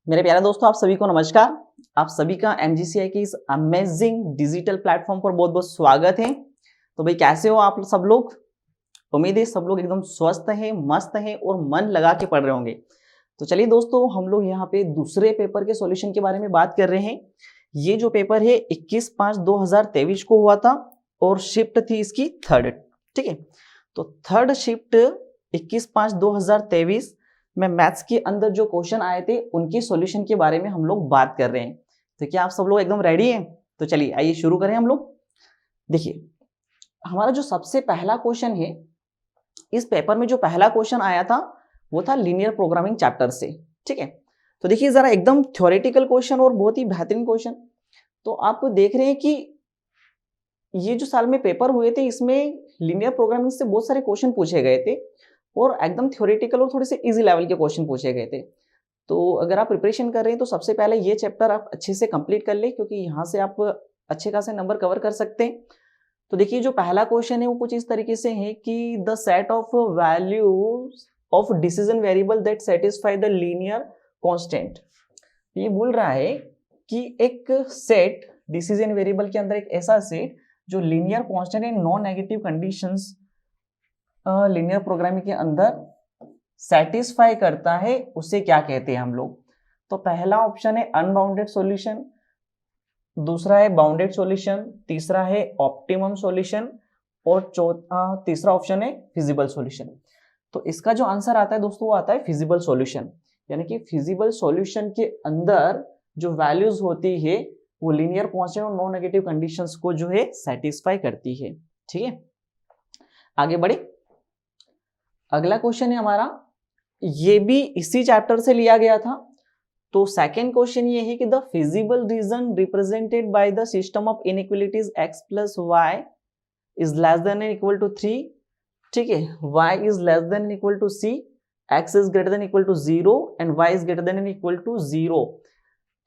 मेरे प्यारे दोस्तों, आप सभी को नमस्कार। आप सभी का एमजीसीआई की इस अमेजिंग डिजिटल प्लेटफॉर्म पर बहुत बहुत स्वागत है। तो भाई कैसे हो आप सब लोग? उम्मीद है सब लोग एकदम स्वस्थ हैं, मस्त हैं और मन लगा के पढ़ रहे होंगे। तो चलिए दोस्तों, हम लोग यहाँ पे दूसरे पेपर के सॉल्यूशन के बारे में बात कर रहे हैं। ये जो पेपर है 21/5/2023 को हुआ था और शिफ्ट थी इसकी थर्ड। ठीक है, तो थर्ड शिफ्ट 21/5/2023 में मैथ्स के अंदर जो क्वेश्चन आए थे उनके सॉल्यूशन के बारे में हम लोग बात कर रहे हैं। तो क्या आप सब लोग एकदम रेडी हैं? तो चलिए आइए शुरू करें हम लोग। देखिए, हमारा जो सबसे पहला क्वेश्चन है, इस पेपर में जो पहला क्वेश्चन आया था वो था लीनियर प्रोग्रामिंग चैप्टर से। ठीक है, तो देखिए जरा एकदम थ्योरेटिकल क्वेश्चन और बहुत ही बेहतरीन क्वेश्चन। तो आप देख रहे हैं कि ये जो साल में पेपर हुए थे इसमें लीनियर प्रोग्रामिंग से बहुत सारे क्वेश्चन पूछे गए थे और एकदम थ्योरेटिकल और थोड़े से इजी लेवल के क्वेश्चन पूछे गए थे। तो अगर आप प्रिपरेशन कर रहे हैं तो सबसे पहले ये चैप्टर आप अच्छे से कंप्लीट कर ले, क्योंकि यहाँ से आप अच्छे खासे नंबर कवर कर सकते हैं। तो देखिए जो पहला क्वेश्चन है वो कुछ इस तरीके से है कि the set of values of decision variable that satisfy the linear constant. ये बोल रहा है कि एक सेट डिसीजन वेरिएबल के अंदर एक ऐसा सेट जो linear constant and non negative conditions linear programming के अंदर सेटिस्फाई करता है, उसे क्या कहते हैं हम लोग? तो पहला ऑप्शन है अनबाउंडेड सॉल्यूशन, दूसरा है बाउंडेड सॉल्यूशन, तीसरा है ऑप्टिमम सॉल्यूशन और चौथा तीसरा ऑप्शन है फिजिबल सॉल्यूशन। तो इसका जो आंसर आता है दोस्तों वो आता है फिजिबल सॉल्यूशन। यानी कि फिजिबल सॉल्यूशन के अंदर जो वैल्यूज होती है वो लीनियर कांस्टेंट और नॉन नेगेटिव कंडीशंस को जो है सेटिस्फाई करती है। ठीक है, आगे बढ़े। अगला क्वेश्चन है हमारा, ये भी इसी चैप्टर से लिया गया था। तो सेकंड क्वेश्चन ये है कि the feasible region represented by the system of inequalities x plus y is less than and equal to 3। ठीक है, y is less than and equal to c, x is greater than equal to 0 and y is greater than and equal to 0।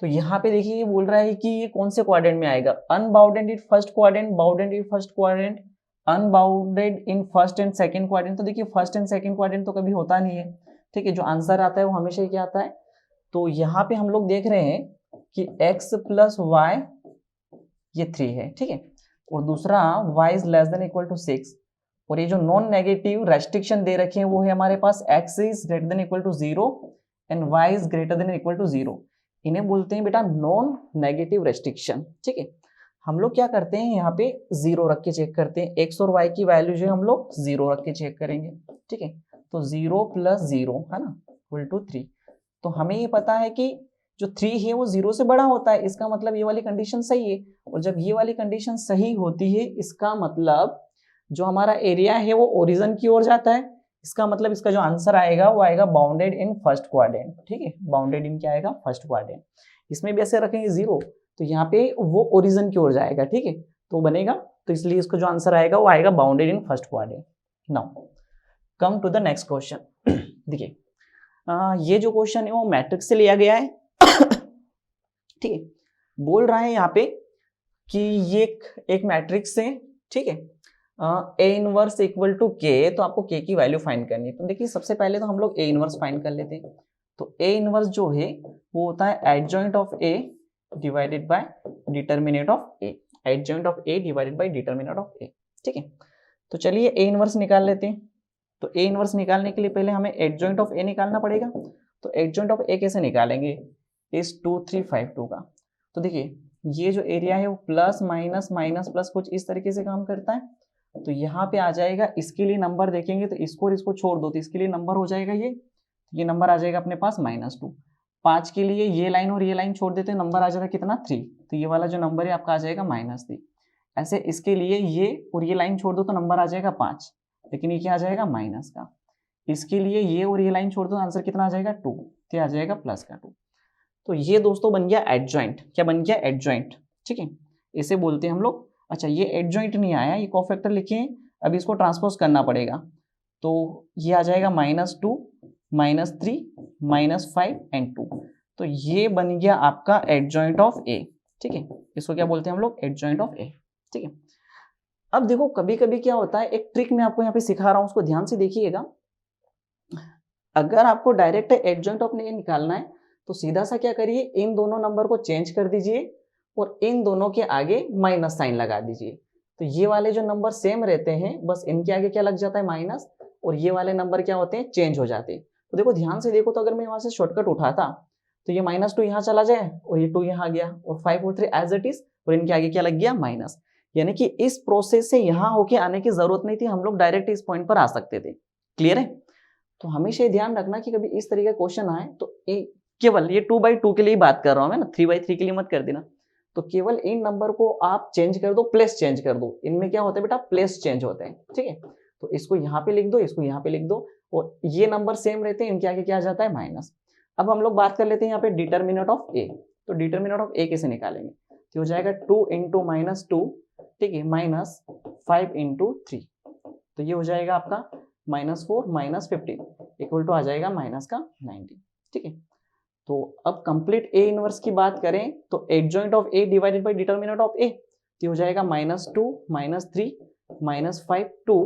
तो यहाँ पे देखिए ये बोल रहा है कि ये कौन से क्वाड्रेंट में आएगा? Unbounded in first quadrant, bounded in first quadrant, unbounded in first and second quadrant. तो देखिए फर्स्ट एंड सेकंड क्वाड्रेंट तो कभी होता नहीं है। ठीक है, जो आंसर आता है वो हमेशा ही क्या आता है? तो यहाँ पे हम लोग देख रहे हैं कि x प्लस वाई ये 3 है। ठीक है, और दूसरा y is less than equal to 6, और ये जो नॉन नेगेटिव रेस्ट्रिक्शन दे रखे हैं वो है हमारे पास x is greater than equal to 0 and y is greater than equal to 0। इन्हें बोलते हैं बेटा नॉन नेगेटिव रेस्ट्रिक्शन। ठीक है, हम लोग क्या करते हैं यहाँ पे 0 रख के चेक करते हैं। x और y की वैल्यू जो है हम लोग 0 रख के चेक करेंगे। ठीक है, तो 0 प्लस 0 है ना इक्वल टू 3। तो हमें ये पता है कि जो 3 है वो 0 से बड़ा होता है, इसका मतलब ये वाली कंडीशन सही है। और जब ये वाली कंडीशन सही होती है इसका मतलब जो हमारा एरिया है वो ओरिजिन की ओर जाता है। इसका मतलब इसका जो आंसर आएगा वो आएगा बाउंडेड इन फर्स्ट क्वाड्रेंट। ठीक है, बाउंडेड इन क्या आएगा? First quadrant. इसमें भी ऐसे रखेंगे 0 तो यहाँ पे वो ओरिजिन की ओर जाएगा। ठीक है, तो बनेगा, तो इसलिए इसका जो आंसर आएगा वो आएगा bounded in first quadrant. Now come to the next question. देखिए ये जो क्वेश्चन है वो मैट्रिक्स से लिया गया है। ठीक है, बोल रहा है यहाँ पे कि ये एक मैट्रिक्स है। ठीक है, ए इनवर्स इक्वल टू के, तो आपको के की वैल्यू फाइंड करनी है। तो देखिए सबसे पहले तो हम लोग ए इनवर्स फाइंड कर लेते हैं। तो ए इनवर्स जो है वो होता है adjoint of A divided by determinant of A, adjoint of A divided by determinant of A. ठीक है, तो चलिए ए इनवर्स निकाल लेते हैं। तो ए इनवर्स निकालने के लिए पहले हमें एडजॉइंट ऑफ ए निकालना पड़ेगा। तो एडजॉइंट ऑफ ए कैसे निकालेंगे? इस 2 3 5 2 का। तो देखिए ये जो एरिया है वो प्लस माइनस माइनस प्लस कुछ इस तरीके से काम करता है। तो यहाँ पे आ जाएगा, इसके लिए नंबर देखेंगे तो इसको और इसको छोड़ दो तो इसके लिए नंबर हो जाएगा ये नंबर आ जाएगा अपने पास -2। 5 के लिए ये लाइन और ये लाइन छोड़ देते हैं, नंबर आ जाएगा कितना? 3। तो ये वाला जो नंबर है आपका आ जाएगा -3। ऐसे इसके लिए ये और ये लाइन छोड़ दो तो नंबर आ जाएगा 5, लेकिन ये क्या आ जाएगा? माइनस का। इसके लिए ये और ये लाइन छोड़ दो, आंसर कितना आ जाएगा? 2, तो आ जाएगा प्लस का 2। तो ये दोस्तों बन गया एडजॉइंट। क्या बन गया? एडजॉइंट। ठीक है, इसे बोलते हैं हम लोग। अच्छा, ये एडजॉइंट नहीं आया, ये कोफैक्टर लिखे हैं, अभी इसको ट्रांसपोज करना पड़ेगा। तो ये आ जाएगा -2 -3 -5 एंड 2। तो ये बन गया आपका एडजॉइंट ऑफ ए। ठीक है, इसको क्या बोलते हैं हम लोग? Adjoint of A. ठीक है, अब देखो कभी कभी क्या होता है, एक ट्रिक मैं आपको यहाँ पे सिखा रहा हूँ, उसको ध्यान से देखिएगा। अगर आपको डायरेक्ट एडजॉइंट ऑफ ए निकालना है तो सीधा सा क्या करिए, इन दोनों नंबर को चेंज कर दीजिए और इन दोनों के आगे माइनस साइन लगा दीजिए। तो ये वाले जो नंबर सेम रहते हैं, बस इनके आगे क्या लग जाता है, माइनस, और ये वाले नंबर क्या होते हैं, चेंज हो जाते हैं। तो देखो ध्यान से देखो, तो अगर मैं वहां से शॉर्टकट उठाता तो ये -2 यहाँ चला जाए और ये 2 यहाँ आ गया और 5 और 3 एज इट इज, और इनके आगे क्या लग गया, माइनस। यानी कि इस प्रोसेस से यहाँ होके आने की जरूरत नहीं थी, हम लोग डायरेक्ट इस पॉइंट पर आ सकते थे। क्लियर है? तो हमेशा ये ध्यान रखना कि कभी इस तरीके का क्वेश्चन आए तो केवल ये 2/2 के लिए बात कर रहा हूं मैं ना, 3/3 के लिए मत कर देना। तो केवल इन नंबर को आप चेंज कर दो, प्लेस चेंज कर दो। इनमें क्या होता है बेटा, प्लेस चेंज होते हैं। ठीक है, तो इसको यहाँ पे लिख दो, इसको यहाँ पे लिख दो, और ये नंबर सेम रहते हैं, इनके आगे क्या आ जाता है, माइनस। अब हम लोग बात कर लेते हैं यहाँ पे डिटर्मिनेंट ऑफ ए। तो डिटर्मिनेंट ऑफ ए कैसे निकालेंगे, तो हो जाएगा 2 × -2, ठीक है, -5 × 3, तो ये हो जाएगा आपका -4 -15 इक्वल टू आ जाएगा -19। ठीक है, तो अब कंप्लीट ए इनवर्स की बात करें तो adjoint of A divided by determinant of A, तो हो जाएगा -2 -3 -5 2,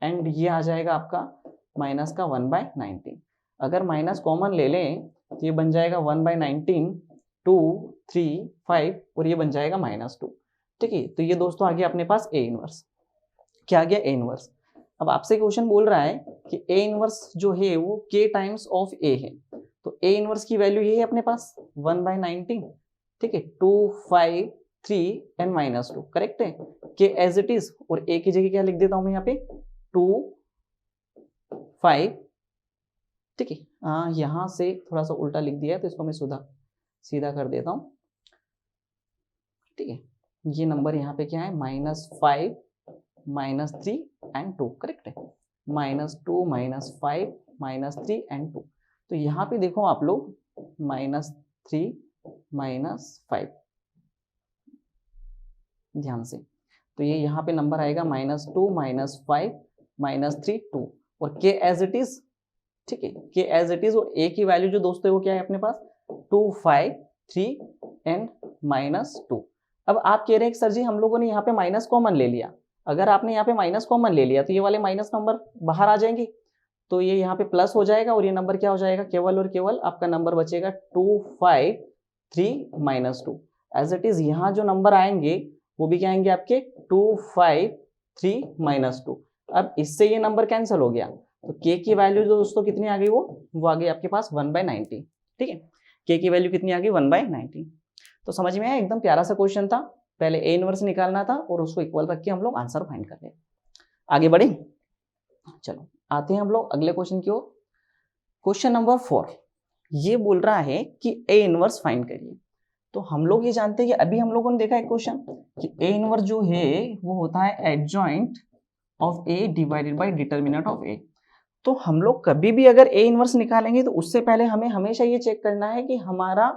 एंड ये आ जाएगा आपका -1/19। अगर माइनस कॉमन ले लें तो ये बन जाएगा 1/19, 2 3 5, और ये बन जाएगा -2। ठीक है, तो ये दोस्तों आ गया अपने पास ए इनवर्स। क्या आ गया, ए इनवर्स। अब आपसे क्वेश्चन बोल रहा है कि ए इनवर्स जो है वो k टाइम्स ऑफ ए है, तो ए इनवर्स की वैल्यू ये है अपने पास 1/19। ठीक है, 2 5 3 एंड -2, करेक्ट है, k एज इट इज, और a की जगह क्या लिख देता हूं मैं यहाँ पे 2 5। ठीक है, यहाँ से थोड़ा सा उल्टा लिख दिया है तो इसको मैं सीधा कर देता हूँ। ठीक है, ये नंबर यहाँ पे क्या है, -5 -3 एंड 2, करेक्ट है, -2 -5 -3 एंड 2। तो यहाँ पे देखो आप लोग -3 -5, ध्यान से, तो ये यहाँ पे नंबर आएगा -2 -5 -3 2, और k एज इट इज। ठीक है, k एज इट इज, और a की वैल्यू जो दोस्तों है वो क्या है अपने पास 2 5 3 एंड -2। अब आप कह रहे हैं कि सर जी हम लोगों ने यहाँ पे माइनस कॉमन ले लिया। अगर आपने यहाँ पे माइनस कॉमन ले लिया तो ये वाले माइनस नंबर बाहर आ जाएंगे, तो ये यहाँ पे प्लस हो जाएगा और ये नंबर क्या हो जाएगा, केवल और केवल आपका नंबर बचेगा 2 5 3 -2। एज इट इज यहाँ जो नंबर आएंगे वो भी क्या आएंगे आपके 2 5 3 -2। अब इससे ये नंबर कैंसिल हो गया, तो k की वैल्यू जो दोस्तों कितनी आ गई, वो आ गई आपके पास 1/19। ठीक है, k की वैल्यू कितनी आ गई, 1/19। तो समझ में आया, एकदम प्यारा सा क्वेश्चन था। पहले ए इनवर्स निकालना था और उसको इक्वल रख के हम लोग आंसर फाइंड कर ले। आगे बढ़े, चलो आते हैं हम लोग अगले क्वेश्चन की ओर। क्वेश्चन नंबर 4 ये बोल रहा है कि ए इनवर्स फाइंड करिए। तो हम लोग ये जानते हैं कि अभी हम लोगों ने देखा एक क्वेश्चन कि ए इनवर्स जो है वो होता है adjoint of A divided by determinant of A. तो हम लोग कभी भी अगर ए इनवर्स निकालेंगे तो उससे पहले हमें हमेशा ये चेक करना है कि हमारा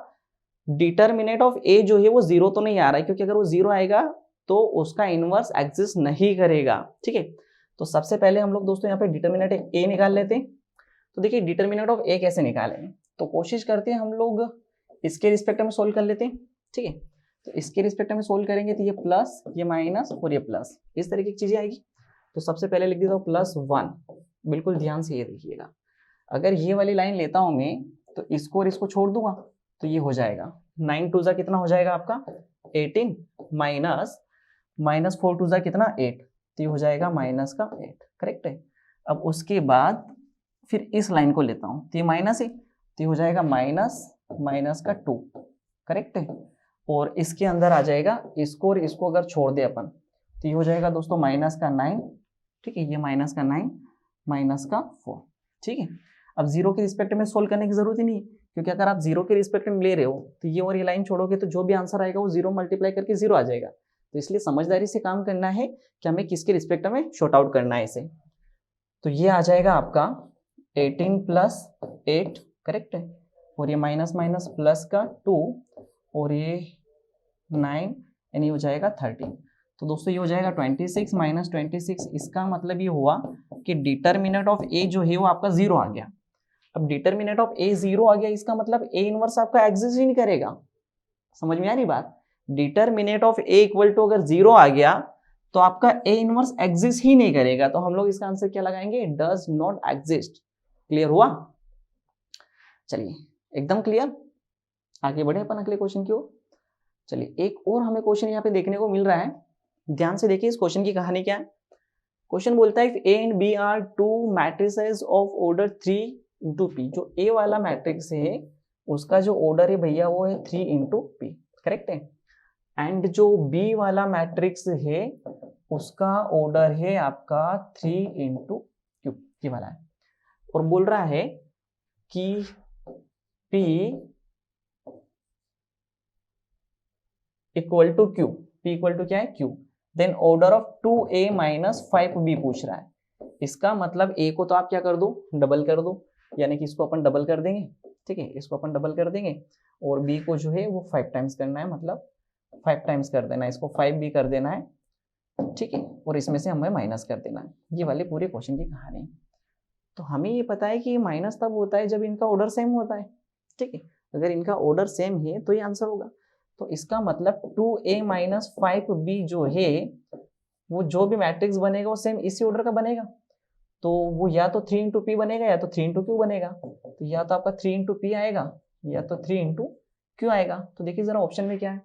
डिटर्मिनेंट ऑफ ए जो है वो 0 तो नहीं आ रहा है, क्योंकि अगर वो 0 आएगा तो उसका इनवर्स एग्जिस्ट नहीं करेगा। ठीक है, तो सबसे पहले हम लोग दोस्तों यहाँ पे डिटर्मिनेंट ए निकाल लेते हैं। तो देखिए डिटर्मिनेंट ऑफ ए कैसे निकालेंगे, तो कोशिश करते हैं हम लोग इसके रिस्पेक्ट में सोल्व कर लेते हैं। ठीक है, तो इसके रिस्पेक्ट में सोल्व करेंगे तो ये प्लस, ये माइनस और ये प्लस, इस तरीके की चीजें आएगी। तो सबसे पहले लिख देता हूँ +1। बिल्कुल ध्यान से ये देखिएगा, अगर ये वाली लाइन लेता हूं मैं तो इसको और इसको छोड़ दूंगा तो ये हो जाएगा 9 2 जा कितना हो जाएगा आपका 18 माइनस 4 2 जा कितना 8, तो ये हो जाएगा -8, करेक्ट है। अब उसके बाद फिर इस लाइन को लेता हूं तो ये माइनस है, तो ये हो जाएगा -2, करेक्ट है। और इसके अंदर आ जाएगा इसको और इसको अगर छोड़ दे अपन तो ये हो जाएगा दोस्तों -9। ठीक है, ये -9 -4। ठीक है, अब 0 के रिस्पेक्ट में सोल्व करने की जरूरत ही नहीं, क्योंकि अगर आप 0 के रिस्पेक्ट में ले रहे हो तो ये और ये लाइन छोड़ोगे तो जो भी आंसर आएगा वो 0 मल्टीप्लाई करके 0 आ जाएगा। तो इसलिए समझदारी से काम करना है कि हमें किसके रिस्पेक्ट में शॉर्ट आउट करना है इसे। तो ये आ जाएगा आपका 18 + 8, करेक्ट है, और ये माइनस माइनस प्लस का 2 और ये 9 यानी हो जाएगा 13। तो दोस्तों ये हो जाएगा 26 - 26। इसका मतलब ये हुआ कि डिटर्मिनेंट ऑफ ए जो है वो आपका 0 आ गया। अब डिटर्मिनेंट ऑफ ए 0 आ गया, इसका मतलब ए इनवर्स आपका एग्जिस्ट ही नहीं करेगा। समझ में आ रही बात, determinant of A equal to अगर 0 आ गया तो आपका ए इनवर्स एग्जिस्ट ही नहीं करेगा। तो हम लोग इसका आंसर क्या लगाएंगे, डज नॉट एग्जिस्ट। क्लियर हुआ, चलिए एकदम क्लियर। आगे बढ़े अपन अगले क्वेश्चन की ओर। चलिए एक और हमें क्वेश्चन यहाँ पे देखने को मिल रहा है, ध्यान से देखिए इस क्वेश्चन की कहानी क्या है। क्वेश्चन बोलता है if A and B are two matrices of order 3 into P. जो ए वाला मैट्रिक्स है उसका जो ऑर्डर है भैया वो है 3 इंटू पी, करेक्ट है। एंड जो बी वाला मैट्रिक्स है उसका ऑर्डर है आपका 3 इंटू क्यू, ये वाला है। और बोल रहा है कि P equal to Q, P equal to क्या है Q, then order of 2A minus 5B पूछ रहा है। इसका मतलब A को तो आप क्या कर दो, डबल कर दो, यानी कि इसको अपन डबल कर देंगे, ठीक है, इसको अपन डबल कर देंगे। और B को जो है वो 5 टाइम्स करना है, मतलब 5 टाइम्स कर देना है, इसको 5B कर देना है, ठीक है, और इसमें से हमें माइनस कर देना है। ये वाले पूरे क्वेश्चन की कहानी। तो हमें ये पता है कि माइनस तब होता है जब इनका ऑर्डर सेम होता है, ठीक है। अगर इनका ऑर्डर सेम है तो ये आंसर होगा। तो इसका मतलब 2A माइनस 5B जो है वो जो भी मैट्रिक्स बनेगा वो सेम इसी ऑर्डर का बनेगा। तो वो या तो 3 इंटू पी बनेगा या तो 3 इंटू क्यू बनेगा। तो या तो आपका 3 इंटू पी आएगा या तो 3 इंटू क्यू आएगा। तो देखिए जरा ऑप्शन में क्या है,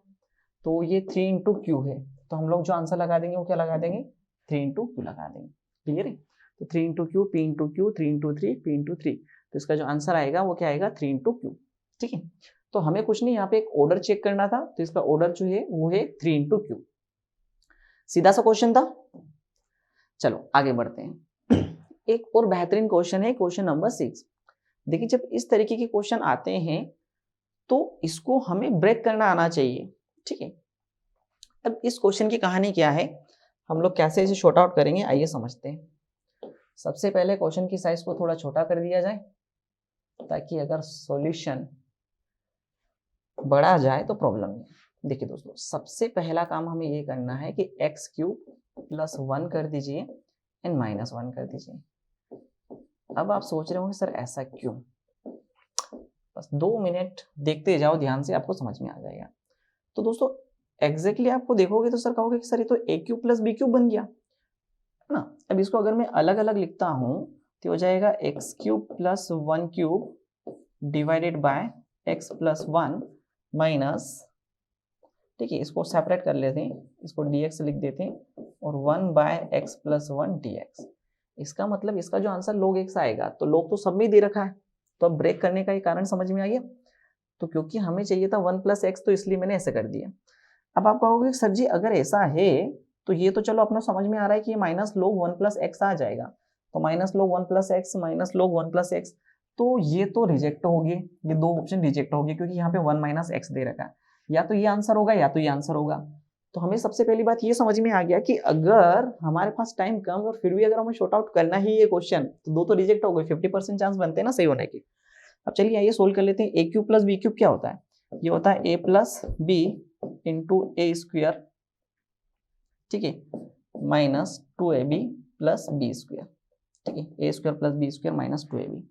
तो ये 3 इंटू क्यू है, तो हम लोग जो आंसर लगा देंगे वो क्या लगा देंगे, 3 इंटू क्यू लगा देंगे। क्लियर है। तो 3 into Q, P into Q, 3 into 3, P into 3। तो इसका जो आंसर आएगा वो क्या आएगा, 3 इंटू क्यू, ठीक है। तो हमें कुछ नहीं, यहाँ पे एक ऑर्डर चेक करना था, तो इसका ऑर्डर जो है वो है 3 इंटू क्यू। सीधा सा क्वेश्चन था। चलो आगे बढ़ते हैं। एक और बेहतरीन क्वेश्चन है, क्वेश्चन नंबर 6। देखिए जब इस तरीके के क्वेश्चन आते हैं तो इसको हमें ब्रेक करना आना चाहिए, ठीक है। अब इस क्वेश्चन की कहानी क्या है, हम लोग कैसे इसे शॉर्ट आउट करेंगे, आइए समझते हैं। सबसे पहले क्वेश्चन की साइज को थोड़ा छोटा कर दिया जाए ताकि अगर सॉल्यूशन बड़ा जाए तो प्रॉब्लम नहीं। देखिए दोस्तों सबसे पहला काम हमें ये करना है कि एक्स क्यूब प्लस 1 कर दीजिए एंड माइनस 1 कर दीजिए। अब आप सोच रहे होंगे सर ऐसा क्यों, बस 2 मिनट देखते जाओ ध्यान से, आपको समझ में आ जाएगा। तो दोस्तों एग्जैक्टली आपको देखोगे तो सर कहोगे कि सर ये तो ए क्यूब प्लस बी क्यूब बन गया, है ना। अब इसको अगर मैं अलग अलग लिखता हूं तो हो जाएगा x cube plus 1 cube divided by x plus 1 minus, ठीक है, इसको सेपरेट कर लेते हैं, इसको dx लिख देते हैं और 1 बाय एक्स प्लस 1 dx। इसका मतलब इसका जो आंसर log x आएगा, तो log तो सब में दे रखा है, तो अब ब्रेक करने का ये कारण समझ में आ गया। तो क्योंकि हमें चाहिए था 1 प्लस एक्स, तो इसलिए मैंने ऐसे कर दिया। अब आप कहोगे सर जी अगर ऐसा है तो ये तो चलो अपना समझ में आ रहा है कि ये माइनस log 1 प्लस एक्स आ जाएगा, तो minus log 1 plus x minus log 1 plus x, तो ये तो रिजेक्ट हो गए, ये दो ऑप्शन रिजेक्ट हो गए क्योंकि यहाँ पे 1 माइनस एक्स दे रखा है। या तो ये आंसर होगा या तो ये आंसर होगा। तो हमें सबसे पहली बात ये समझ में आ गया कि अगर हमारे पास टाइम कम और फिर भी अगर हमें शॉर्ट आउट करना ही ये क्वेश्चन, तो दो तो रिजेक्ट हो गए, 50% चांस बनते हैं ना सही होने के। अब चलिए आइए सोल्व कर लेते हैं। A cube plus B cube क्या होता है, ये होता है A plus B into A square, ठीक है, minus 2ab plus B square, ठीक है, A square plus B square minus 2ab,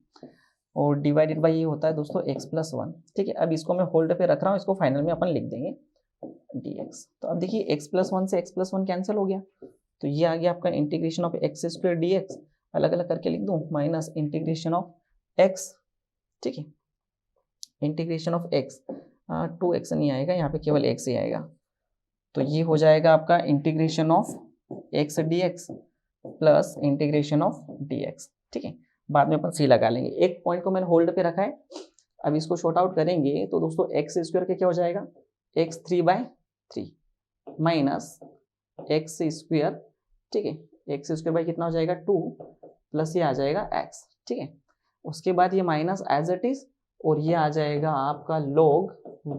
और डिवाइडेड बाई ये होता है दोस्तों x प्लस 1, ठीक है। अब इसको मैं होल्ड पे रख रहा हूँ, इसको फाइनल में अपन लिख देंगे dx। तो अब देखिए x प्लस 1 से x प्लस 1 कैंसिल हो गया, तो ये आ गया आपका integration of x square dx, अलग अलग करके लिख दूँ, माइनस इंटीग्रेशन ऑफ x, ठीक है, इंटीग्रेशन ऑफ x, 2x नहीं आएगा यहाँ पे, केवल x ही आएगा। तो ये हो जाएगा आपका integration of x dx plus integration of dx, ठीक है। बाद में अपन सी लगा लेंगे, एक पॉइंट को मैंने होल्ड पे रखा है। अब इसको शॉर्ट आउट करेंगे तो दोस्तों एक्स स्क्वायर के क्या हो जाएगा, x 3/3 माइनस एक्स स्क्वायर, ठीक है, एक्स स्क्वायर बाई कितना हो जाएगा 2 प्लस ये आ जाएगा x, ठीक है। उसके बाद ये माइनस एज इट इज, और ये आ जाएगा आपका log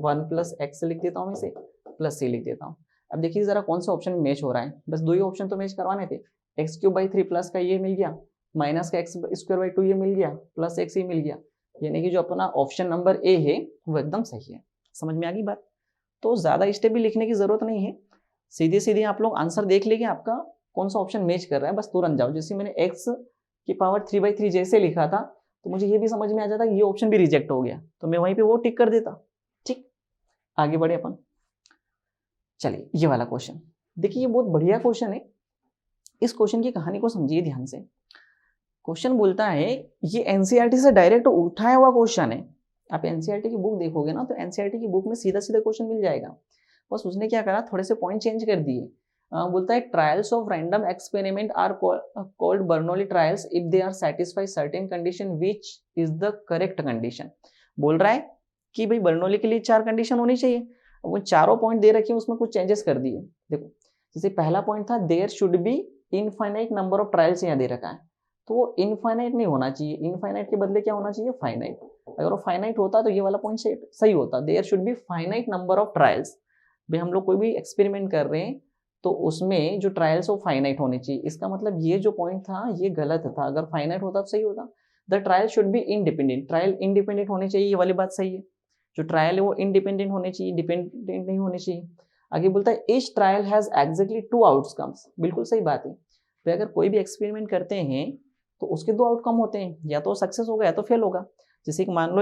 1 प्लस एक्स लिख देता हूँ, इसे प्लस सी लिख देता हूँ। अब देखिए जरा कौन सा ऑप्शन मैच हो रहा है, बस दो ही ऑप्शन तो मैच करवाने थे, एक्स क्यूब बाई 3 प्लस का ये मिल गया, माइनस का एक्स स्क्वायर बाई 2 ये मिल गया, प्लस एक्स ये मिल गया, यानी कि जो अपना ऑप्शन नंबर ए है वो एकदम सही है। समझ में आ गई बात। तो ज्यादा स्टेप भी लिखने की जरूरत नहीं है, सीधे सीधे आप लोग आंसर देख लेंगे आपका कौन सा ऑप्शन मैच कर रहा है, बस तुरंत जाओ। जैसे मैंने एक्स की पावर 3/3 जैसे लिखा था, तो मुझे ये भी समझ में आ जाता कि ये ऑप्शन भी रिजेक्ट हो गया, तो मैं वहीं पे वो टिक कर देता, ठीक। आगे बढ़े अपन। चलिए ये वाला क्वेश्चन देखिए, ये बहुत बढ़िया क्वेश्चन है। इस क्वेश्चन की कहानी को समझिए ध्यान से। क्वेश्चन बोलता है, ये एनसीईआरटी से डायरेक्ट उठाया हुआ क्वेश्चन है, आप एनसीईआरटी की बुक देखोगे ना तो एनसीईआरटी की बुक में सीधा सीधा क्वेश्चन मिल जाएगा, बस उसने क्या करा थोड़े से पॉइंट चेंज कर दिए। बोलता है trials of random experiment are called Bernoulli trials if they are satisfy certain condition which is the correct condition. बोल रहा है कि भाई बर्नौली के लिए 4 कंडीशन होनी चाहिए, वो चारों पॉइंट दे रखे हैं उसमें कुछ चेंजेस कर दिए। देखो जैसे पहला पॉइंट था there should be infinite number of trials, यहाँ दे रखा है तो वो इनफाइनाइट नहीं होना चाहिए, इनफाइनाइट के बदले क्या होना चाहिए फाइनाइट। अगर वो फाइनाइट होता तो ये वाला पॉइंट सही होता, there should be finite number of trials. भाई हम लोग कोई भी एक्सपेरिमेंट कर रहे हैं तो उसमें जो ट्रायल्स वो फाइनाइट होने चाहिए, इसका मतलब ये जो पॉइंट था ये गलत था, अगर फाइनाइट होता तो सही होता। The trial should be independent, trial independent होने चाहिए, ये वाली बात सही है, जो ट्रायल है वो इंडिपेंडेंट होने चाहिए, डिपेंडेंट नहीं होने चाहिए। आगे बोलता है each trial has exactly 2 outcomes, बिल्कुल सही बात है। तो अगर कोई भी एक्सपेरिमेंट करते हैं तो उसके 2 आउटकम होते हैं, या तो सक्सेस होगा या तो फेल होगा। जैसे कि मान लो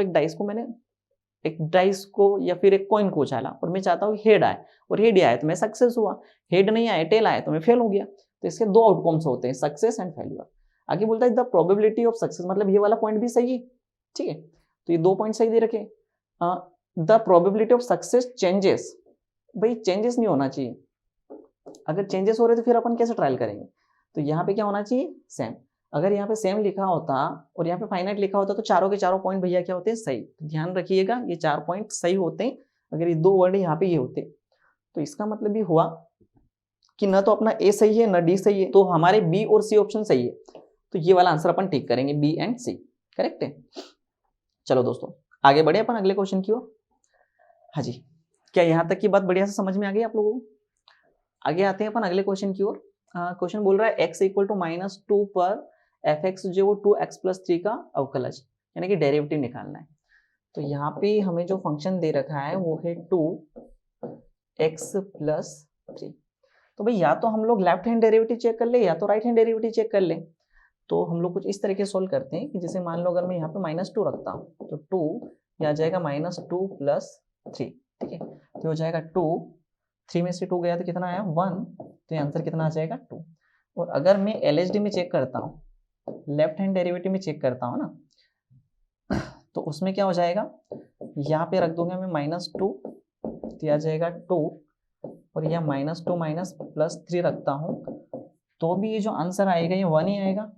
एक डाइस को या फिर एक कॉइन को उछाला और मैं चाहता हूँ हेड आए, और हेड आए तो मैं सक्सेस हुआ, हेड नहीं आए टेल आए तो मैं फेल हो गया। तो इसके 2 आउटकम्स होते हैं, सक्सेस एंड फेल्यूर। आगे बोलता है द प्रोबेबिलिटी ऑफ सक्सेस, मतलब ये वाला पॉइंट भी सही है, ठीक है। तो ये 2 पॉइंट सही दे रखे। The probability of success changes, भाई चेंजेस नहीं होना चाहिए, अगर चेंजेस हो रहे तो फिर अपन कैसे ट्रायल करेंगे। तो यहाँ पे क्या होना चाहिए सेम, अगर यहाँ पे सेम लिखा होता और यहाँ पे फाइनाइट लिखा होता तो चारों के चारों पॉइंट भैया क्या होते हैं सही। तो ध्यान रखिएगा ये 4 पॉइंट सही होते हैं, अगर ये 2 वर्ड यहाँ पे ये होते तो इसका मतलब ये हुआ कि न तो अपना ए सही है न डी सही है, तो हमारे बी और सी ऑप्शन सही है। तो ये वाला आंसर अपन टिक करेंगे, बी एंड सी करेक्ट है। चलो दोस्तों आगे बढ़े अपन अगले क्वेश्चन की ओर। हाँ जी, क्या यहाँ तक की बात बढ़िया से समझ में आ गई आप लोगों को? आगे आते हैं अपन अगले क्वेश्चन की ओर। क्वेश्चन बोल रहा है x इक्वल टू -2 पर एफ एक्स जो वो 2x + 3 का अवकलज यानी कि डेरिवेटिव निकालना है। तो यहाँ पे हमें जो फंक्शन दे रखा है वो है 2x + 3। तो भाई या तो हम लोग लेफ्ट हैंड डेरिवेटिव चेक कर ले या तो राइट हैंड डेरिवेटिव चेक कर ले। तो हम लोग कुछ इस तरीके सोल्व करते हैं कि जैसे मान लो अगर मैं यहाँ पे -2 रखता हूँ तो 2 ये आ जाएगा -2 + 3, ठीक है। तो हो जाएगा 2, 3 में से 2 गया तो कितना आया 1, तो ये आंसर कितना आ जाएगा 2। और अगर मैं LHD में चेक करता हूँ, लेफ्ट हैंड डेरिवेटिव में चेक करता हूँ ना, तो उसमें क्या हो जाएगा, यहाँ पे रख दूंगा मैं -2 तो आ जाएगा 2, और यह -2 +3 रखता हूँ तो भी ये जो आंसर आएगा ये 1 ही आएगा।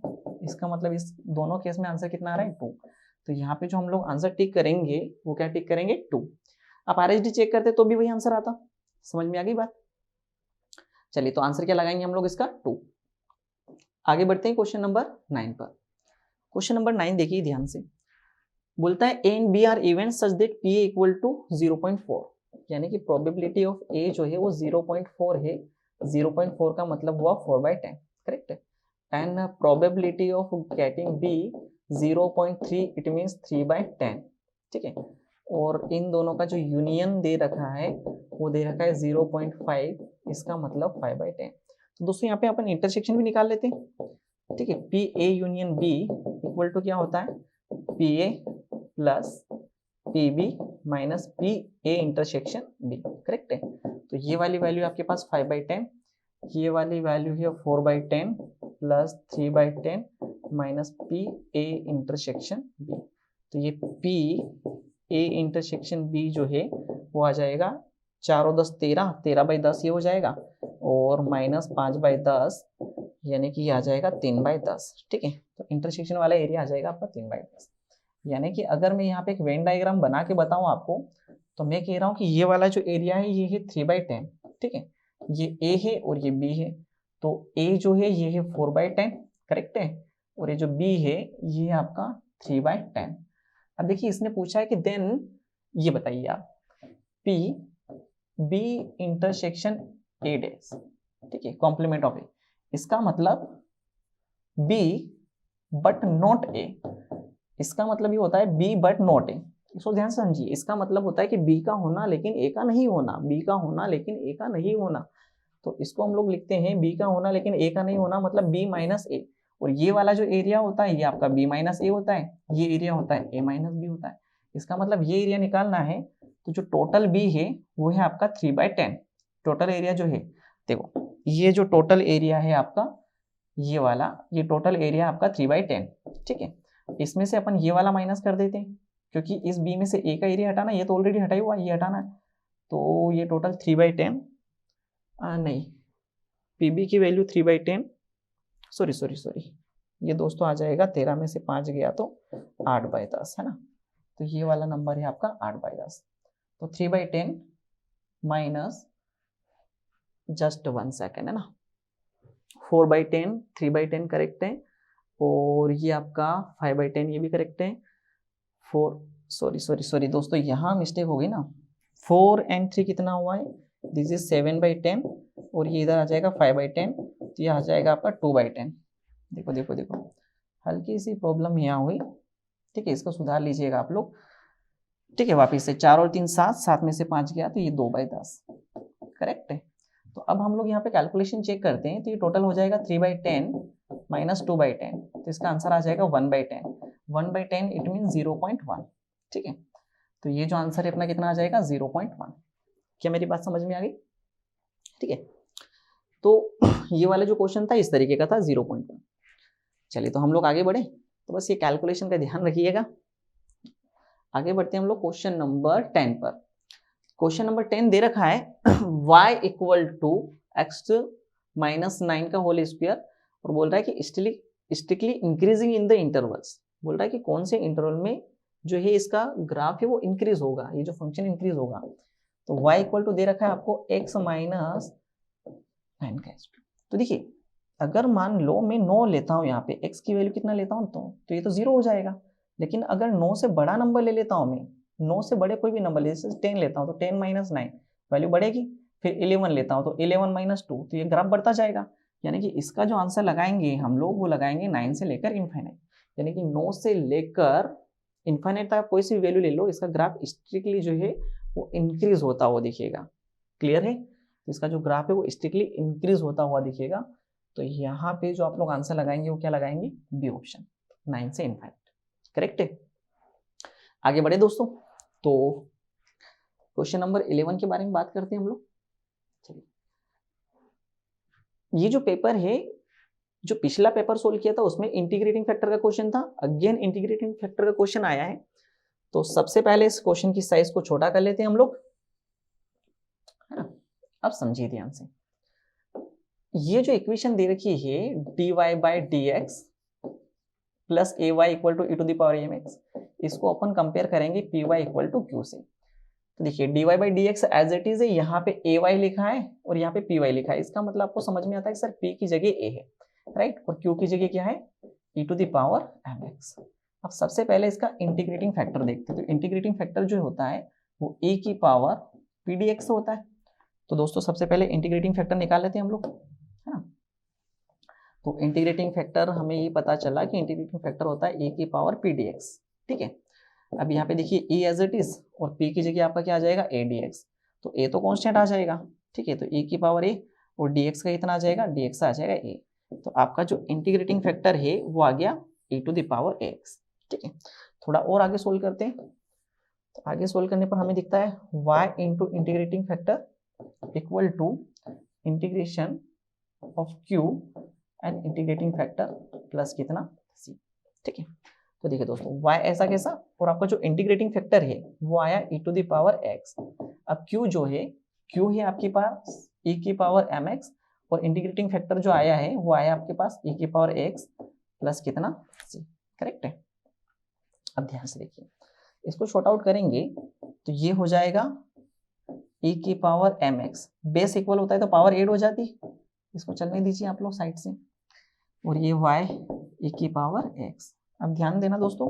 इसका मतलब इस दोनों केस में आंसर कितना आ रहा है 2। तो यहाँ पे जो हम लोग आंसर टिक करेंगे वो क्या टिक करेंगे 2। आप RHD चेक करते तो भी वही आंसर आता। समझ में आ गई बात? चलिए तो आंसर क्या लगाएंगे हम लोग इसका 2। आगे बढ़ते हैं क्वेश्चन नंबर 9 पर। क्वेश्चन नंबर 9 देखिए ध्यान से, बोलता है A and B are event such that P equal to 0.4, यानी कि प्रोबेबिलिटी ऑफ A जो है वो 0.4 है। 0.4 का मतलब हुआ 4/10 करेक्ट है। And probability of getting B 0.3 it means 3/10, ठीक है। और इन दोनों का जो यूनियन दे रखा है वो दे रखा है 0.5, इसका मतलब 5/10। तो दोस्तों यहाँ पे अपन इंटरसेक्शन भी निकाल लेते हैं, ठीक है। P A union B equal to क्या होता है P A plus P B minus P A intersection B correct है। तो ये वाली वैल्यू आपके पास 5/10, ये वाली वैल्यू है 4/10 plus 3/10 minus P A intersection B. तो ये पी ए इंटरसेक्शन बी जो है वो आ जाएगा 4 और 10 13, 13/10 ये हो जाएगा, और माइनस 5/10 यानी कि ये आ जाएगा 3/10, ठीक है। तो इंटरसेक्शन वाला एरिया आ जाएगा आपका 3/10। यानी कि अगर मैं यहाँ पे एक वेन डायग्राम बना के बताऊँ आपको तो मैं कह रहा हूँ कि ये वाला जो एरिया है ये है 3/10, ठीक है। ये ए है और ये बी है, तो ए जो है ये है 4/10 करेक्ट है, और ये जो बी है ये आपका 3/10। अब देखिए इसने पूछा है कि देन ये बताइए आप P B intersection A dash, ठीक है, कॉम्प्लीमेंट ऑफ ए, इसका मतलब बी बट नॉट ए। इसका मतलब ये होता है बी बट नॉट ए, इसको ध्यान से समझिए। इसका मतलब होता है कि बी का होना लेकिन ए का नहीं होना, बी का होना लेकिन ए का नहीं होना। तो इसको हम लोग लिखते हैं बी का होना लेकिन ए का नहीं होना मतलब बी माइनस ए, और ये वाला जो एरिया होता है ये आपका बी माइनस ए होता है, ये एरिया होता है ए माइनस बी होता है। इसका मतलब ये एरिया निकालना है, तो जो टोटल बी है वो है आपका 3/10। टोटल एरिया जो है देखो ये जो टोटल एरिया है आपका ये वाला, ये टोटल एरिया आपका 3/10, ठीक है। इसमें से अपन ये वाला माइनस कर देते हैं क्योंकि इस बी में से ए का एरिया हटाना, ये तो ऑलरेडी हटा ही हुआ, ये हटाना है, तो ये टोटल 3/10 नहीं, पीबी की वैल्यू 3/10, सॉरी ये दोस्तों आ जाएगा 13 में से 5 गया तो 8/10 है ना, तो ये वाला नंबर है आपका 8/10। तो 3/10 माइनस जस्ट 1 सेकेंड है ना, 4/10, 3/10 करेक्ट है, और ये आपका 5/10 ये भी करेक्ट है। 4 सॉरी दोस्तों, यहाँ मिस्टेक हो गई ना, 4 and 3 कितना हुआ है, दिस इज 7/10, और ये इधर आ जाएगा 5/10, तो ये आ जाएगा आपका 2/10। देखो हल्की सी प्रॉब्लम यहाँ हुई, ठीक है, इसको सुधार लीजिएगा आप लोग, ठीक है। वापिस से 4 और 3 7, 7 में से 5 गया तो ये 2/10 करेक्ट है। तो अब हम लोग यहाँ पे कैलकुलेशन चेक करते हैं, तो ये टोटल हो जाएगा 3/10 माइनस 2/10, तो इसका आंसर आ जाएगा 1/10। 1/10 इट मीन 0.1, ठीक है। तो ये जो आंसर है अपना कितना आ जाएगा 0.1। क्या मेरी बात समझ में आ गई? ठीक है, तो ये वाला जो क्वेश्चन था इस तरीके का था 0.1। चलिए तो हम लोग आगे बढ़े, तो बस ये कैलकुलेशन का ध्यान रखिएगा। आगे बढ़ते हैं हम लोग क्वेश्चन नंबर 10 पर। क्वेश्चन नंबर 10 दे रखा है y equal to x minus 9 का होल स्क्वायर, और बोल रहा है कि strictly increasing in the intervals. बोल रहा है कि कौन से इंटरवल में जो है इसका ग्राफ है वो इंक्रीज होगा, ये जो फंक्शन इंक्रीज होगा। तो y इक्वल टू दे रखा है आपको x माइनस 9 का स्क्वायर। तो देखिए, अगर मान लो मैं 9 लेता हूँ, यहाँ पे x की वैल्यू कितना लेता हूँ तो ये तो 0 हो जाएगा। लेकिन अगर 9 से बड़ा नंबर ले लेता हूँ मैं, 9 से बड़े कोई भी नंबर ले, जैसे 10 लेता हूँ तो 10 माइनस 9 वैल्यू बढ़ेगी, फिर 11 लेता हूँ तो 11 माइनस 2, तो ये ग्राफ बढ़ता जाएगा। यानी कि इसका जो आंसर लगाएंगे हम लोग वो लगाएंगे 9 से लेकर इन्फाइनाइट, यानी कि 9 से लेकर इन्फाइनाइट तक कोई सी वैल्यू ले लो, इसका ग्राफ स्ट्रिक्टली जो है वो इंक्रीज होता हुआ दिखेगा। क्लियर है? इसका जो ग्राफ है वो स्ट्रिक्टली इंक्रीज होता हुआ दिखेगा। तो यहाँ पे जो आप लोग आंसर लगाएंगे वो क्या लगाएंगे, बी ऑप्शन, 9 से इन्फाइनाइट, करेक्ट है। आगे बढ़े दोस्तों, तो क्वेश्चन नंबर 11 के बारे में बात करते हैं हम लोग। चलिए, ये जो पेपर है, जो पिछला पेपर सोल्व किया था उसमें इंटीग्रेटिंग फैक्टर का क्वेश्चन था, अगेन इंटीग्रेटिंग फैक्टर का क्वेश्चन आया है। तो सबसे पहले इस क्वेश्चन की साइज को छोटा कर लेते हैं हम लोग, है ना। अब समझिए ध्यान से, ये जो इक्वेशन दे रखी है dy/dx plus ay equal to e to the power mx, इसको अपन कंपेयर करेंगे py इक्वल टू q से। तो देखिए dy/dx एज इट इज है, यहाँ पे ay लिखा है और यहाँ पे py लिखा है। इसका मतलब आपको समझ में आता है कि सर p की जगह a है, राइट, और q की जगह क्या है, e to the power mx। अब सबसे पहले इसका इंटीग्रेटिंग फैक्टर देखते हैं। तो इंटीग्रेटिंग फैक्टर जो होता है वो e की पावर pdx होता है। तो दोस्तों सबसे पहले इंटीग्रेटिंग फैक्टर निकाल लेते हैं हम लोग, है ना। तो इंटीग्रेटिंग फैक्टर हमें ये पता चला कि इंटीग्रेटिंग फैक्टर होता है e की पावर pdx, ठीक है। अब यहाँ पे देखिए e एज इट इज और p की जगह आपका क्या आ जाएगा a dx, तो a तो कांस्टेंट आ जाएगा, ठीक है। तो e की पावर a और dx का कितना आ जाएगा, dx आ जाएगा a। तो आपका जो इंटीग्रेटिंग फैक्टर है वो आ गया e to the power ax, ठीक है। थोड़ा और आगे सोल्व करते हैं। तो आगे सोल्व करने पर हमें दिखता है y into integrating factor equal to integration of q and integrating factor plus कितना c, ठीक है। तो देखिए दोस्तों y ऐसा कैसा, और आपका जो इंटीग्रेटिंग फैक्टर है वो आया e to the power x। अब q जो है, q है आपके पास e की पावर mx, और इंटीग्रेटिंग फैक्टर जो आया है वो आया आपके पास e की पावर x प्लस कितना c, करेक्ट है। अब ध्यान से देखिए, इसको शॉर्ट आउट करेंगे तो ये हो जाएगा e की पावर mx, बेस इक्वल होता है तो पावर ऐड हो जाती, इसको चलने दीजिए आप लोग साइड से, और ये y e की पावर x। अब ध्यान देना दोस्तों,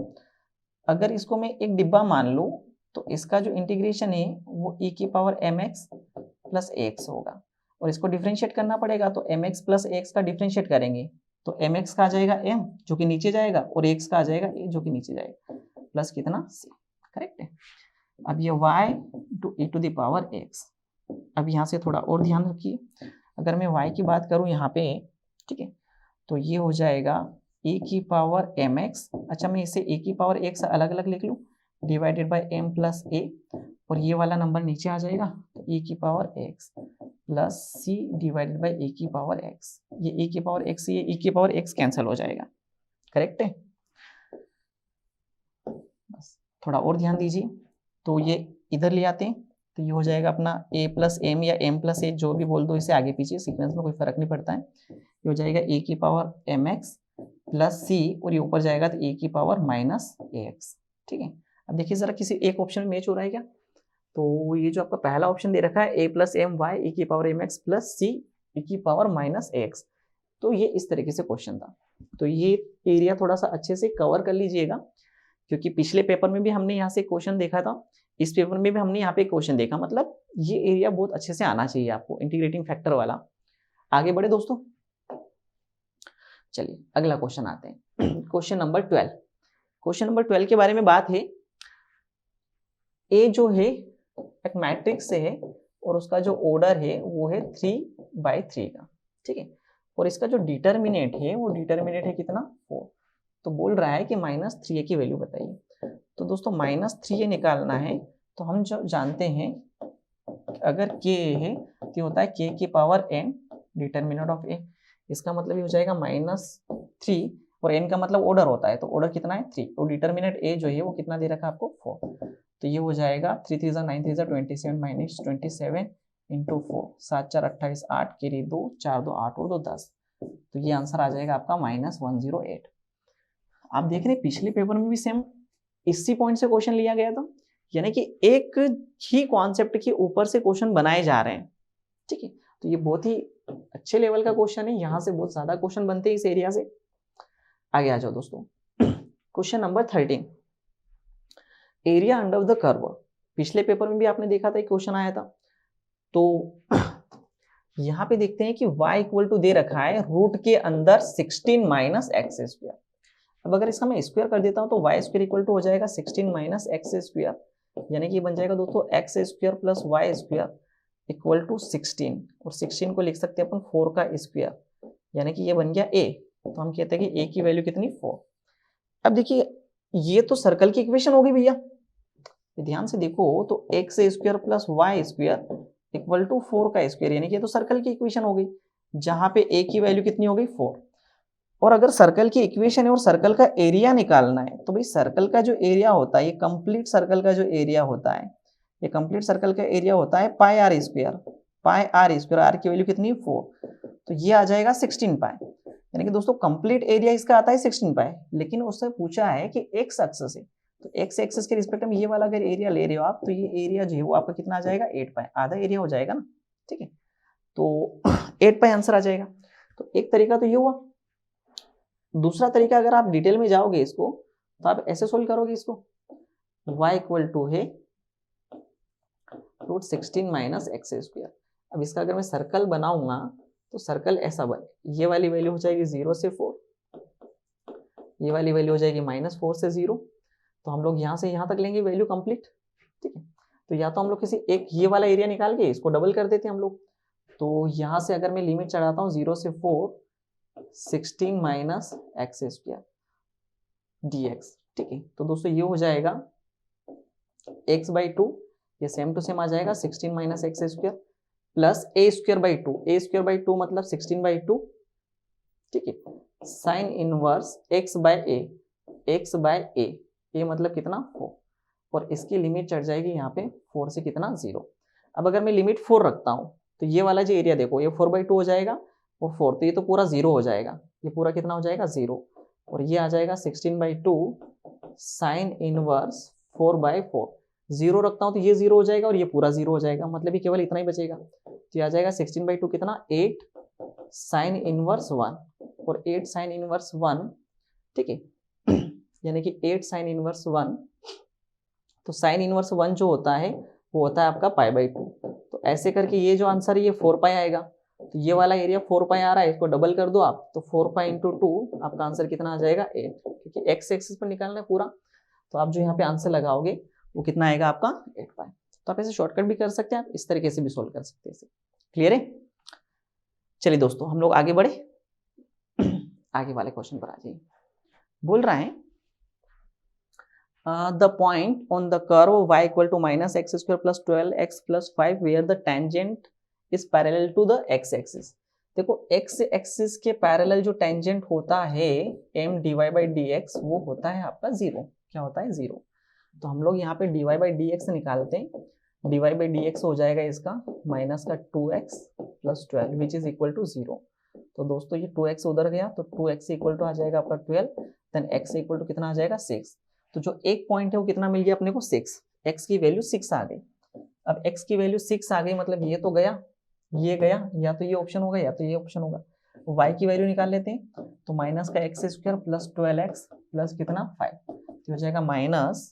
अगर इसको मैं एक डिब्बा मान लूं तो इसका जो इंटीग्रेशन है वो e की पावर mx प्लस x होगा, और इसको डिफरेंशिएट करना पड़ेगा। तो mx प्लस x का डिफरेंशिएट करेंगे तो mx का आ जाएगा m जो कि नीचे जाएगा, और x का आ जाएगा a जो कि नीचे जाएगा, प्लस कितना c, करेक्ट है। अब ये y to e to the power x। अब यहाँ से थोड़ा और ध्यान रखिए, अगर मैं y की बात करूँ यहाँ पे, ठीक है, तो ये हो जाएगा e की पावर mx। अच्छा, मैं इसे e की पावर x अलग अलग लिख लूँ, divided by m plus a, और ये वाला नंबर नीचे आ जाएगा, तो e की power x plus c divided by e की पावर x। ये e की पावर x से ये e की पावर x कैंसिल हो जाएगा, करेक्ट है। बस थोड़ा और ध्यान दीजिए, तो ये इधर ले आते हैं, तो ये हो जाएगा अपना a प्लस एम या m प्लस ए, जो भी बोल दो इसे, आगे पीछे सीक्वेंस में कोई फर्क नहीं पड़ता है। ये हो जाएगा a की पावर mx प्लस c, और ये ऊपर जाएगा तो a की पावर माइनस ax। ठीक है, अब देखिए जरा किसी एक ऑप्शन में मैच हो रहा है क्या? तो ये जो आपका पहला ऑप्शन दे रखा है a plus M Y e की power mx plus c e की पावर माइनस ax, तो ये इस तरीके से क्वेश्चन था। तो ये एरिया थोड़ा सा अच्छे से कवर कर लीजिएगा, क्योंकि पिछले पेपर में भी हमने यहाँ से क्वेश्चन देखा था, इस पेपर में भी हमने यहाँ पे क्वेश्चन देखा, मतलब ये एरिया बहुत अच्छे से आना चाहिए आपको, इंटीग्रेटिंग फैक्टर वाला। आगे बढ़े दोस्तों, चलिए अगला क्वेश्चन आते हैं। Question number 12। क्वेश्चन नंबर 12 के बारे में बात है, ए जो है एक मैट्रिक्स से है और उसका जो ऑर्डर है वो है 3/3 का। ठीक है, और इसका जो डिटर्मिनेंट है वो डिटर्मिनेंट है कितना, 4। तो बोल रहा है कि -3a की वैल्यू बताइए। तो दोस्तों -3a निकालना है, तो हम जो जानते हैं अगर k है तो होता है k की power n determinant of a। इसका मतलब ये हो जाएगा -3, और n का मतलब ऑर्डर होता है, तो ऑर्डर कितना है 3, और डिटर्मिनेंट a जो है वो कितना दे रखा है आपको 4। तो ये हो जाएगा 3 3 9 3 27 माइनस 27 इंटू 4, 7 4 28, 8 केरी 2, 4 2 8 और 2 10। तो ये आंसर आ जाएगा आपका -108। आप देख रहे हैं पिछले पेपर में भी सेम इसी पॉइंट से क्वेश्चन लिया गया था, यानी कि एक ही कॉन्सेप्ट के ऊपर से क्वेश्चन बनाए जा रहे हैं। ठीक है, तो ये बहुत ही अच्छे लेवल का क्वेश्चन है, यहाँ से बहुत ज्यादा क्वेश्चन बनते हैं इस एरिया से। आगे आ जाओ दोस्तों, question number 13, area under the curve. पिछले पेपर में भी आपने देखा था एक क्वेश्चन आया था। तो यहाँ पे देखते हैं कि y इक्वल टू दे रखा है रूट के अंदर 16 माइनस एक्स स्क्वायर। अब अगर इसका मैं स्क्वायर कर देता हूँ तो y स्क्वायर इक्वल टू हो जाएगा 16 माइनस एक्स स्क्वायर, यानी कि बन जाएगा दोस्तों X square plus Y square equal to 16, और 16 को लिख सकते हैं अपन 4 का स्क्वायर, यानी कि ये बन गया a। तो हम कहते हैं कि a की वैल्यू कितनी 4। अब देखिए ये तो सर्कल की इक्वेशन होगी भैया, ध्यान से देखो, तो X square plus Y square equal to 4 का स्क्वायर, यानी कि ये तो सर्कल की इक्वेशन हो गई, जहां पे a की वैल्यू कितनी हो गई 4। और अगर सर्कल की इक्वेशन है और सर्कल का एरिया निकालना है, तो भाई सर्कल का जो एरिया होता है, ये कंप्लीट सर्कल का जो एरिया होता है, ये कंप्लीट सर्कल का एरिया होता है pi R square. Pi R square, R की वैल्यू कितनी है 4, तो ये आ जाएगा 16 पाई, यानी कि दोस्तों कंप्लीट एरिया इसका आता है 16 पाई। लेकिन उससे पूछा है कि एक्स एक्सिस है, तो एक्स एक्सिस के रिस्पेक्ट में ये वाला अगर एरिया ले रहे हो आप, तो ये एरिया जो है वो आपका कितना आ जाएगा 8 पाई, आधा एरिया हो जाएगा ना। ठीक है, तो 8 पाई आंसर आ जाएगा। तो एक तरीका तो ये हुआ। दूसरा तरीका, अगर आप डिटेल में जाओगे इसको, तो आप ऐसे सोल्व करोगे इसको, y इक्वल टू है रूट 16 माइनस एक्स स्क्वायर। अब इसका अगर मैं सर्कल बनाऊंगा तो सर्कल ऐसा बने, ये वाली वैल्यू हो जाएगी 0 से 4, ये वाली वैल्यू हो जाएगी -4 से 0। तो हम लोग यहाँ से यहाँ तक लेंगे वैल्यू कंप्लीट। ठीक है, तो या तो हम लोग किसी एक ये वाला एरिया निकाल के इसको डबल कर देते हैं हम लोग। तो यहाँ से अगर मैं लिमिट चढ़ाता हूँ 0 से 4, 16 माइनस एक्स स्क्वायर dx। ठीक है, तो दोस्तों ये हो जाएगा x/2, ये सेम टू सेम आ जाएगा 16 minus X square plus a square by 2, a square by 2 मतलब 16/2। ठीक है, sine inverse x by a, x by a, ये मतलब कितना 4, और इसकी लिमिट चढ़ जाएगी यहाँ पे 4 से कितना 0। अब अगर मैं लिमिट 4 रखता हूँ तो ये वाला जो एरिया देखो, ये 4/2 हो जाएगा और 4, तो ये तो पूरा 0 हो जाएगा, ये पूरा कितना हो जाएगा 0, और ये आ जाएगा 16/2 साइन इनवर्स 4/4। 0 रखता हूँ तो ये 0 हो जाएगा और ये पूरा 0 हो जाएगा, मतलब ये केवल इतना ही बचेगा। तो ये आ जाएगा 16/2 कितना 8 साइन इनवर्स 1, और 8 साइन इनवर्स 1। ठीक है, यानी कि 8 साइन इनवर्स 1, तो साइन इनवर्स 1 जो होता है वो होता है आपका π/2। तो ऐसे करके ये जो आंसर है ये 4 पाई आएगा। तो ये वाला एरिया 4 पाई आ रहा है, इसको डबल कर दो आप, तो 4 पाई इंटू 2 आपका आंसर कितना आ जाएगा 8, क्योंकि एक्स एक्सिस पर निकालना है पूरा। तो आप जो यहाँ पे आंसर लगाओगे वो कितना आएगा आपका 8 पाई। तो आप ऐसे शॉर्टकट भी कर सकते हैं, आप इस तरीके से भी सोल्व कर सकते हैं। क्लियर है? चलिए दोस्तों हम लोग आगे बढ़े, आगे वाले क्वेश्चन पर आ जाइए। बोल रहा है the point on the curve y equal to minus x square plus 12x plus 5 where the tangent is parallel to the x axis। देखो x एक्सिस के पैरेलल जो टेंजेंट होता है m dy by dx वो होता है आपका 0। क्या होता है 0। तो हम लोग यहाँ पे dy/dx निकालते हैं। dy/dx हो जाएगा इसका माइनस का 2x plus 12 which is equal to 0। तो दोस्तों ये 2x उधर गया तो 2x इक्वल टू आ जाएगा आपका 12, देन x इक्वल टू कितना आ जाएगा 6। तो जो एक पॉइंट है वो कितना मिल गया अपने को 6, x की वैल्यू 6 आ गई। अब x की वैल्यू 6 आ गई मतलब ये तो गया, ये गया, या तो ये ऑप्शन होगा या तो ये ऑप्शन होगा। y की वैल्यू निकाल लेते हैं, तो माइनस का x square plus 12x plus कितना 5, तो हो जाएगा माइनस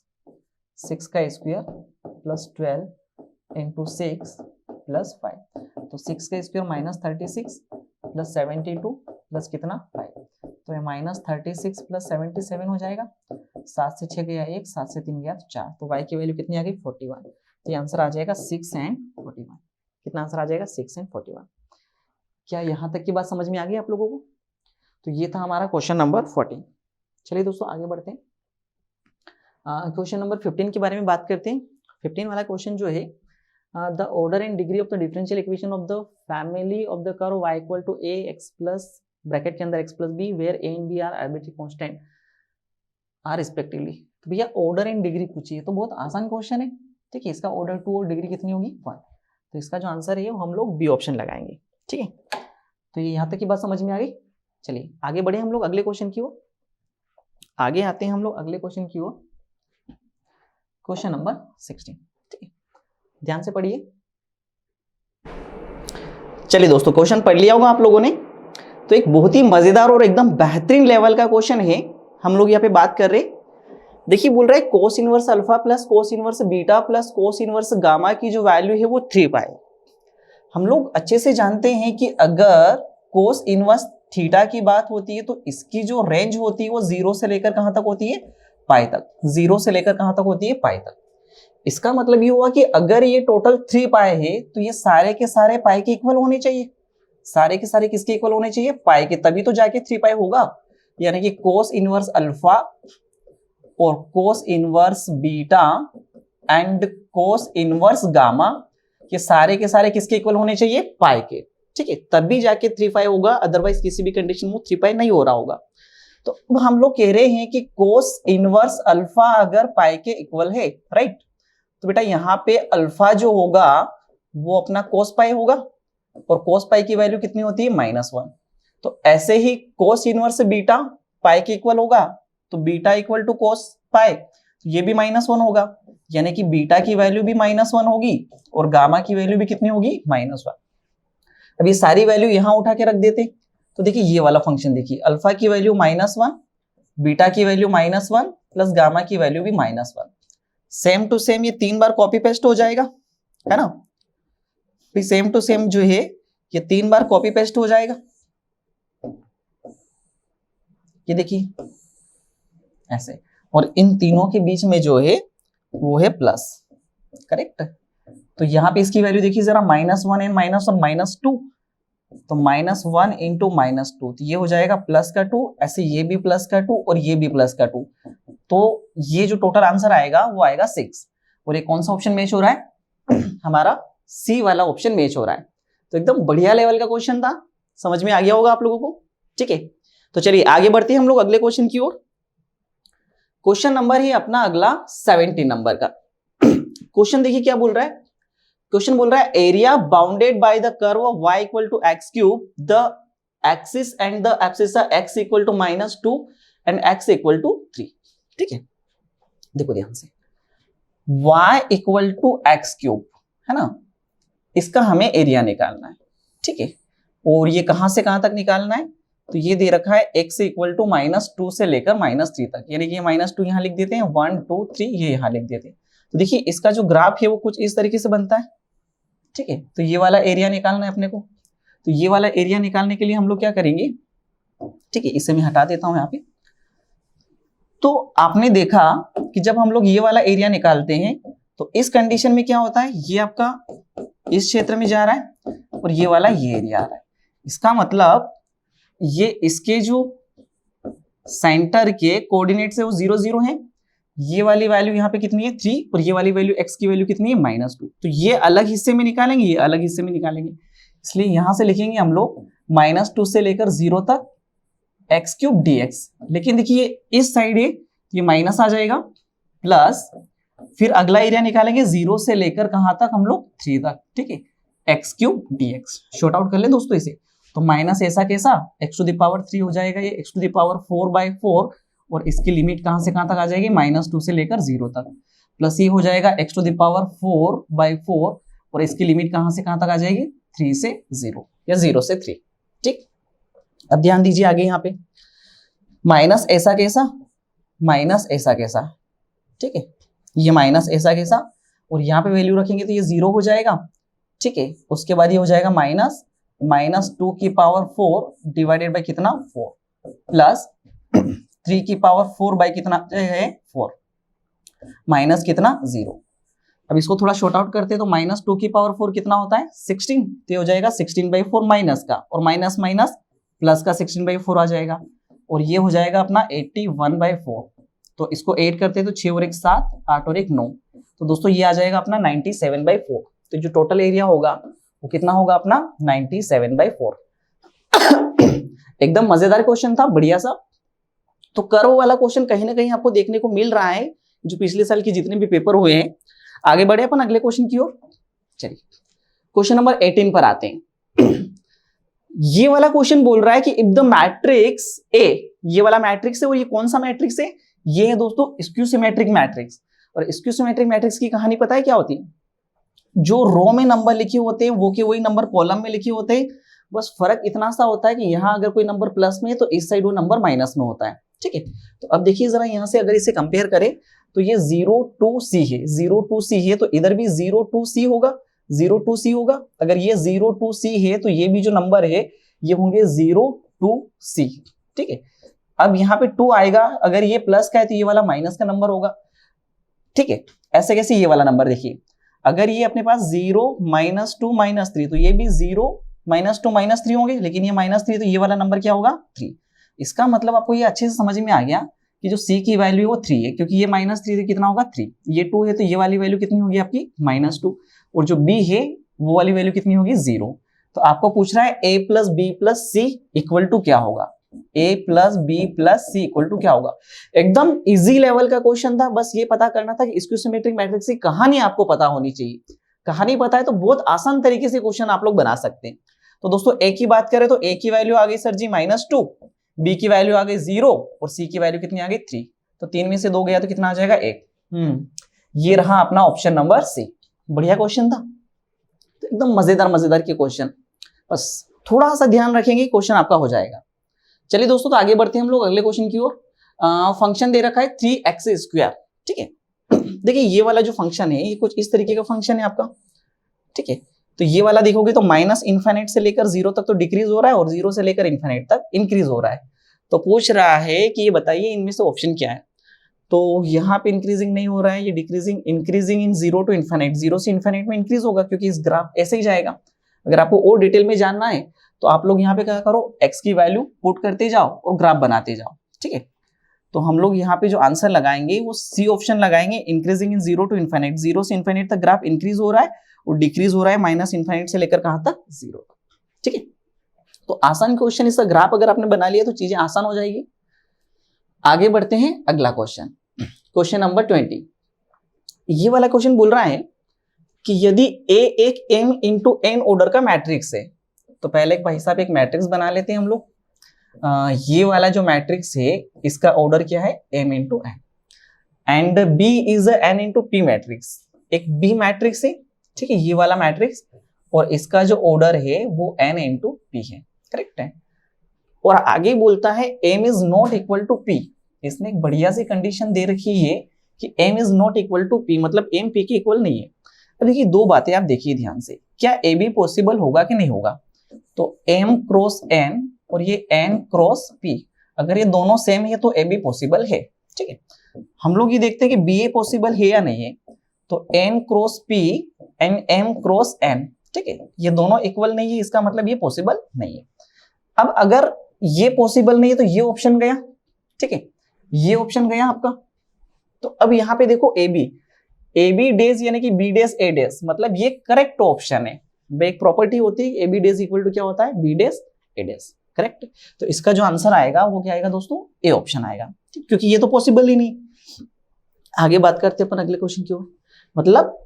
6 का स्क्वायर प्लस 12 इंटू 6 प्लस 5, तो 6 का स्क्वायर माइनस 36 प्लस 72 प्लस कितना 5, तो ये माइनस 36 प्लस 77 हो जाएगा। 7 से 6 गया 1, 7 से 3 गया तो 4, तो y की वैल्यू कितनी आ गई 41। तो ये आंसर आ जाएगा 6 एंड 41। कितना आंसर आ जाएगा 6 एंड 41। क्या यहाँ तक की बात समझ में आ गई आप लोगों को? तो ये था हमारा क्वेश्चन नंबर 14। चलिए दोस्तों आगे बढ़ते हैं, क्वेश्चन नंबर 15 के बारे में बात करते हैं। 15 वाला क्वेश्चन जो है, the order and degree of the differential equation of the family of the curve y equal to a x plus bracket के अंदर x plus b where a and b are arbitrary constant are respectively. तो भैया order and degree पूछी है, तो बहुत आसान question है। ठीक है, इसका ऑर्डर 2 और डिग्री कितनी होगी 1, तो इसका जो आंसर है वो हम लोग बी ऑप्शन लगाएंगे। ठीक है, तो ये यहाँ तक की बात समझ में आ गई। चलिए आगे बढ़े हम लोग अगले क्वेश्चन की ओर, आगे आते हैं हम लोग अगले क्वेश्चन की ओर, क्वेश्चन नंबर 16। ठीक है, ध्यान से पढ़िए। चलिए दोस्तों क्वेश्चन पढ़ लिया होगा आप लोगों ने, तो एक बहुत ही मजेदार और एकदम बेहतरीन लेवल का क्वेश्चन है, हम लोग यहाँ पे बात कर रहे हैं। देखिए बोल रहा है cos inverse alpha plus cos inverse beta plus cos inverse gamma की जो वैल्यू है वो 3 पाई। हम लोग अच्छे से जानते हैं कि अगर कोस इनवर्स थीटा की बात होती है तो इसकी जो रेंज होती है वो 0 से लेकर कहां तक होती है पाई तक, 0 से लेकर कहां तक होती है पाई तक। इसका मतलब ये हुआ कि अगर ये टोटल 3 पाई है तो ये सारे के सारे पाई के इक्वल होने चाहिए, सारे के सारे किसके इक्वल होने चाहिए पाई के, तभी तो जाके 3 पाई होगा। यानी कि कोस इनवर्स अल्फा और cos inverse beta and cos inverse gamma ये सारे के सारे किसके इक्वल होने चाहिए पाई के। ठीक है, तभी जाके 3 पाई होगा, अदरवाइज किसी भी कंडीशन में 3 पाई नहीं हो रहा होगा। तो अब हम लोग कह रहे हैं कि कोस इनवर्स अल्फा अगर पाई के इक्वल है, राइट, तो बेटा यहाँ पे अल्फा जो होगा वो अपना कोस पाई होगा और कोस पाई की वैल्यू कितनी होती है -1। तो ऐसे ही कोस इनवर्स बीटा पाई के इक्वल होगा तो बीटा इक्वल टू कोस पाई, ये भी -1 होगा, यानी कि बीटा की वैल्यू भी -1 होगी और गामा की वैल्यू भी कितनी होगी -1। अब ये सारी वैल्यू यहां उठा के रख देते, तो देखिए ये वाला फंक्शन देखिए, अल्फा की वैल्यू -1, बीटा की वैल्यू -1 प्लस गामा की वैल्यू भी -1। सेम टू सेम ये 3 बार कॉपी पेस्ट हो जाएगा, है ना, फिर सेम टू सेम जो है ये 3 बार कॉपी पेस्ट हो जाएगा। ये देखिए ऐसे, और इन तीनों के बीच में जो है वो है प्लस, करेक्ट। तो यहाँ पे इसकी वैल्यू देखिए जरा -1 एंड -1 -2, तो -1 इंटू -2, तो ये हो जाएगा प्लस का 2, ऐसे ये भी प्लस का 2 और ये भी प्लस का 2, तो ये जो टोटल आंसर आएगा वो आएगा 6। और ये कौन सा ऑप्शन मैच हो रहा है हमारा सी वाला ऑप्शन मैच हो रहा है। तो एकदम बढ़िया लेवल का क्वेश्चन था, समझ में आ गया होगा आप लोगों को। ठीक है, तो चलिए आगे बढ़ते हैं हम लोग अगले क्वेश्चन की ओर। क्वेश्चन नंबर है अपना अगला 17 नंबर का। क्वेश्चन देखिए क्या बोल रहा है, क्वेश्चन बोल रहा है area bounded by the curve of y equal to x3, the axis and the abscissa x equal to -2 and x equal to 3। ठीक है, देखो ध्यान से, y इक्वल टू x3 है ना, इसका हमें एरिया निकालना है। ठीक है, और ये कहां से कहां तक निकालना है, तो ये दे रखा है x इक्वल टू -2 से लेकर -3 तक, यानी कि -2 यहां लिख देते हैं, 1 2 3 ये यहां लिख देते हैं। तो देखिए इसका जो ग्राफ है वो कुछ इस तरीके से बनता है। ठीक है, तो ये वाला एरिया निकालना है अपने को, तो ये वाला एरिया निकालने के लिए हम लोग क्या करेंगे, ठीक है इसे मैं हटा देता हूं यहाँ पे। तो आपने देखा कि जब हम लोग ये वाला एरिया निकालते हैं तो इस कंडीशन में क्या होता है, ये आपका इस क्षेत्र में जा रहा है और ये वाला ये एरिया आ रहा है। इसका मतलब ये इसके जो सेंटर के कोऑर्डिनेट्स है वो 0 0 है, ये वाली वैल्यू यहाँ पे कितनी है 3 और ये वाली वैल्यू x की वैल्यू कितनी है -2। तो ये अलग हिस्से में निकालेंगे, ये अलग हिस्से में निकालेंगे, इसलिए यहां से लिखेंगे हम लोग -2 से लेकर 0 तक x³ dx। लेकिन देखिए इस साइड ये माइनस आ जाएगा प्लस फिर अगला एरिया निकालेंगे 0 से लेकर कहां तक हम लोग 3 तक, ठीक है, x cube dx। Short out कर ले दोस्तों इसे, तो माइनस ऐसा कैसा x टू द पावर 3 हो जाएगा, ये x टू द पावर 4/4 और इसकी लिमिट कहां से कहां तक आ जाएगी, -2 से लेकर 0 तक, प्लस ये हो जाएगा x टू द पावर 4/4 और इसकी लिमिट कहां से कहां तक आ जाएगी, 3 से 0 या 0 से 3, ठीक। अब ध्यान दीजिए आगे यहाँ पे माइनस ऐसा कैसा, माइनस ऐसा कैसा, ठीक है, ये माइनस ऐसा कैसा और यहाँ पे वैल्यू रखेंगे तो ये 0 हो जाएगा, ठीक है। उसके बाद ये हो जाएगा -2 की पावर 4 डिवाइडेड बाय कितना 4 प्लस 3 की पावर 4 बाय कितना है 4 माइनस कितना 0। अब इसको थोड़ा शॉर्ट आउट करते हैं तो -2 की पावर 4 कितना होता है 16, तो हो जाएगा 16/4 माइनस का और माइनस माइनस प्लस का 16/4 आ जाएगा और ये हो जाएगा अपना 81/4। तो इसको ऐड करते हैं तो 6 और 1 7, 8 और 1 9, तो दोस्तों ये आ जाएगा अपना 97/4। तो जो टोटल एरिया होगा वो कितना होगा अपना 97/4। एकदम मजेदार क्वेश्चन था, बढ़िया सा। तो कर्व वाला क्वेश्चन कहीं ना कहीं आपको देखने को मिल रहा है, जो पिछले साल के जितने भी पेपर हुए हैं। आगे बढ़े अपन अगले क्वेश्चन की ओर। चलिए क्वेश्चन नंबर 18 पर आते हैं। ये वाला क्वेश्चन बोल रहा है कि इफ द मैट्रिक्स ए, ये वाला मैट्रिक्स है और ये कौन सा मैट्रिक्स है, ये है दोस्तों स्क्यू सिमेट्रिक मैट्रिक्स। और स्क्यू सिमेट्रिक मैट्रिक्स की कहानी पता है क्या होती है, जो रो में नंबर लिखे होते हैं वो के वही नंबर कॉलम में लिखे होते हैं, बस फर्क इतना सा होता है कि यहाँ अगर कोई नंबर प्लस में है तो इस साइड वो नंबर माइनस में होता है, ठीक है। तो अब देखिए जरा यहाँ से अगर इसे कंपेयर करें तो ये 0 2 C है, 0 2 C है तो इधर भी 0 2 C होगा, 0 2 C होगा। अगर ये 0 2 C है तो ये भी जो नंबर है ये होंगे 0 2 C, ठीक है। अब यहाँ पे 2 आएगा, अगर ये प्लस का है तो ये वाला माइनस का नंबर होगा, ठीक है। ऐसे कैसे ये वाला नंबर देखिए, अगर ये अपने पास 0 -2 -3 तो ये भी 0 -2 -3 होंगे, लेकिन ये -3 तो ये वाला नंबर क्या होगा 3। इसका मतलब आपको ये अच्छे से समझ में आ गया कि जो C की वैल्यू है वो 3 है, क्योंकि ये -3 से कितना होगा 3, ये 2 है तो ये वाली वैल्यू कितनी होगी आपकी -2 और जो B है वो वाली वैल्यू कितनी होगी 0। तो आपको पूछ रहा है A + B + C equal to क्या होगा, A + B + C equal to क्या होगा। एकदम इजी लेवल का क्वेश्चन था, बस ये पता करना था कि स्क्यू सिमेट्रिक मैट्रिक्स की कहानी आपको पता होनी चाहिए। कहानी पता है तो बहुत आसान तरीके से क्वेश्चन आप लोग बना सकते हैं। तो दोस्तों A की बात करें तो A की वैल्यू आ गई सर जी -2, B की वैल्यू आ गई 0 और C की वैल्यू कितनी आ गई 3। तो 3 में से 2 गया तो कितना आ जाएगा 1। ये रहा अपना ऑप्शन नंबर C। बढ़िया क्वेश्चन था, तो एकदम मजेदार के क्वेश्चन, बस थोड़ा सा ध्यान रखेंगे क्वेश्चन आपका हो जाएगा। चलिए दोस्तों तो आगे बढ़ते हैं हम लोग अगले क्वेश्चन की ओर। फंक्शन दे रखा है 3x², ठीक है। देखिए ये वाला जो फंक्शन है ये कुछ इस तरीके का फंक्शन है आपका, ठीक है। तो ये वाला देखोगे तो -∞ से लेकर 0 तक तो डिक्रीज हो रहा है और 0 से लेकर ∞ तक इंक्रीज हो रहा है। तो पूछ रहा है कि ये बताइए इनमें से ऑप्शन क्या है। तो यहाँ पे इंक्रीजिंग नहीं हो रहा है, ये डिक्रीजिंग, इंक्रीजिंग इन 0 to ∞, 0 से ∞ में इंक्रीज होगा क्योंकि इस ग्राफ ऐसे ही जाएगा। अगर आपको और डिटेल में जानना है तो आप लोग यहाँ पे क्या करो, x की वैल्यू पुट करते जाओ और ग्राफ बनाते जाओ, ठीक है। तो हम लोग यहाँ पे जो आंसर लगाएंगे वो C ऑप्शन लगाएंगे, इंक्रीजिंग इन 0 to ∞, 0 से ∞ तक ग्राफ इंक्रीज हो रहा है और डिक्रीज हो रहा है -∞ से लेकर कहां तक 0 तक, ठीक है। तो आसान क्वेश्चन, इसका ग्राफ अगर आपने बना लिया तो चीजें आसान हो जाएगी। आगे बढ़ते हैं अगला क्वेश्चन, क्वेश्चन नंबर 20। ये वाला क्वेश्चन बोल रहा है कि यदि A एक m × n ऑर्डर का मैट्रिक्स है, तो पहले एक भाई साहब एक मैट्रिक्स बना लेते हैं हम लोग। ये वाला जो मैट्रिक्स है इसका ऑर्डर क्या है m × n and B is n × p matrix, एक B मैट्रिक्स है, ठीक है, ये वाला मैट्रिक्स, और इसका जो ऑर्डर है वो n × p है, करेक्ट है। और आगे बोलता है m is not equal to p, इसने एक बढ़िया सी कंडीशन दे रखी है कि m is not equal to p, मतलब m p के इक्वल नहीं है। तो देखिए दो बातें आप देखिए ध्यान से, क्या a b पॉसिबल होगा कि नहीं होगा। तो m क्रॉस n और ये n क्रॉस p, अगर ये दोनों सेम है तो a b पॉसिबल है, ठीक है। हम लोग ये देखते हैं कि b a पॉसिबल है या नहीं है, तो n cross p and m cross n, ठीक है, ये दोनों इक्वल नहीं है, इसका मतलब ये पॉसिबल नहीं है। अब अगर ये पॉसिबल नहीं है तो ये ऑप्शन गया, ठीक है, ये ऑप्शन गया आपका। तो अब यहाँ पे देखो ए बी डेज यानी कि बी डेज ए डेज, मतलब ये करेक्ट ऑप्शन है। एक प्रॉपर्टी होती है A B dash equal to क्या होता है, B dash A dash, correct. तो इसका जो आंसर आएगा वो क्या आएगा दोस्तों, ए ऑप्शन आएगा, क्योंकि ये तो पॉसिबल ही नहीं। आगे बात करते हैं अपन अगले क्वेश्चन की ओर। मतलब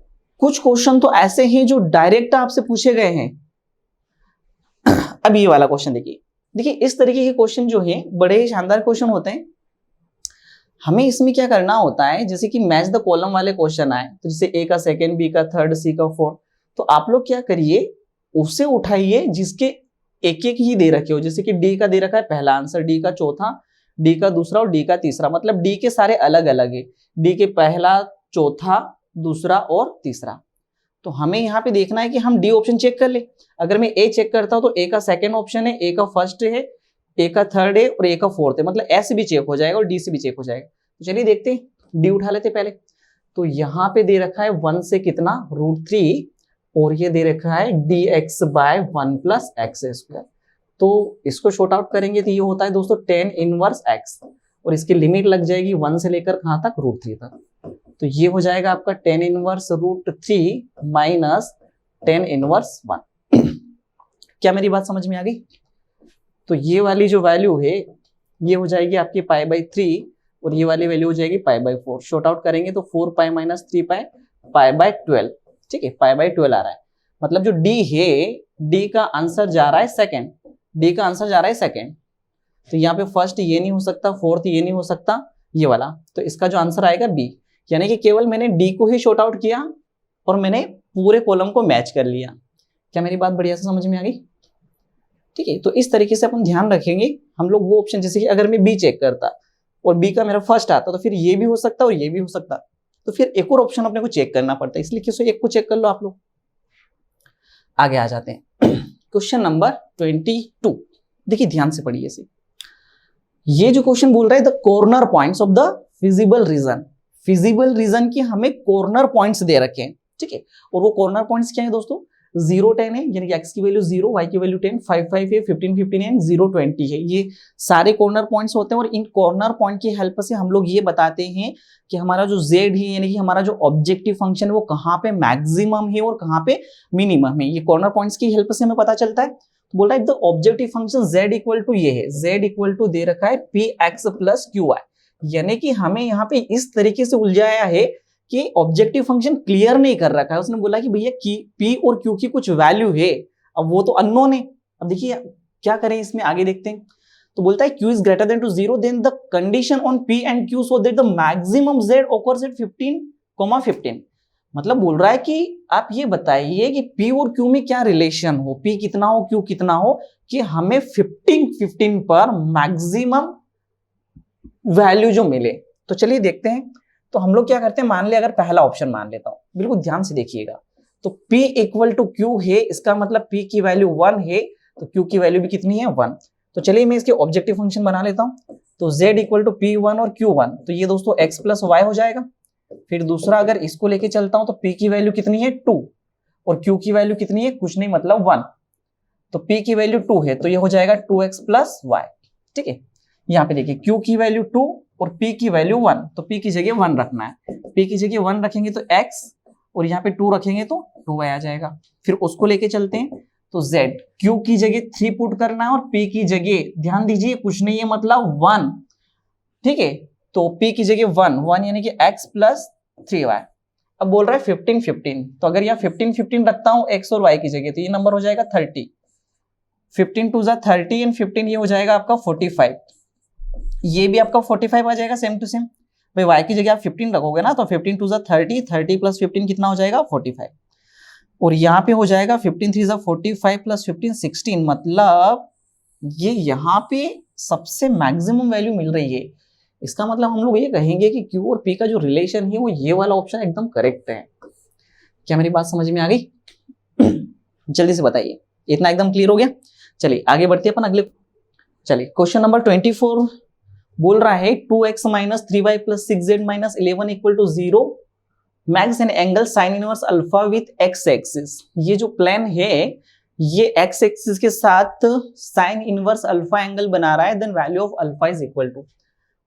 कुछ क्वेश्चन तो ऐसे हैं जो डायरेक्ट आपसे पूछे गए हैं। अब ये वाला क्वेश्चन देखिए, देखिए इस तरीके के क्वेश्चन जो है बड़े ही शानदार क्वेश्चन होते हैं। हमें इसमें क्या करना होता है, जैसे कि मैच द कॉलम वाले क्वेश्चन आए, तो जैसे ए का सेकंड, बी का थर्ड, सी का फोर्थ, तो आप लोग क्या करिए, उसे उठाइए जिसके एक एक ही दे रखे हो। जैसे कि डी का दे रखा है पहला आंसर, डी का चौथा, डी का दूसरा और डी का तीसरा, मतलब डी के सारे अलग अलग है, डी के पहला, चौथा, दूसरा और तीसरा। तो हमें यहाँ पे देखना है कि हम डी ऑप्शन चेक कर ले। अगर मैं ए चेक करता हूं तो ए का सेकंड ऑप्शन है, ए का फर्स्ट है, ए का थर्ड है और ए का फोर्थ है, मतलब ए से भी चेक हो जाएगा और डी से भी चेक हो जाएगा। तो चलिए देखते हैं, डी उठा लेते पहले। तो यहाँ पे दे रखा है 1 से कितना, √3, और ये दे रखा है dx by 1 plus X square. तो इसको शॉर्ट आउट करेंगे तो ये होता है दोस्तों tan इनवर्स x, और इसकी लिमिट लग जाएगी 1 से लेकर कहां तक, √3 तक। तो ये हो जाएगा आपका tan inverse √3 minus tan inverse 1। क्या मेरी बात समझ में आ गई? तो ये वाली जो वैल्यू है ये हो जाएगी आपकी π/3, और ये वाली वैल्यू हो जाएगी π/4। शॉर्ट आउट करेंगे तो 4π माइनस 3π, π/12। ठीक है, π/12 आ रहा है। मतलब जो डी है, डी का आंसर जा रहा है सेकंड, डी का आंसर जा रहा है सेकंड। तो यहाँ पे फर्स्ट ये नहीं हो सकता, फोर्थ ये नहीं हो सकता, ये वाला। तो इसका जो आंसर आएगा बी, यानी कि केवल मैंने डी को ही शॉर्ट आउट किया और मैंने पूरे कॉलम को मैच कर लिया। क्या मेरी बात बढ़िया से समझ में आ गई? ठीक है, तो इस तरीके से अपन ध्यान रखेंगे हम लोग वो ऑप्शन, जैसे कि अगर मैं बी चेक करता और बी का मेरा फर्स्ट आता तो फिर ये भी हो सकता और ये भी हो सकता, तो फिर एक और ऑप्शन अपने को चेक करना पड़ता है, इसलिए किसी एक को चेक कर लो आप लोग। आगे आ जाते हैं क्वेश्चन नंबर 22। देखिए ध्यान से पढ़िए इसे। ये जो क्वेश्चन बोल रहा है the corner points of the feasible reason, feasible region की हमें कॉर्नर पॉइंट्स दे रखे हैं। ठीक है, और वो कॉर्नर पॉइंट्स क्या है दोस्तों, 0, 10 है, यानी कि x की वैल्यू 0, y की वैल्यू 10, 5, 5 है, 15, 15 है, 0, 20 है। ये सारे कॉर्नर पॉइंट्स होते हैं, और इन कॉर्नर पॉइंट की हेल्प से हम लोग ये बताते हैं कि हमारा जो z है, यानी कि हमारा जो ऑब्जेक्टिव फंक्शन है वो कहाँ पे मैक्सिमम है और कहाँ पे मिनिमम है। ये कॉर्नर पॉइंट्स की हेल्प से हमें पता चलता है। तो बोल रहा है the objective function z equal to ये है, z इक्वल टू दे रखा है px प्लस qy, यानी कि हमें यहाँ पे इस तरीके से उलझाया है कि ऑब्जेक्टिव फंक्शन क्लियर नहीं कर रखा है। उसने बोला कि भैया p और q की कुछ वैल्यू है, अब वो तो अननोन है। अब देखिए क्या करें इसमें, आगे देखते हैं। तो बोलता है q is greater than to 0, then the condition on p and q so that the maximum z occurs at 15, 15। मतलब बोल रहा है कि आप ये बताइए कि p और q में क्या रिलेशन हो, p कितना हो, q कितना हो, कि हमें 15 पर मैक्सिमम वैल्यू जो मिले। तो चलिए देखते हैं। तो हम लोग क्या करते हैं, मान ले अगर पहला ऑप्शन मान लेता हूं, बिल्कुल ध्यान से देखिएगा। तो p इक्वल टू q है, इसका मतलब p की वैल्यू 1 है, तो q की वैल्यू भी कितनी है, 1। तो चलिए मैं इसके ऑब्जेक्टिव फंक्शन बना लेता हूं। तो z इक्वल टू p1 और q1, तो ये दोस्तों x प्लस y हो जाएगा। फिर दूसरा अगर इसको लेके चलता हूं तो p की वैल्यू कितनी है, 2, और q की वैल्यू कितनी है, कुछ नहीं मतलब 1। तो p की वैल्यू 2 है, तो ये हो जाएगा 2x प्लस y। ठीक है, यहाँ पे देखिए q की वैल्यू 2 और p की वैल्यू 1, तो p की जगह 1 रखना है। p की जगह 1 रखेंगे तो x, और यहाँ पे 2 रखेंगे तो 2y आ जाएगा। फिर उसको लेके चलते हैं तो z, q की जगह 3 पुट करना है और p की जगह ध्यान दीजिए कुछ नहीं है मतलब 1। ठीक है, तो p की जगह 1 यानी कि x प्लस 3y। अब बोल रहा है 15, 15, तो अगर यहाँ 15, 15 रखता हूँ x और y की जगह, तो ये नंबर हो जाएगा 30। 15 टू 30 एंड 15, ये हो जाएगा आपका 45। ये भी आपका 45 आ जाएगा सेम टू सेम। भाई y की जगह आप 15 रखोगे ना, तो 15 टू 30, 30 प्लस 15 कितना हो जाएगा, 45। और यहाँ पे हो जाएगा 15 3 45 प्लस 15 16, मतलब ये यहाँ पे सबसे मैक्सिमम वैल्यू मिल रही है। इसका मतलब हम लोग ये कहेंगे कि q और p का जो रिलेशन है वो ये वाला ऑप्शन एकदम करेक्ट है। क्या मेरी बात समझ में आ गई? जल्दी से बताइए, इतना एकदम क्लियर हो गया? चलिए आगे बढ़ते हैं अपन अगले। चलिए क्वेश्चन नंबर 24 बोल रहा है 2x minus 3y plus 6z minus 11 equal to 0 makes an angle sine inverse alpha with x axis. ये जो प्लेन है ये x एक्सिस के साथ साइन इनवर्स अल्फा एंगल बना रहा है, then value of alpha is equal to.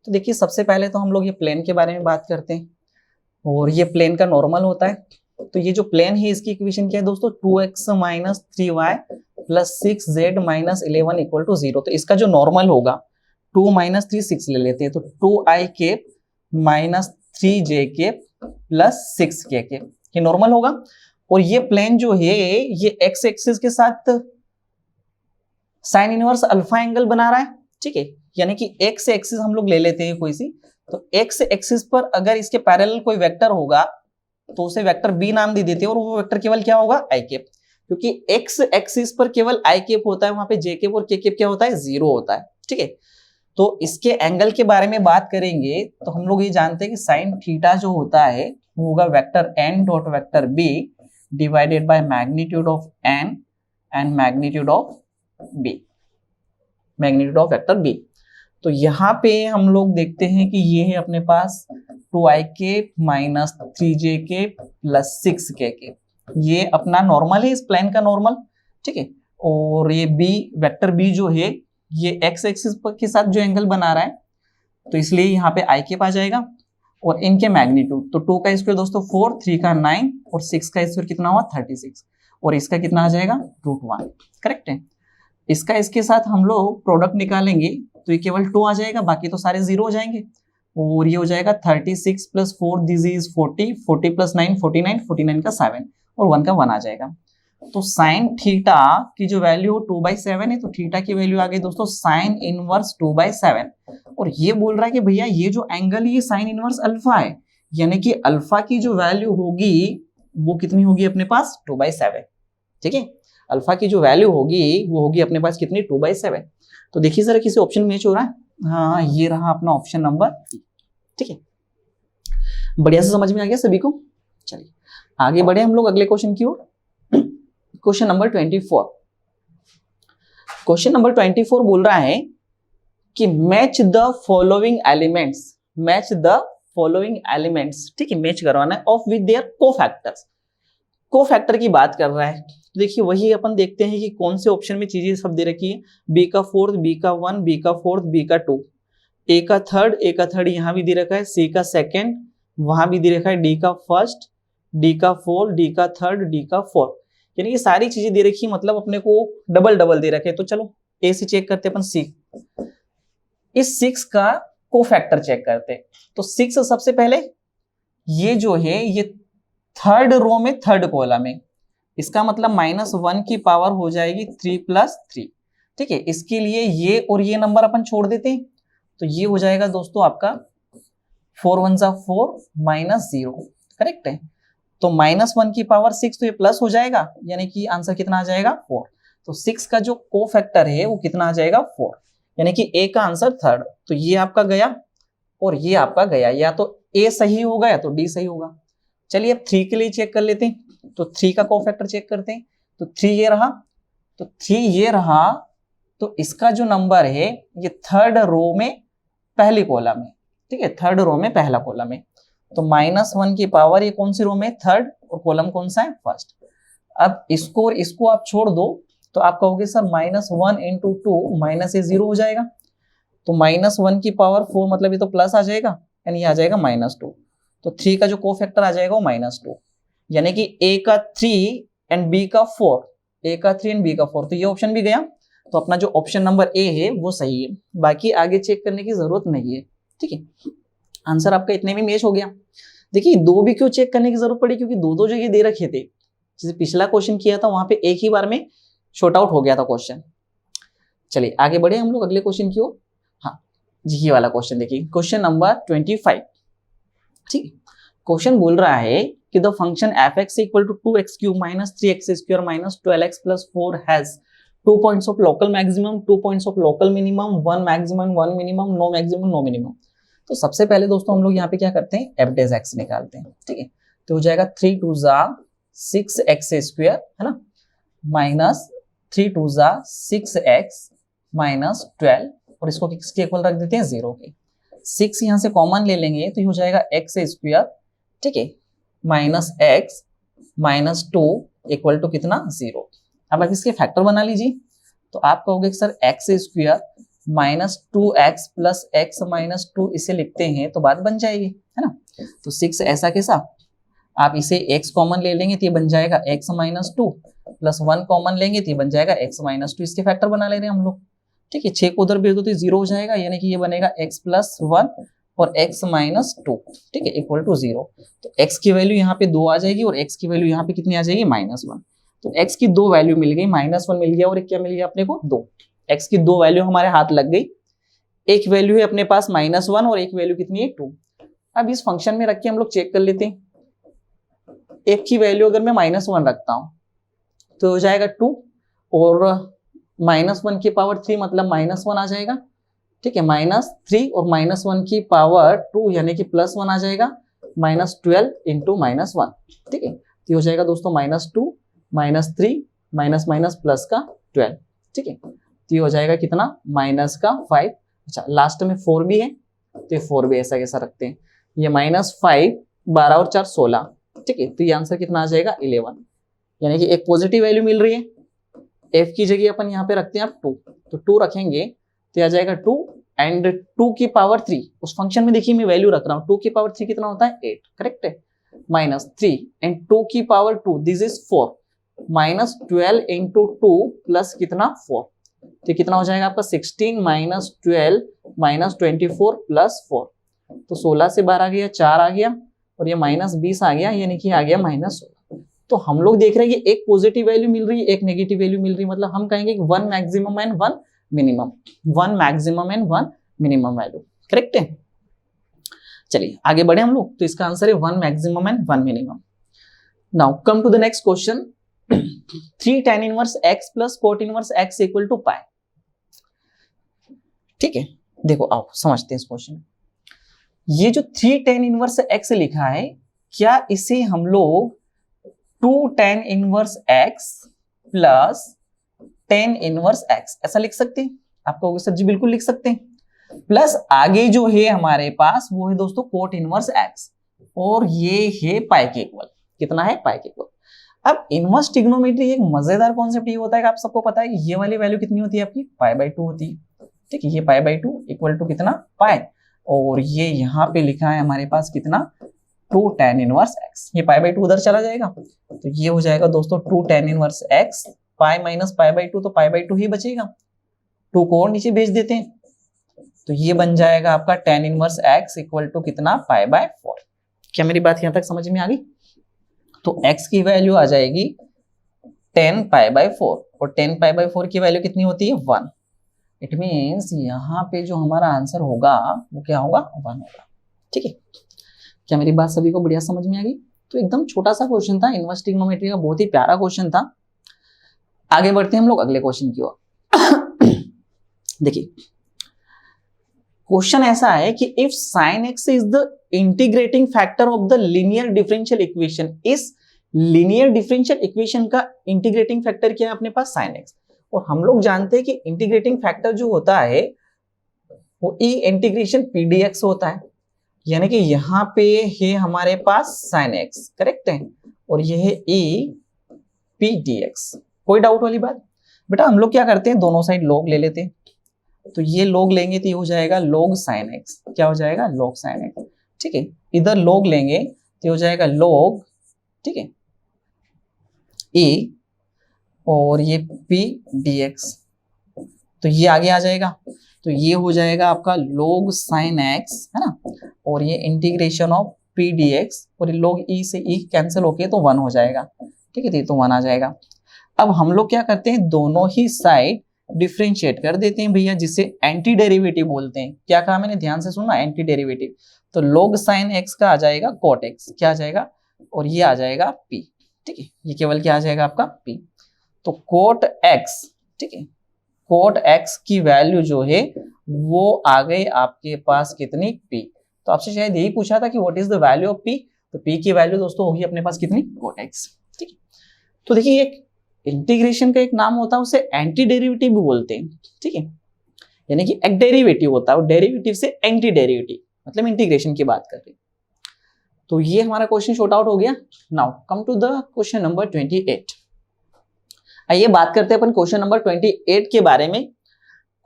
तो देखिए सबसे पहले तो हम लोग ये प्लेन के बारे में बात करते हैं, और ये प्लेन का नॉर्मल होता है। तो ये जो प्लेन है इसकी इक्वेशन क्या है दोस्तों, 2x minus 3y plus 6z minus 11 equal to 0। तो इसका जो नॉर्मल होगा 2 माइनस 3 6 ले लेते हैं, तो 2i के माइनस 3j प्लस 6k, ये नॉर्मल होगा। और ये प्लेन जो है ये एक्स एक्सिस के साथ साइन इनवर्स अल्फा एंगल बना रहा है, ठीक है। यानी कि एक्स एक्सिस हम लोग ले लेते हैं कोई सी, तो एक्स एक्सिस पर अगर इसके पैरेलल कोई वेक्टर होगा तो उसे वेक्टर बी नाम दे देते हैं, और वो वेक्टर केवल क्या होगा, आई कैप। क्योंकि एक्स एक्सिस पर केवल आई कैप होता है, वहां पे जे कैप और के कैप क्या होता है, जीरो होता है, ठीक है। तो इसके एंगल के बारे में बात करेंगे तो हम लोग ये जानते हैं कि साइन थीटा जो होता है वो होगा vector N dot vector B divided by magnitude of N and magnitude of B, magnitude of vector B. तो यहाँ पे हम लोग देखते हैं कि ये है अपने पास 2ik minus 3jk plus 6k, ये अपना नॉर्मल है, इस प्लेन का नॉर्मल, ठीक है। और ये बी वेक्टर बी जो है ये एक्स एक्सिस के साथ जो एंगल बना रहा है, तो इसलिए यहाँ पे आई कैप आ जाएगा। और इनके मैग्नीट्यूड, तो 2 का स्क्वायर दोस्तों 4, 3 का 9 और 6 का स्क्वायर कितना हुआ 36, और इसका कितना आ जाएगा √1, करेक्ट है। इसका इसके साथ हम लोग प्रोडक्ट निकालेंगे तो ये केवल 2 आ जाएगा, बाकी तो सारे 0 हो जाएंगे। और ये हो जाएगा 36 प्लस 4 दिस इज 40, 40 प्लस 9 49, 49 का 7 और 1 का 1 आ जाएगा। तो साइन थीटा की जो वैल्यू 2/7 है, तो थीटा की वैल्यू आ गई दोस्तों साइन इनवर्स 2/7। और ये बोल रहा है कि भैया ये जो एंगल है ये साइन इनवर्स अल्फा है, यानी कि अल्फा की जो वैल्यू होगी वो कितनी होगी अपने पास 2/7, ठीक है। अल्फा की जो वैल्यू होगी वो होगी अपने पास कितनी 2/7। तो देखिए जरा किसी ऑप्शन मैच हो रहा है, हाँ ये रहा अपना ऑप्शन नंबर, ठीक है। बढ़िया से समझ में आ गया सभी को। चलिए आगे बढ़े हम लोग अगले क्वेश्चन की ओर। क्वेश्चन नंबर 24, क्वेश्चन नंबर 24 बोल रहा है कि match the following elements, match the following elements, ठीक है, मैच करवाना है of with their cofactors. Cofactor की बात कर रहा है, देखिए वही अपन देखते हैं कि कौन से ऑप्शन में चीजें सब दे रखी है, बी का 4th, बी का 1, बी का 4th, बी का 2, ए का 3rd, ए का 3rd यहाँ भी दे रखा है, सी का 2nd वहां भी दे रखा है, डी का 1st, डी का 4, डी का 3rd, डी का 4th, यानी कि सारी चीजें दे रखी, मतलब अपने को डबल डबल दे रखे। तो चलो ए से चेक करते अपन सी, इस 6 का कोफैक्टर चेक करते। तो 6 सबसे पहले ये जो है ये 3rd रो में 3rd कॉलम में, इसका मतलब -1 की पावर हो जाएगी 3 + 3, ठीक है। इसके लिए ये और ये नंबर अपन छोड़ देते हैं, तो ये हो जाएगा दोस्तों आपका 4 × 1 = 4 -0, करेक्ट है। तो -1 की पावर 6, तो ये प्लस हो जाएगा, यानी कि आंसर कितना आ जाएगा 4। तो 6 का जो कोफैक्टर है वो कितना आ जाएगा 4, यानी कि ए का आंसर 3rd। तो ये आपका गया और ये आपका गया, या तो ए सही होगा या तो डी सही होगा। चलिए अब 3 के लिए चेक कर लेते हैं, तो 3 का कोफैक्टर चेक करते हैं। तो 3 ये रहा, तो 3 ये रहा, तो इसका जो नंबर है ये 3rd रो में पहली कॉलम में, ठीक है, 3rd रो में पहला कॉलम है। तो -1 की पावर ये कौन सी रो में 3rd और कॉलम कौन सा है 1st। अब इसको और इसको आप छोड़ दो तो आप कहोगे सर -1 × 2 माइनस ये 0 हो जाएगा। तो -1 की पावर 4 मतलब ये तो प्लस आ जाएगा, यानी ये आ जाएगा -2। तो 3 का जो कोफैक्टर आ जाएगा वो -2, यानी कि ए का 3 एंड बी का 4, ए का 3 एंड बी का 4, तो ये ऑप्शन भी गया। तो अपना जो ऑप्शन नंबर ए है वो सही है, बाकी आगे चेक करने की जरूरत नहीं है, ठीक है। आंसर आपका इतने में मैच हो गया। देखिए 2 भी क्यों चेक करने की जरूरत पड़ी, क्योंकि 2 जगह दे रखे थे। जैसे पिछला क्वेश्चन किया था वहां पे एक ही बार में शॉर्ट आउट हो गया था क्वेश्चन। चलिए आगे बढ़े हम लोग अगले क्वेश्चन की ओर। हाँ जी ये वाला क्वेश्चन देखिए, क्वेश्चन नंबर 25, ठीक है। क्वेश्चन बोल रहा है कि the function f(x) = 2x³ - 3x² - 12x + 4 has 2 points of local maximum, 2 points of local minimum, 1 maximum, 1 minimum, no maximum, no minimum. तो सबसे पहले दोस्तों हम लोग यहाँ पे क्या करते हैं, f(x) निकालते हैं, ठीक है। तो हो जाएगा 3 × 2 = 6x², है ना, माइनस 3 × 2 = 6x - 12, और इसको किसके इक्वल रख देते हैं 0 के। 6 यहाँ से कॉमन ले लेंगे तो ये हो जाएगा x², ठीक है, -x -2 = कितना 0। अब आप इसके फैक्टर बना लीजिए, तो आप कहोगे सर x² -2x + x - 2 इसे लिखते हैं तो बात बन जाएगी, है ना। तो 6 ऐसा कैसा, आप इसे x कॉमन ले लेंगे तो ये बन जाएगा x - 2 + 1 कॉमन लेंगे तो ये बन जाएगा x - 2, इसके फैक्टर बना ले रहे हैं हम लोग, ठीक है। 6 को उधर भेज दो तो 0 हो जाएगा, यानी कि ये बनेगा x + 1 और x माइनस 2, ठीक है, इक्वल टू 0। तो x की वैल्यू यहाँ पे 2 आ जाएगी और x की वैल्यू यहाँ पे कितनी आ जाएगी, -1। तो x की 2 वैल्यू मिल गई, -1 मिल गया और एक क्या मिल गया अपने को, 2। x की 2 वैल्यू हमारे हाथ लग गई। एक वैल्यू है अपने पास -1 और एक वैल्यू कितनी है, 2। अब इस फंक्शन में रख के हम लोग चेक कर लेते हैं। एक की वैल्यू अगर मैं -1 रखता हूं तो हो जाएगा 2 और -1 की पावर 3 मतलब -1 आ जाएगा, ठीक है, -3 और -1 की पावर 2 यानी कि +1 आ जाएगा, -12 इंटू -1, ठीक है। तो हो जाएगा दोस्तों -2 -3 माइनस प्लस का 12, ठीक है। तो ये हो जाएगा कितना, -5। अच्छा लास्ट में 4 भी है तो ये 4 भी ऐसा कैसा रखते हैं, ये -5, 12 और 4 16, ठीक है। तो ये आंसर कितना आ जाएगा, 11। यानी कि एक पॉजिटिव वैल्यू मिल रही है, f की जगह अपन यहाँ पे रखते हैं आप 2, तो 2 रखेंगे तो आ जाएगा 2 एंड 2 की पावर 3। उस फंक्शन में देखिए मैं वैल्यू रख रहा हूँ, 2 की पावर 3 कितना होता है, 8, करेक्ट है, -3 एंड 2 की power 2 this is 4, -12 into 2 plus कितना 4, तो कितना हो जाएगा आपका 16 -12 -24 प्लस 4। तो 16 से 12 गया, 4 आ गया और ये -20 आ गया, यानी कि आ गया -16। तो हम लोग देख रहे हैं कि एक पॉजिटिव वैल्यू मिल रही है, एक नेगेटिव वैल्यू मिल रही है, मतलब हम कहेंगे कि 1 maximum and 1 minimum, 1 maximum and 1 minimum value, correct है। चलिए आगे बढ़े हम लोग, तो इसका आंसर है 1 maximum and 1 minimum. Now come to the next question, 3 tan inverse x plus cot inverse x equal to pi, ठीक है। देखो आओ समझते हैं इस क्वेश्चन। ये जो 3 tan इनवर्स x लिखा है, क्या इसे हम लोग 2 tan inverse x plus tan inverse x ऐसा लिख सकते हैं? आप कहोगे सर जी बिल्कुल लिख सकते हैं। प्लस आगे जो है हमारे पास वो है दोस्तों cot इनवर्स x और ये है पाई के इक्वल, कितना है, पाई के इक्वल। अब इनवर्स ट्रिग्नोमेट्री एक मजेदार कॉन्सेप्ट ये होता है कि आप सबको पता है कि ये वाली वैल्यू कितनी होती है आपकी, π/2 होती है, ठीक है। ये π/2 इक्वल टू कितना, पाई, और ये यहाँ पे लिखा है हमारे पास कितना, 2 tan इनवर्स x। ये π/2 उधर चला जाएगा तो ये हो जाएगा दोस्तों 2 tan inverse x, pi minus π/2 तो π/2 ही बचेगा, 2 को और नीचे भेज देते हैं तो ये बन जाएगा आपका tan inverse x equal to कितना, π/4। क्या मेरी बात यहां तक समझ में आ गई? तो x की वैल्यू आ जाएगी 10 π/4 और 10 π/4 की वैल्यू कितनी होती है, 1। इट मीन्स यहाँ पे जो हमारा आंसर होगा वो क्या होगा, 1 होगा, ठीक है। क्या मेरी बात सभी को बढ़िया समझ में आ गई? तो एकदम छोटा सा क्वेश्चन था, इनवर्स ट्रिग्नोमेट्री का बहुत ही प्यारा क्वेश्चन था। आगे बढ़ते हैं हम लोग अगले क्वेश्चन की ओर। देखिए क्वेश्चन ऐसा है कि if sin x is the integrating factor of the linear differential equation, इस लीनियर डिफरेंशियल इक्वेशन का इंटीग्रेटिंग फैक्टर क्या है अपने पास, sin x। और हम लोग जानते हैं कि इंटीग्रेटिंग फैक्टर जो होता है वो e इंटीग्रेशन p dx होता है, यानी कि यहाँ पे है हमारे पास sin x, करेक्ट है, और ये है e p dx। कोई डाउट वाली बात? बेटा हम लोग क्या करते हैं, दोनों साइड log ले लेते हैं, तो ये log लेंगे तो ये हो जाएगा log sin x, क्या हो जाएगा, log sin x, ठीक है। इधर log लेंगे तो हो जाएगा log, ठीक है, e और ये p dx, तो ये आगे आ जाएगा तो ये हो जाएगा आपका log sin x, है ना, और ये इंटीग्रेशन ऑफ p dx और ये log e से e कैंसिल होके तो 1 हो जाएगा, ठीक है, तो 1 आ जाएगा। अब हम लोग क्या करते हैं, दोनों ही साइड डिफरेंशिएट कर देते हैं भैया, जिसे एंटी डेरिवेटिव बोलते हैं। क्या कहा मैंने, ध्यान से सुनना, एंटी डेरिवेटिव। तो log sin x का आ जाएगा cot x, क्या आ जाएगा, और ये आ जाएगा p, ठीक है, ये केवल क्या आ जाएगा आपका p। तो cot x, ठीक है, cot x की वैल्यू जो है वो आ गई आपके पास कितनी, p। तो आपसे शायद यही पूछा था कि what is the value of p, तो p की वैल्यू दोस्तों होगी अपने पास कितनी, cot x, ठीक है। तो देखिए एक इंटीग्रेशन का एक नाम होता है, उसे एंटी डेरिवेटिव भी बोलते हैं, ठीक है, यानी कि एक डेरिवेटिव होता है और डेरिवेटिव से एंटी डेरिवेटिव, मतलब इंटीग्रेशन की बात कर रहे हैं। तो ये हमारा क्वेश्चन शॉर्ट आउट हो गया। Now come to the question number 28। आइए बात करते हैं अपन क्वेश्चन नंबर 28 के बारे में।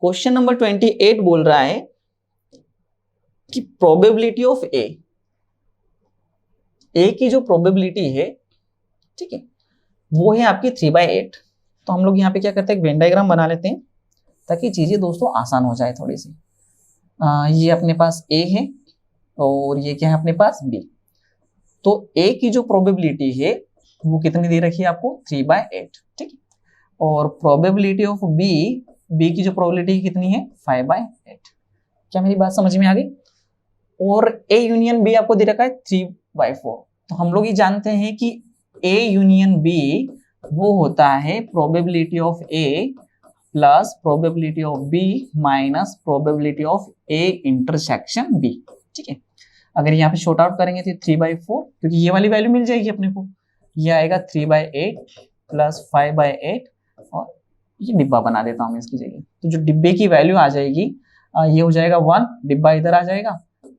क्वेश्चन नंबर 28 बोल रहा है कि प्रोबेबिलिटी ऑफ ए की जो प्रोबेबिलिटी है, ठीक है, वो है आपकी 3/8। तो हम लोग यहाँ पे क्या करते हैं, एक वेन डायग्राम बना लेते हैं ताकि चीजें दोस्तों आसान हो जाए थोड़ी सी। ये अपने पास ए है और ये क्या है अपने पास b। तो a की जो प्रोबेबिलिटी है वो कितनी दे रखी है आपको 3/8, ठीक है। और प्रोबेबिलिटी ऑफ b की जो प्रोबेबिलिटी कितनी है 5/8। क्या मेरी बात समझ में आ गई? और a यूनियन b आपको दे रखा है 3/4। तो हम लोग ये जानते हैं कि a यूनियन b वो होता है probability of a plus probability of b minus probability of a intersection b, ठीक है। अगर यहाँ पे शॉर्ट आउट करेंगे तो 3/4, क्योंकि ये वाली वैल्यू मिल जाएगी अपने को, ये आएगा 3/8 प्लस 5/8, और ये डिब्बा बना देता हूँ मैं इसकी जगह। तो जो डिब्बे की वैल्यू आ जाएगी ये हो जाएगा 1, डिब्बा इधर आ जाएगा,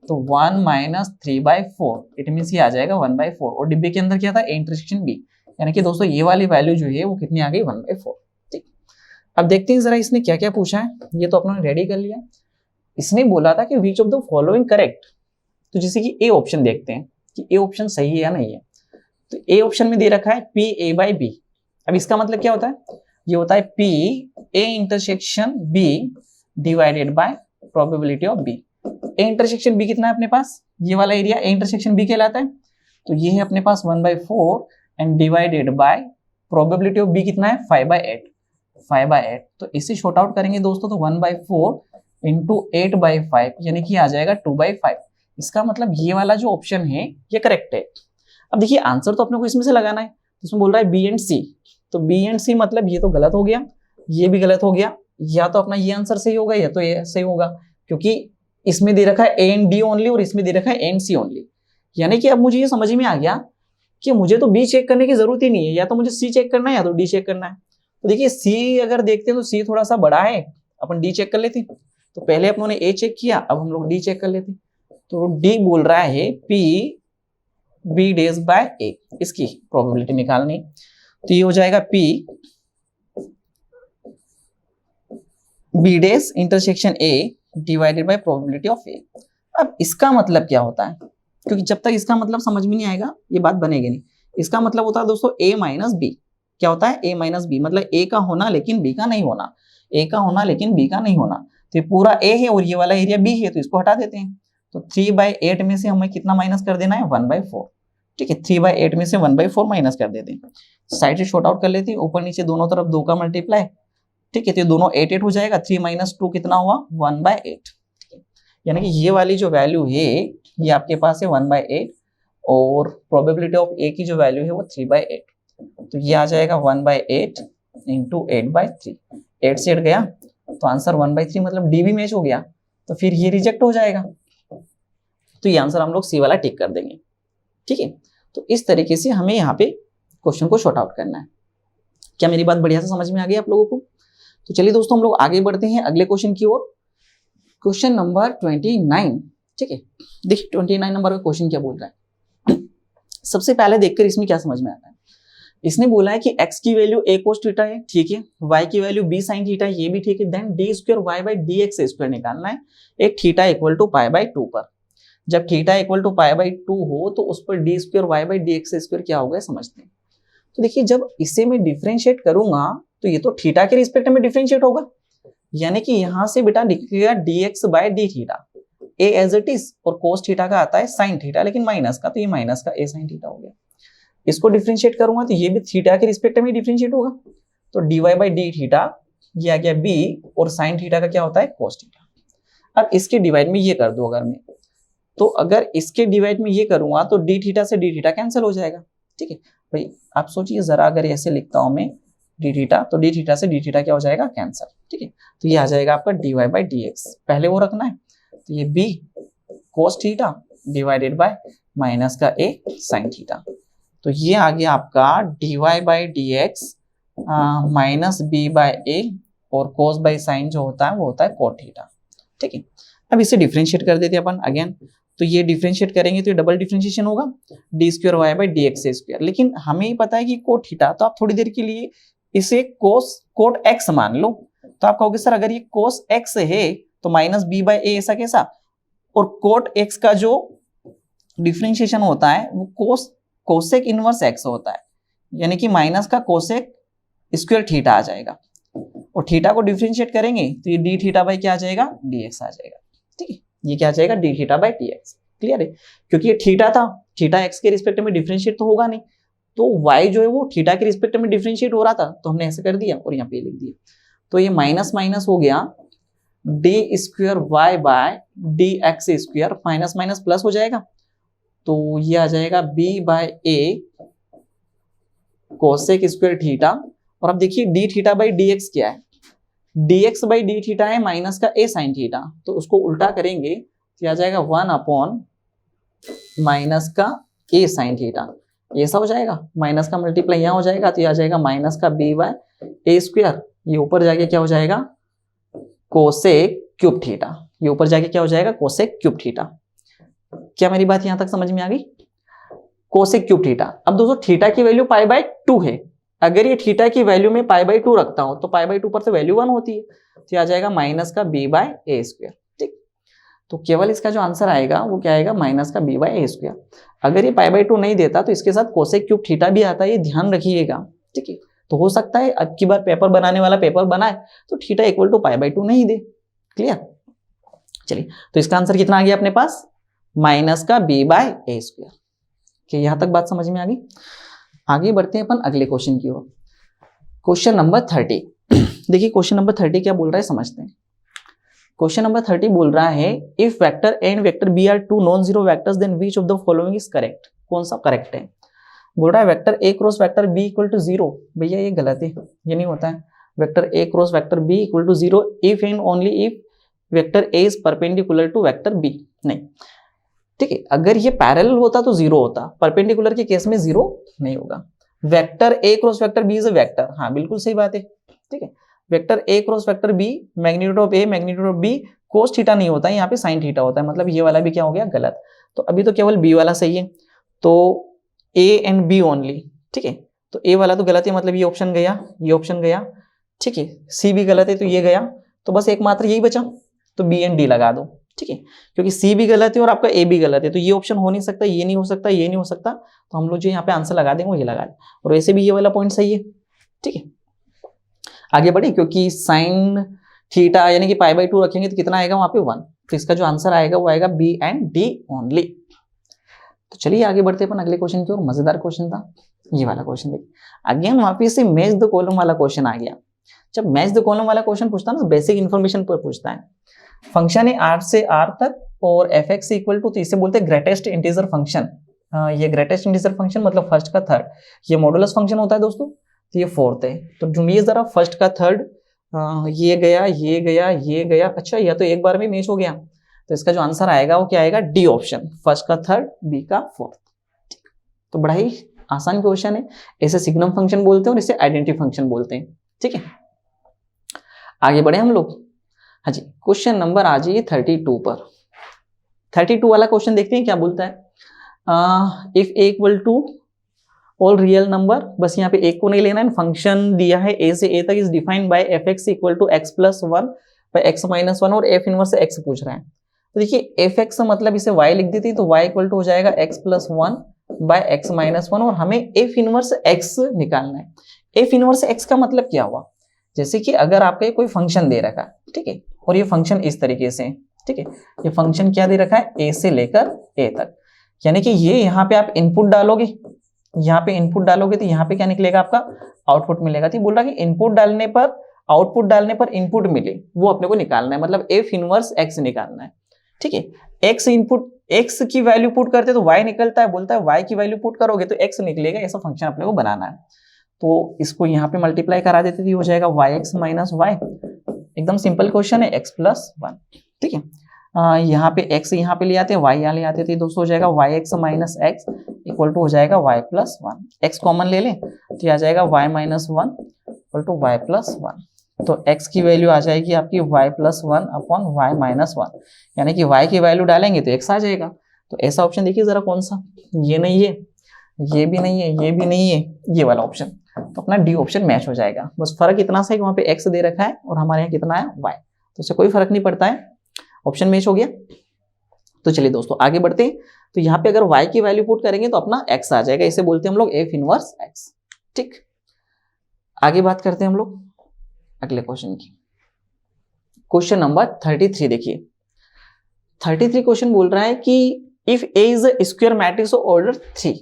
तो 1 माइनस 3/4, इट मीन्स ये आ जाएगा 1/4। और डिब्बे के अंदर क्या था, ए इंटरसेक्शन बी, यानी कि दोस्तों ये वाली वैल्यू जो है वो कितनी आ गई 1/4, ठीक। अब देखते हैं जरा इसने क्या क्या पूछा है। ये तो अपने रेडी कर लिया। इसने बोला था कि विच ऑफ द फॉलोइंग करेक्ट। तो जैसे कि ए ऑप्शन देखते हैं कि ए ऑप्शन सही है या नहीं है। तो ए ऑप्शन में दे रखा है पी ए बाई बी। अब इसका मतलब क्या होता है, ये होता है P A intersection B divided by probability of B. A intersection B कितना है अपने पास, ये वाला एरिया ए इंटरसेक्शन बी कहलाता है। तो ये है अपने पास 1/4 and divided by probability of B कितना है 5/8। तो इसे शॉर्ट आउट करेंगे दोस्तों, तो 1/4 इंटू 8/5 यानी कि आ जाएगा 2/5। इसका मतलब ये वाला जो ऑप्शन है ये करेक्ट है। अब देखिए आंसर तो अपने को इसमें से लगाना है, इसमें बोल रहा है बी एंड सी। तो बी एंड सी मतलब ये तो गलत हो गया, ये भी गलत हो गया, या तो अपना ये आंसर सही होगा या तो ये सही होगा, क्योंकि इसमें दे रखा है ए एंड डी ओनली और इसमें दे रखा है ए एंड सी ओनली। यानी कि अब मुझे ये समझ में आ गया कि मुझे तो बी चेक करने की जरूरत ही नहीं है, या तो मुझे सी चेक करना है या तो डी चेक करना है। तो देखिए सी अगर देखते हैं तो सी थोड़ा सा बड़ा है, अपन डी चेक कर लेते हैं। तो पहले अपनों ने ए चेक किया, अब हम लोग डी चेक कर लेते हैं। तो डी बोल रहा है P B dash by A, इसकी प्रोबेबिलिटी निकालनी। तो ये हो जाएगा P B dash intersection A divided by probability of A. अब इसका मतलब क्या होता है, क्योंकि जब तक इसका मतलब समझ में नहीं आएगा ये बात बनेगी नहीं। इसका मतलब होता है दोस्तों ए माइनस बी। क्या होता है, ए माइनस बी, मतलब ए का होना लेकिन बी का नहीं होना, ए का होना लेकिन बी का नहीं होना। तो ये पूरा ए है और ये वाला एरिया बी है, तो इसको हटा देते हैं। तो 3/8 में से हमें कितना माइनस कर देना है 1/4, ठीक है। 3/8 में से 1/4 माइनस कर देते हैं, साइड से शॉर्ट आउट कर लेते हैं, ऊपर नीचे दोनों तरफ 2 का मल्टीप्लाई, ठीक है। तो दोनों 8 हो जाएगा, 3 - 2 कितना हुआ 1/8, यानी कि ये वाली जो वैल्यू है ये आपके पास है 1/8 और प्रोबेबिलिटी ऑफ ए की जो वैल्यू है वो 3/8। तो ये आ जाएगा 1/8 इंटू 8/3, 8 से 8 गया तो आंसर 1/3, मतलब डी भी मैच हो गया, तो फिर ये रिजेक्ट हो जाएगा। तो ये आंसर हम लोग सी वाला टिक कर देंगे, ठीक है। तो इस तरीके से हमें यहाँ पे क्वेश्चन को शॉर्ट आउट करना है। क्या मेरी बात बढ़िया से समझ में आ गई आप लोगों को? तो चलिए दोस्तों हम लोग आगे बढ़ते हैं अगले क्वेश्चन की ओर। क्वेश्चन नंबर 29, ठीक है। देखिए 29 नंबर का क्वेश्चन क्या बोल रहा है। सबसे पहले देखकर इसमें क्या समझ में आता है। इसने बोला है कि x की वैल्यू a cos थीटा है, ठीक है। y की वैल्यू b sin थीटा है, ये भी ठीक है। देन d² y/ dx² निकालना है एक थीटा इक्वल टू π/2 पर। जब थीटा इक्वल टू π/2 हो तो उस पर d² y/ dx² क्या होगा समझते हैं। तो देखिए जब इसे मैं डिफरेंशिएट करूंगा तो ये तो थीटा के रिस्पेक्ट में डिफरेंशिएट होगा, यानी कि यहां से बेटा लिखेगा dx/d theta, a as it is, और cos थीटा का आता है sin थीटा लेकिन माइनस का, तो ये माइनस का a sin थीटा हो गया। इसको डिफरेंशिएट करूंगा तो ये भी थीटा के रिस्पेक्ट में डिफरेंशिएट होगा, तो dy/d थीटा ये आ गया b, और sin थीटा का क्या होता है cos थीटा। अब इसके डिवाइड में ये कर दो अगर मैं, तो अगर इसके डिवाइड में ये करूंगा तो d थीटा से d थीटा कैंसिल हो जाएगा, ठीक है भाई। आप सोचिए जरा, अगर ऐसे लिखता हूं मैं d थीटा, तो d थीटा से d थीटा क्या हो जाएगा कैंसिल, ठीक है। तो ये आ जाएगा आपका dy/dx, पहले वो रखना है। तो ये b cos theta divided by minus का a sin थीटा, तो ये आ गया आपका dy/dx माइनस b/a, और cos बाई साइन जो होता है वो होता है cot थीटा, ठीक है। अब इसे डिफरेंशिएट कर देते हैं अपन अगेन। तो ये डिफरेंशिएट करेंगे तो ये डबल डिफरेंशिएशन होगा d² y/dx²। लेकिन हमें ही पता है कि cot थीटा, तो आप थोड़ी देर के लिए इसे cot x मान लो। तो आप कहोगे सर अगर ये cos x है तो माइनस b/a ऐसा कैसा, और cot x का जो डिफरेंशिएशन होता है वो कोसेक इनवर्स x होता है, यानी कि माइनस का कोसेक स्क्वायर थीटा आ जाएगा, और थीटा को डिफरेंशिएट करेंगे तो ये d थीटा बाई क्या आ जाएगा dx आ जाएगा, ठीक है। ये क्या आ जाएगा d theta by dx। Clear है, क्योंकि ये थीटा था, थीटा एक्स के रिस्पेक्ट में डिफरेंशिएट तो होगा नहीं, तो y जो है वो थीटा के रिस्पेक्ट में डिफरेंशिएट हो रहा था, तो हमने ऐसे कर दिया और यहाँ पे लिख दिया। तो ये माइनस माइनस हो गया D square Y by D X square, minus minus plus हो जाएगा, तो ये आ जाएगा B by A cosec square theta. और अब देखिए D theta by D X क्या है, D X by D theta है माइनस का ए साइन थीटा, तो उसको उल्टा करेंगे तो आ जाएगा 1 अपॉन माइनस का ए साइन थीटा, ऐसा हो जाएगा, माइनस का मल्टीप्लाई यहाँ हो जाएगा तो ये आ जाएगा माइनस का बी बाय ए स्क्वायर, ये ऊपर जाके क्या हो जाएगा कोसेक क्यूब थीटा, ये ऊपर जाके क्या हो जाएगा कोसेक क्यूब थीटा। क्या मेरी बात यहां तक समझ में आ गई? Cosec cube theta. अब दोस्तों थीटा की वैल्यू पाई बाय 2 है, अगर ये थीटा की वैल्यू में पाई बाय 2 रखता हूं तो पाई बाय 2 पर से वैल्यू 1 होती है, तो आ जाएगा माइनस का बी बाय ए स्क्वायर। ठीक, तो केवल इसका जो आंसर आएगा वो क्या आएगा माइनस का बी बाय ए स्क्वायर। अगर ये पाई बाय 2 नहीं देता तो इसके साथ कोसेक क्यूब थीटा भी आता है, ये ध्यान रखिएगा। ठीक है, तो हो सकता है अब की बार पेपर बनाने वाला पेपर बनाए तो theta equal to pi by 2 नहीं दे। क्लियर? चलिए, तो इसका आंसर कितना आ गया अपने पास माइनस का बी बाय ए स्क्वायर। कि यहां तक बात समझ में आ गई? आगे बढ़ते हैं अपन अगले क्वेश्चन की ओर। Question number 30। देखिए क्वेश्चन नंबर 30 क्या बोल रहा है समझते हैं। क्वेश्चन नंबर 30 बोल रहा है if vector A and vector B are two non zero vectors then which of the following is correct. कौन सा करेक्ट है? बोल रहा है vector A cross vector B equal to 0। भैया ये गलत है, ये नहीं होता है। Vector A cross vector B equal to 0 if and only if vector A is perpendicular to vector B. नहीं, ठीक है, अगर ये पैरेलल होता तो 0 होता, परपेंडिकुलर के केस में 0 नहीं होगा। Vector A cross vector B is a vector, हाँ बिल्कुल सही बात है। ठीक है, vector A cross vector B magnitude of A magnitude of B cos theta नहीं होता है, यहाँ पे साइन थीटा होता है, मतलब ये वाला भी क्या हो गया गलत। तो अभी तो केवल बी वाला सही है, तो ए एंड बी ओनली। ठीक है, तो ए वाला तो गलत है, मतलब ये ऑप्शन गया, ये ऑप्शन गया। ठीक है, सी भी गलत है तो ये गया, तो बस एकमात्र यही बचा, तो बी एंड डी लगा दो। ठीक है, क्योंकि सी भी गलत है और आपका ए भी गलत है, तो ये ऑप्शन हो नहीं सकता, ये नहीं हो सकता, ये नहीं हो सकता, तो हम लोग जो यहाँ पे आंसर लगा देंगे वो ये लगा दें। और वैसे भी ये वाला पॉइंट सही है। ठीक है, आगे बढ़े, क्योंकि साइन थीटा यानी कि पाई बाय 2 रखेंगे तो कितना आएगा वहां पे 1, तो इसका जो आंसर आएगा वो आएगा बी एंड डी ओनली। तो चलिए आगे बढ़ते अपन अगले क्वेश्चन की ओर। मजेदार क्वेश्चन था ये वाला क्वेश्चन। देखिए अगेन वापिस से मैच द कॉलम वाला क्वेश्चन आ गया। जब मैच द कॉलम वाला क्वेश्चन पूछता है ना, बेसिक इन्फॉर्मेशन पर पूछता है। फंक्शन है r से r तक और fx इक्वल टू, तो इसे बोलते हैं ग्रेटेस्ट इंटीजर फंक्शन। ये ग्रेटेस्ट इंटीजर फंक्शन मतलब फर्स्ट का थर्ड, ये मॉडुलस फंक्शन होता है दोस्तों, तो ये फोर्थ है। तो ढूंढिए जरा फर्स्ट का थर्ड, ये गया ये गया ये गया, अच्छा यह तो एक बार में मैच हो गया, तो इसका जो आंसर आएगा वो क्या आएगा डी ऑप्शन, फर्स्ट का थर्ड बी का फोर्थ। तो बड़ा ही आसान क्वेश्चन है, इसे सिग्नम फंक्शन बोलते हैं और इसे आइडेंटिटी फंक्शन बोलते हैं। ठीक है, आगे बढ़े हम लोग। हाँ जी, क्वेश्चन नंबर आ जाइए 32 पर। 32 वाला क्वेश्चन देखते हैं क्या बोलता है। If A equal to all real number, बस यहाँ पे एक को नहीं लेना है, फंक्शन दिया है ए से ए तक is defined by F X equal to X plus 1 by X minus 1 और एफ इनवर्स एक्स पूछ रहा है। तो देखिए एफ एक्स मतलब इसे y लिख देती तो y इक्वल टू हो जाएगा X plus 1 by X minus 1 और हमें एफ इनवर्स एक्स निकालना है। एफ इनवर्स एक्स का मतलब क्या हुआ, जैसे कि अगर आपका कोई फंक्शन दे रखा है, ठीक है, और ये फंक्शन इस तरीके से, ठीक है, ये फंक्शन क्या दे रखा है ए से लेकर ए तक, यानी कि ये यहाँ पे आप इनपुट डालोगे, यहाँ पे इनपुट डालोगे तो यहाँ पे क्या निकलेगा आपका आउटपुट मिलेगा। तो बोल रहा है कि इनपुट डालने पर आउटपुट डालने पर इनपुट मिले वो अपने को निकालना है, मतलब एफ इनवर्स एक्स निकालना है। ठीक है, एक्स इनपुट एक्स की वैल्यू पुट करते तो वाई निकलता है, बोलता है वाई की वैल्यू पुट करोगे तो एक्स निकलेगा, ऐसा फंक्शन अपने को बनाना है। तो इसको यहाँ पे मल्टीप्लाई करा देते तो हो जाएगा वाई एक्स माइनस वाई, एकदम सिंपल क्वेश्चन है, एक्स प्लस 1। ठीक है, यहाँ पे x यहाँ पे ले आते हैं, y यहाँ ले आते थे, दोस्तों हो जाएगा Y X minus X equal to हो जाएगा y प्लस 1। x कॉमन ले लें तो आ जाएगा y minus 1 equal to Y plus 1। तो x की वैल्यू आ जाएगी आपकी y plus 1 upon Y minus 1, यानी कि y की वैल्यू डालेंगे तो x आ जाएगा। तो ऐसा ऑप्शन देखिए जरा कौन सा, ये नहीं है, ये भी नहीं है, ये भी नहीं है, ये वाला ऑप्शन, तो अपना डी ऑप्शन मैच हो जाएगा। बस फर्क इतना सा है कि वहां पे x दे रखा है और हमारे यहाँ कितना है y, तो उससे कोई फर्क नहीं पड़ता है, ऑप्शन मैच हो गया। तो चलिए दोस्तों आगे बढ़ते हैं। तो यहाँ पे अगर y की वैल्यू पुट करेंगे तो अपना x आ जाएगा, इसे बोलते हैं हम लोग एफ इनवर्स x। ठीक, आगे बात करते हैं हम लोग अगले क्वेश्चन की। क्वेश्चन नंबर 33 देखिए, 33 क्वेश्चन बोल रहा है कि if A is a square matrix of order 3,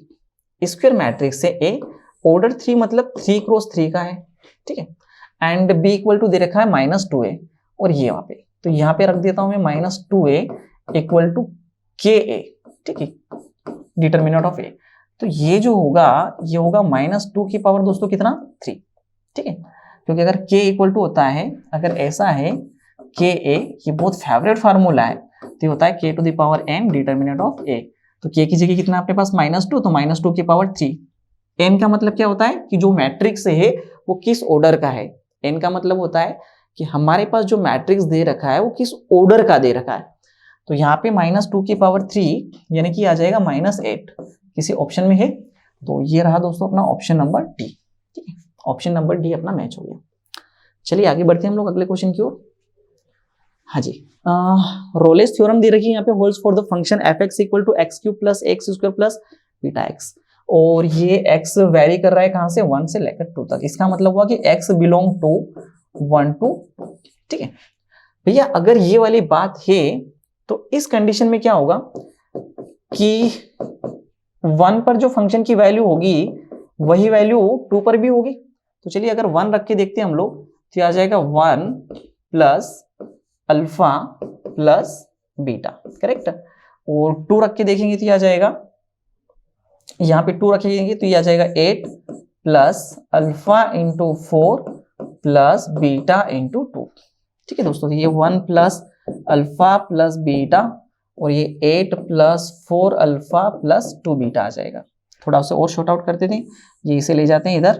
square matrix से ए ऑर्डर 3 मतलब 3 क्रॉस 3 का है, ठीक है, एंड बी इक्वल टू दे रखा है -2a, और ये वहां पे, तो यहाँ पे रख देता हूं मैं -2a इक्वल टू के ए, ठीक है, डिटर्मिनेंट ऑफ ए। तो ये जो होगा ये होगा -2 की पावर दोस्तों कितना 3, ठीक है, क्योंकि अगर k इक्वल टू होता है, अगर ऐसा है के ए, ये बहुत फेवरेट फार्मूला है, तो होता है k to the power n determinant of a। तो k की जगह कितना आपके पास -2, तो -2 की पावर 3। n का मतलब क्या होता है कि जो मैट्रिक्स है वो किस ऑर्डर का है। n का मतलब होता है कि हमारे पास जो मैट्रिक्स दे रखा है वो किस ऑर्डर का दे रखा है। तो यहाँ पे -2 की पावर 3 यानी कि आ जाएगा -8, किसी ऑप्शन में है, तो ये रहा दोस्तों अपना ऑप्शन नंबर डी, ठीक है, ऑप्शन नंबर डी अपना मैच हो गया। चलिए आगे बढ़ते हैं हम लोग अगले क्वेश्चन की ओर। हाँ जी, रोलेस थ्योरम दे रखी है यहाँ पे, holds for the function f(x) equal to x³ plus x² plus beta x, और ये x वेरी कर रहा है कहां से, 1 से लेकर 2 तक। इसका मतलब हुआ कि x बिलोंग टू 1 to 2, ठीक है भैया। अगर ये वाली बात है तो इस कंडीशन में क्या होगा कि 1 पर जो फंक्शन की वैल्यू होगी वही वैल्यू 2 पर भी होगी। तो चलिए अगर 1 रख के देखते हैं हम लोग, तो आ जाएगा 1 plus alpha plus beta, correct. और 2 रख के देखेंगे तो आ जाएगा, यहाँ पे 2 रखेंगे तो ये आ जाएगा 8 plus alpha into 4 plus beta into 2, ठीक है दोस्तों। ये 1 प्लस अल्फा प्लस बीटा और ये 8 प्लस 4 अल्फा प्लस 2 बीटा आ जाएगा। थोड़ा उसे और शॉर्ट आउट करते थे, ये इसे ले जाते हैं इधर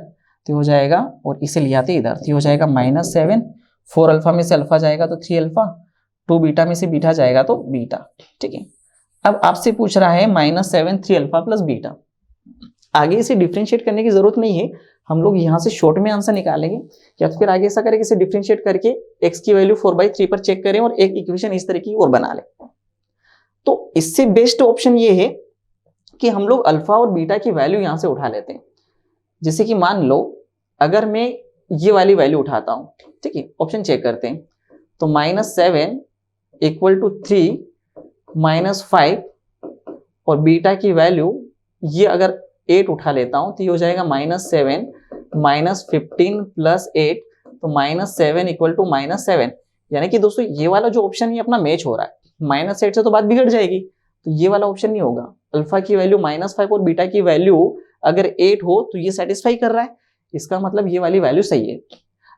तो हो जाएगा, और इसे ले आते हैं इधर तो हो जाएगा -7, 4 अल्फा में से अल्फा जाएगा तो 3 अल्फा, 2 बीटा में से बीटा जाएगा तो बीटा, ठीक है। अब आपसे पूछ रहा है -7 3 अल्फा प्लस बीटा। आगे इसे डिफ्रेंशिएट करने की जरूरत नहीं है, हम लोग यहाँ से शॉर्ट में आंसर निकालेंगे, या फिर आगे ऐसा करें कि इसे डिफ्रेंशिएट करके x की वैल्यू 4/3 पर चेक करें और एक इक्वेशन इस तरह की और बना लें। तो इससे बेस्ट ऑप्शन ये है कि हम लोग अल्फा और बीटा की वैल्यू यहां से उठा लेते हैं। जैसे कि मान लो अगर मैं ये वाली वैल्यू उठाता हूं, ठीक है, ऑप्शन चेक करते हैं, तो -7 इक्वल टू 3 -5 और बीटा की वैल्यू ये अगर 8 उठा लेता हूं तो ये हो जाएगा -7 -15 प्लस 8, तो -7 इक्वल टू -7, यानी कि दोस्तों ये वाला जो ऑप्शन है अपना मैच हो रहा है। -8 से तो बात बिगड़ जाएगी, तो ये वाला ऑप्शन नहीं होगा। अल्फा की वैल्यू -5 और बीटा की वैल्यू अगर 8 हो तो ये सेटिस्फाई कर रहा है, इसका मतलब ये वाली वैल्यू सही है।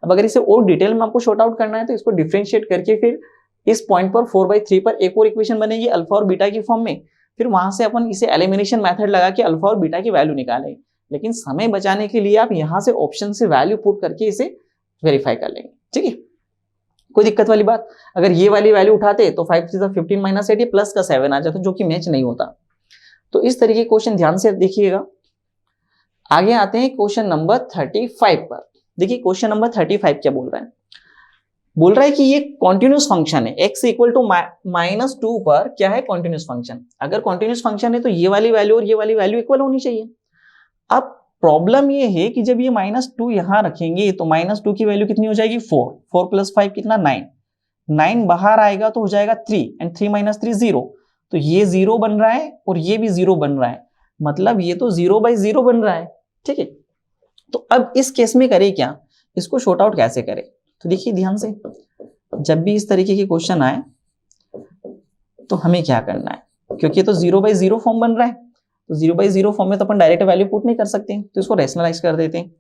अब अगर इसे और डिटेल में आपको शॉर्ट आउट करना है तो इसको डिफरेंशिएट करके फिर इस पॉइंट पर 4/3 पर एक और इक्वेशन बनेगी अल्फा और बीटा की फॉर्म में, फिर वहां से अपन इसे एलिमिनेशन मेथड लगा के अल्फा और बीटा की वैल्यू निकालेंगे। लेकिन समय बचाने के लिए आप यहां से ऑप्शन से वैल्यू पुट करके इसे वेरीफाई कर लेंगे, ठीक है, कोई दिक्कत वाली बात। अगर ये वाली वैल्यू उठाते तो 5 3 15 -8 ये प्लस का 7 आ जाता, जो कि मैच नहीं होता। तो इस तरीके के क्वेश्चन ध्यान से देखिएगा। आगे आते हैं क्वेश्चन नंबर 35 पर। देखिए क्वेश्चन नंबर 35 क्या बोल रहा है, बोल रहा है कि ये कॉन्टिन्यूस फंक्शन है, x इक्वल टू -2 पर क्या है, कॉन्टिन्यूस फंक्शन। अगर कॉन्टिन्यूस फंक्शन है तो ये वाली वैल्यू और ये वाली वैल्यू इक्वल होनी चाहिए। अब प्रॉब्लम ये है कि जब ये -2 यहां रखेंगे तो -2 की वैल्यू कितनी हो जाएगी 4, 4 प्लस 5 कितना 9, 9 बाहर आएगा तो हो जाएगा 3 एंड 3 - 3 0, तो ये 0 बन रहा है और ये भी 0 बन रहा है, मतलब ये तो 0/0 बन रहा है, ठीक है। तो अब इस केस में करें क्या, इसको शॉर्ट आउट कैसे करें, तो देखिए ध्यान से, जब भी इस तरीके के क्वेश्चन आए तो हमें क्या करना है, क्योंकि ये तो 0/0 फॉर्म बन रहा है, तो 0/0 फॉर्म में तो अपन डायरेक्ट वैल्यू पुट नहीं कर सकते, तो इसको रैशनलाइज कर देते हैं।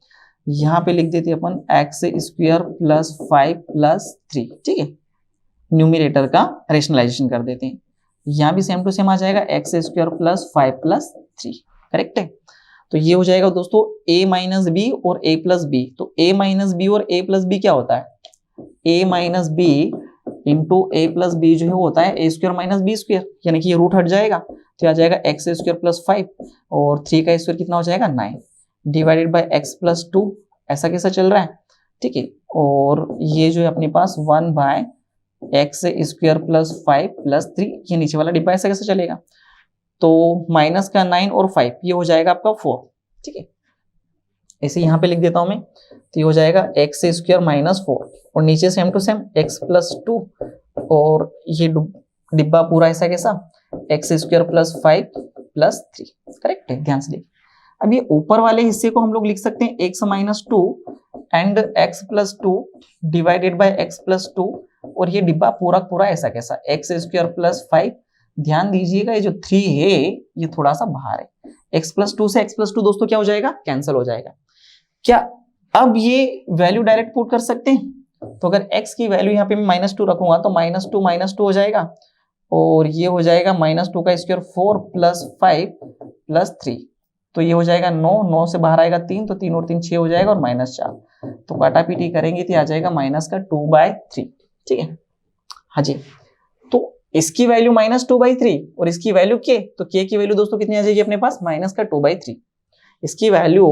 यहाँ पे लिख देते हैं अपन x² प्लस 5 प्लस 3, ठीक है, न्यूमिनेटर का रैशनलाइजेशन कर देते हैं। यहाँ भी सेम टू सेम आ जाएगा x² प्लस 5 प्लस 3, करेक्ट है। तो ये हो जाएगा दोस्तों a माइनस बी और a प्लस बी, तो a माइनस बी और a प्लस बी क्या होता है, a minus B into a plus B जो है वो होता है a² माइनस b², यानी कि ये रूट हट जाएगा तो आ जाएगा x² प्लस 5 और 3 का स्क्वायर कितना हो जाएगा 9 डिवाइडेड बाय x प्लस 2, ऐसा कैसा चल रहा है, ठीक है। और ये जो है अपने पास 1/x² प्लस 5 प्लस 3, ये नीचे वाला डिब्बा ऐसा कैसे चलेगा, तो माइनस का 9 और 5 ये हो जाएगा आपका 4, ठीक है। ऐसे यहाँ पे लिख देता हूं मैं, तो ये हो जाएगा x² माइनस 4 और नीचे same to same x plus 2 और ये डिब्बा पूरा ऐसा कैसा X square plus 5 plus 3, correct है, ध्यान से देखिए। अब ये ऊपर वाले हिस्से को हम लोग लिख सकते हैं x minus 2 and x plus 2 divided by x plus 2, और ये डिब्बा पूरा पूरा ऐसा कैसा, एक्स स्क्वायर प्लस 5। ध्यान दीजिएगा ये जो 3 है ये थोड़ा सा बाहर है, x प्लस 2 से x प्लस 2 दोस्तों क्या हो जाएगा, कैंसिल हो जाएगा। क्या अब ये वैल्यू डायरेक्ट पुट कर सकते हैं? तो अगर x की वैल्यू यहाँ पे मैं -2 रखूंगा तो -2 हो जाएगा, और ये हो जाएगा -2 का स्क्वायर 4 प्लस 5 प्लस 3, तो ये हो जाएगा 9 से बाहर आएगा 3, तो 3 और 3 6 हो जाएगा, और -4, तो काटा पीटी करेंगे तो आ जाएगा -2/3, ठीक है। हाँ जी, तो इसकी वैल्यू -2/3 और इसकी वैल्यू k, तो k की वैल्यू दोस्तों कितनी आ जाएगी अपने पास, -2/3। इसकी वैल्यू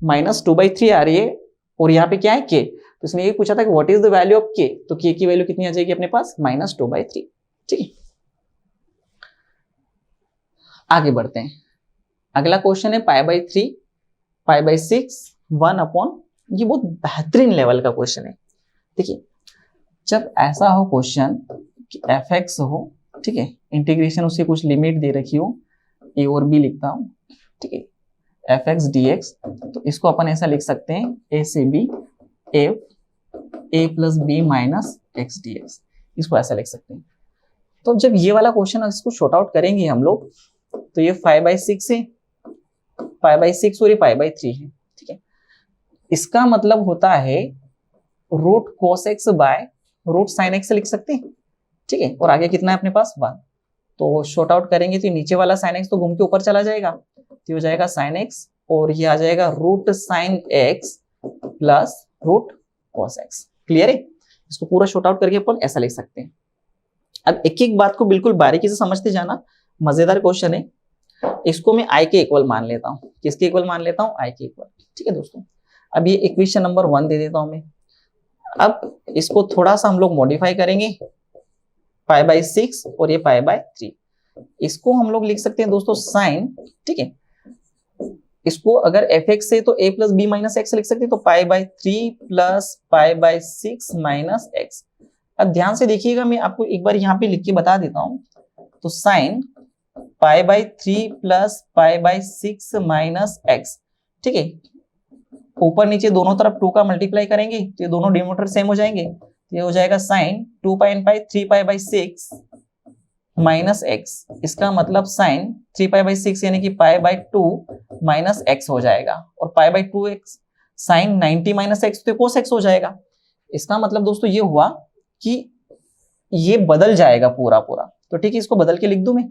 -2/3 आ रही है और यहाँ पे क्या है k, तो इसने ये पूछा था कि what is the value of k, तो k की वैल्यू कितनी आ जाएगी अपने पास, -2/3, ठीक है। आगे बढ़ते हैं, अगला क्वेश्चन है π/3, π/6, 1/, ये बहुत बेहतरीन लेवल का क्वेश्चन है। देखिए जब ऐसा हो क्वेश्चन कि fx हो, ठीक है, इंटीग्रेशन उससे कुछ लिमिट दे रखी हो, a और b लिखता हूं, ठीक है, fx dx, तो इसको अपन ऐसा लिख सकते हैं a से b a plus b minus x dx, इसको ऐसा लिख सकते हैं। तो जब ये वाला क्वेश्चन इसको शॉर्ट आउट करेंगे हम लोग, तो ये 5/6 है, 5/6 और ये 5/3 है, ठीक है। इसका मतलब होता है root cos x by root sine x लिख सकते हैं, ठीक है, और आगे कितना है अपने पास 1, तो शॉर्ट आउट करेंगे तो नीचे वाला साइन x तो घूम के ऊपर चला जाएगा, तो हो जाएगा साइन x, और ये आ जाएगा root sine x plus root cos x। Clear है? इसको पूरा शॉर्ट आउट करके अपन ऐसा लिख सकते हैं। अब एक एक बात को बिल्कुल बारीकी से समझते जाना, मजेदार क्वेश्चन है। इसको मैं i के इक्वल मान लेता हूँ, किसके इक्वल मान लेता हूँ, i के इक्वल, ठीक है दोस्तों। अब ये इक्वेशन नंबर 1 दे देता हूं मैं। अब इसको थोड़ा सा हम लोग मॉडिफाई करेंगे, π/6 और ये π/3, इसको हम लोग लिख सकते हैं दोस्तों साइन, ठीक है। इसको अगर fx से तो a plus b minus x लिख सकते हैं, तो π/3 प्लस π/6 माइनस एक्स। अब ध्यान से देखिएगा, मैं आपको एक बार यहाँ पे लिख के बता देता हूँ, तो साइन π/3 प्लस π/6 माइनस एक्स, ठीक है। ऊपर नीचे दोनों तरफ 2 का मल्टीप्लाई करेंगे तो ये दोनों डिनोमिनेटर सेम हो जाएंगे, तो ये हो जाएगा साइन 2π/3π/6 माइनस एक्स। इसका मतलब साइन 3π/6 यानी कि π/2 माइनस एक्स हो जाएगा, और π/2 एक्स साइन 90 माइनस एक्स तो cos x हो जाएगा। इसका मतलब दोस्तों ये हुआ कि ये बदल जाएगा पूरा पूरा, तो ठीक है, इसको बदल के लिख दूं मैं,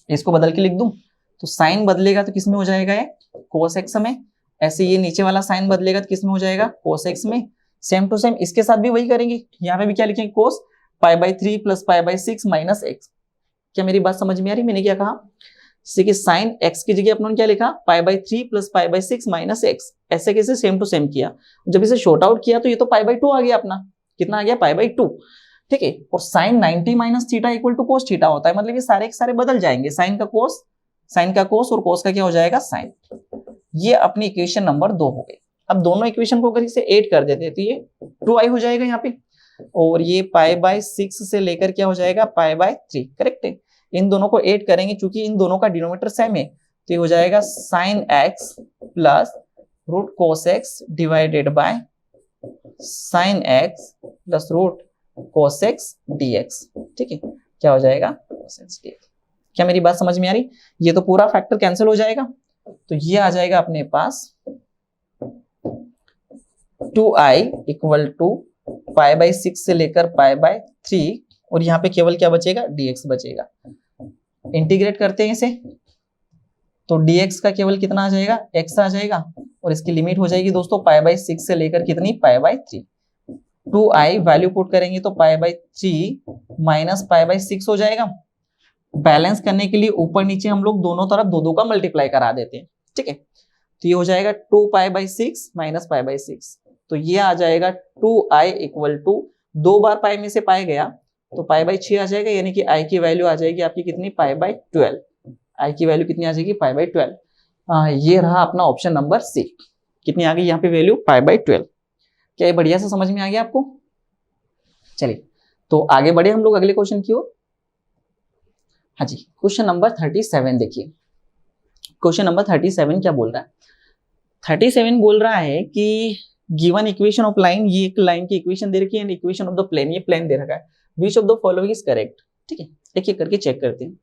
इसको बदल के लिख दूं, तो साइन बदलेगा तो किसमें हो जाएगा, ये cos x में। ऐसे ये नीचे वाला साइन बदलेगा तो किसमें हो जाएगा, cos x में। सेम टू सेम इसके साथ भी वही करेंगे, यहाँ पे भी क्या लिखेंगे, cos π/3 प्लस π/6 माइनस एक्स। क्या मेरी बात समझ में आ रही, मैंने क्या कहा, जैसे कि साइन x की जगह अपने क्या लिखा, π/3 प्लस π/6 माइनस एक्स, ऐसे कैसे सेम टू सेम किया। जब इसे शॉर्ट आउट किया तो ये तो π/2 आ गया अपना, कितना आ गया, π/2, ठीक है। और sine 90 minus theta equal to cos theta होता है, मतलब ये सारे के सारे बदल जाएंगे, साइन का cos और cos का क्या हो जाएगा, साइन। ये अपनी इक्वेशन नंबर 2 हो गई। अब दोनों इक्वेशन को अगर इसे ऐड कर देते तो ये 2i हो जाएगा यहाँ पे, और ये π/6 से लेकर क्या हो जाएगा, π/3, करेक्ट है। इन दोनों को ऐड करेंगे, चूंकि इन दोनों का डिनोमिनेटर सेम है, तो ये हो जाएगा sine x plus root cos x divided by sine x plus root cos x dx, ठीक है, क्या हो जाएगा, cos x dx। क्या मेरी बात समझ में आ रही, ये तो पूरा फैक्टर कैंसिल हो जाएगा, तो ये आ जाएगा अपने पास 2i इक्वल टू π/6 से लेकर π/3, और यहाँ पे केवल क्या बचेगा, dx बचेगा। इंटीग्रेट करते हैं इसे, तो dx का केवल कितना आ जाएगा, x आ जाएगा, और इसकी लिमिट हो जाएगी दोस्तों π/6 से लेकर कितनी, π/3। 2i वैल्यू पुट करेंगे तो π/3 माइनस π/6 हो जाएगा। बैलेंस करने के लिए ऊपर नीचे हम लोग दोनों तरफ 2 का मल्टीप्लाई करा देते हैं, ठीक है। तो ये हो जाएगा 2π/6 माइनस π/6, तो ये आ जाएगा 2i इक्वल टू 2 बार पाई में से पाई गया तो π/6 आ जाएगा, यानी कि i की वैल्यू आ जाएगी आपकी कितनी, π/12। i की वैल्यू कितनी आ जाएगी, π/12। ये रहा अपना ऑप्शन नंबर सी, कितनी आ गई यहाँ पे वैल्यू, π/12। क्या ये बढ़िया से समझ में आ गया आपको? चलिए तो आगे बढ़े हम लोग अगले क्वेश्चन की ओर। हाँ जी, क्वेश्चन नंबर 37 देखिए। क्वेश्चन नंबर 37 क्या बोल रहा है? 37 बोल रहा है कि गिवन इक्वेशन ऑफ लाइन, ये एक लाइन की इक्वेशन दे रखी है, and equation of the plane, ये प्लेन दे रखा है। Which of the following is correct? ठीक है, एक एक करके चेक करते हैं।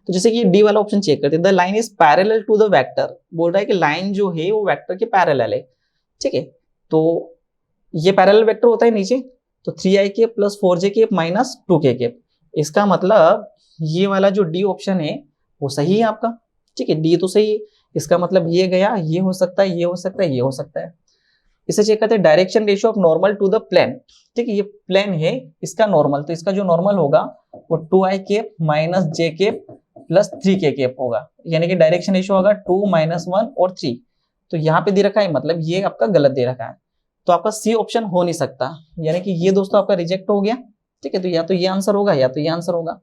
तो जैसे कि डी वाला ऑप्शन चेक करते हैं, the line is parallel to the vector. बोल रहा है कि लाइन जो है वो वेक्टर के पैरेलल है। ठीक है, तो ये पैरेलल वेक्टर होता है नीचे, तो 3i plus 4j minus 2k। इसका मतलब ये वाला जो डी ऑप्शन है वो सही है आपका। ठीक है, डी तो सही है, इसका मतलब ये गया, ये हो सकता है, ये हो सकता है, ये हो सकता है। इसे चेक करते हैं, direction ratio of normal to the plane. ठीक है, ये प्लेन है, इसका नॉर्मल, तो इसका जो नॉर्मल होगा वो 2i minus j plus 3k होगा, यानी कि डायरेक्शन रेशियो होगा 2 माइनस 1 और 3। तो यहाँ पे दे रखा है, मतलब ये आपका गलत दे रखा है, तो आपका सी ऑप्शन हो नहीं सकता, यानी कि ये दोस्तों आपका रिजेक्ट हो गया। ठीक है, तो या तो ये आंसर होगा या तो ये आंसर होगा।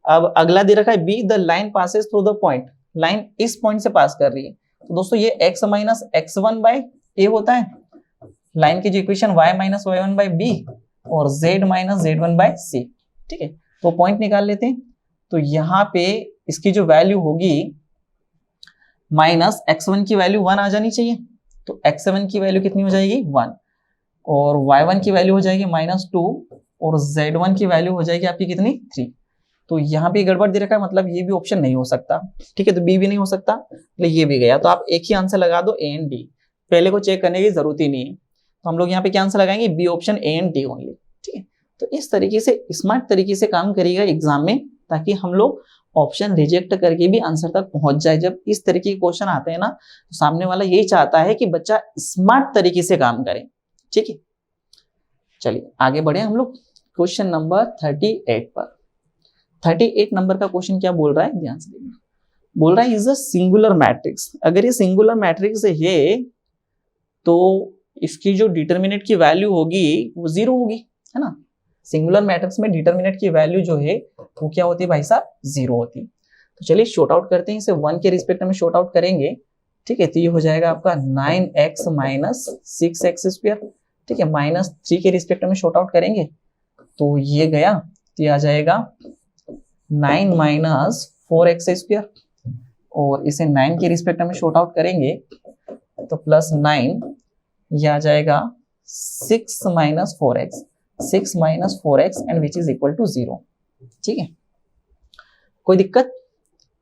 अब अगला दे रखा है B, the line passes through the point. Line इस पॉइंट से पास कर रही है, तो दोस्तों ये x माइनस x1 बाय ए होता है, लाइन की जो equation y minus y1 by B और z minus z1 by C. ठीक है, तो पॉइंट निकाल लेते हैं। तो यहाँ पे इसकी जो वैल्यू होगी माइनस x1 की वैल्यू 1 आ जानी चाहिए, तो x7 की वैल्यू कितनी हो जाएगी 1, और y1 की वैल्यू हो जाएगी माइनस 2, और z1 की वैल्यू हो जाएगी आपकी कितनी 3। तो यहाँ पे गड़बड़ दे रखा है, मतलब ये भी ऑप्शन नहीं हो सकता। ठीक है, तो बी भी नहीं हो सकता, तो ये भी गया। तो आप एक ही आंसर लगा दो, ए एंड डी, पहले को चेक करने की जरूरत ही नहीं है। तो हम लोग यहाँ पे क्या आंसर लगाएंगे, B option, A and D only. ठीक है, तो इस तरीके से स्मार्ट तरीके से काम करिएगा एग्जाम में, ताकि हम लोग ऑप्शन रिजेक्ट करके भी आंसर तक पहुंच जाए। जब इस तरीके के क्वेश्चन आते हैं ना, तो सामने वाला यही चाहता है कि बच्चा स्मार्ट तरीके से काम करे। ठीक है, चलिए आगे बढ़े हम लोग क्वेश्चन नंबर 38 पर। 38 नंबर का क्वेश्चन क्या बोल रहा है, ध्यान से देखना। बोल रहा है इज अ सिंगुलर मैट्रिक्स। अगर ये सिंगुलर मैट्रिक्स है तो इसकी जो डिटर्मिनेंट की वैल्यू होगी वो 0 होगी, है ना। सिंगुलर मैट्रिक्स में डिटर्मिनेंट की वैल्यू जो है वो क्या होती है भाई साहब, 0 होती है। तो चलिए शॉर्ट आउट करते हैं, इसे 1 के रिस्पेक्ट में शॉर्ट आउट करेंगे। ठीक है, तो ये हो जाएगा आपका 9x माइनस 6x स्क्वायर। ठीक है, माइनस 3 के रिस्पेक्ट में शॉर्ट आउट करेंगे, तो ये गया, तो ये आ जाएगा 9 माइनस 4x स्क्वायर, और इसे 9 के रिस्पेक्ट में शॉर्ट आउट करेंगे तो प्लस 9, ये आ जाएगा 6 minus 4x, 6 minus 4x and which is equal to 0। ठीक है, कोई दिक्कत?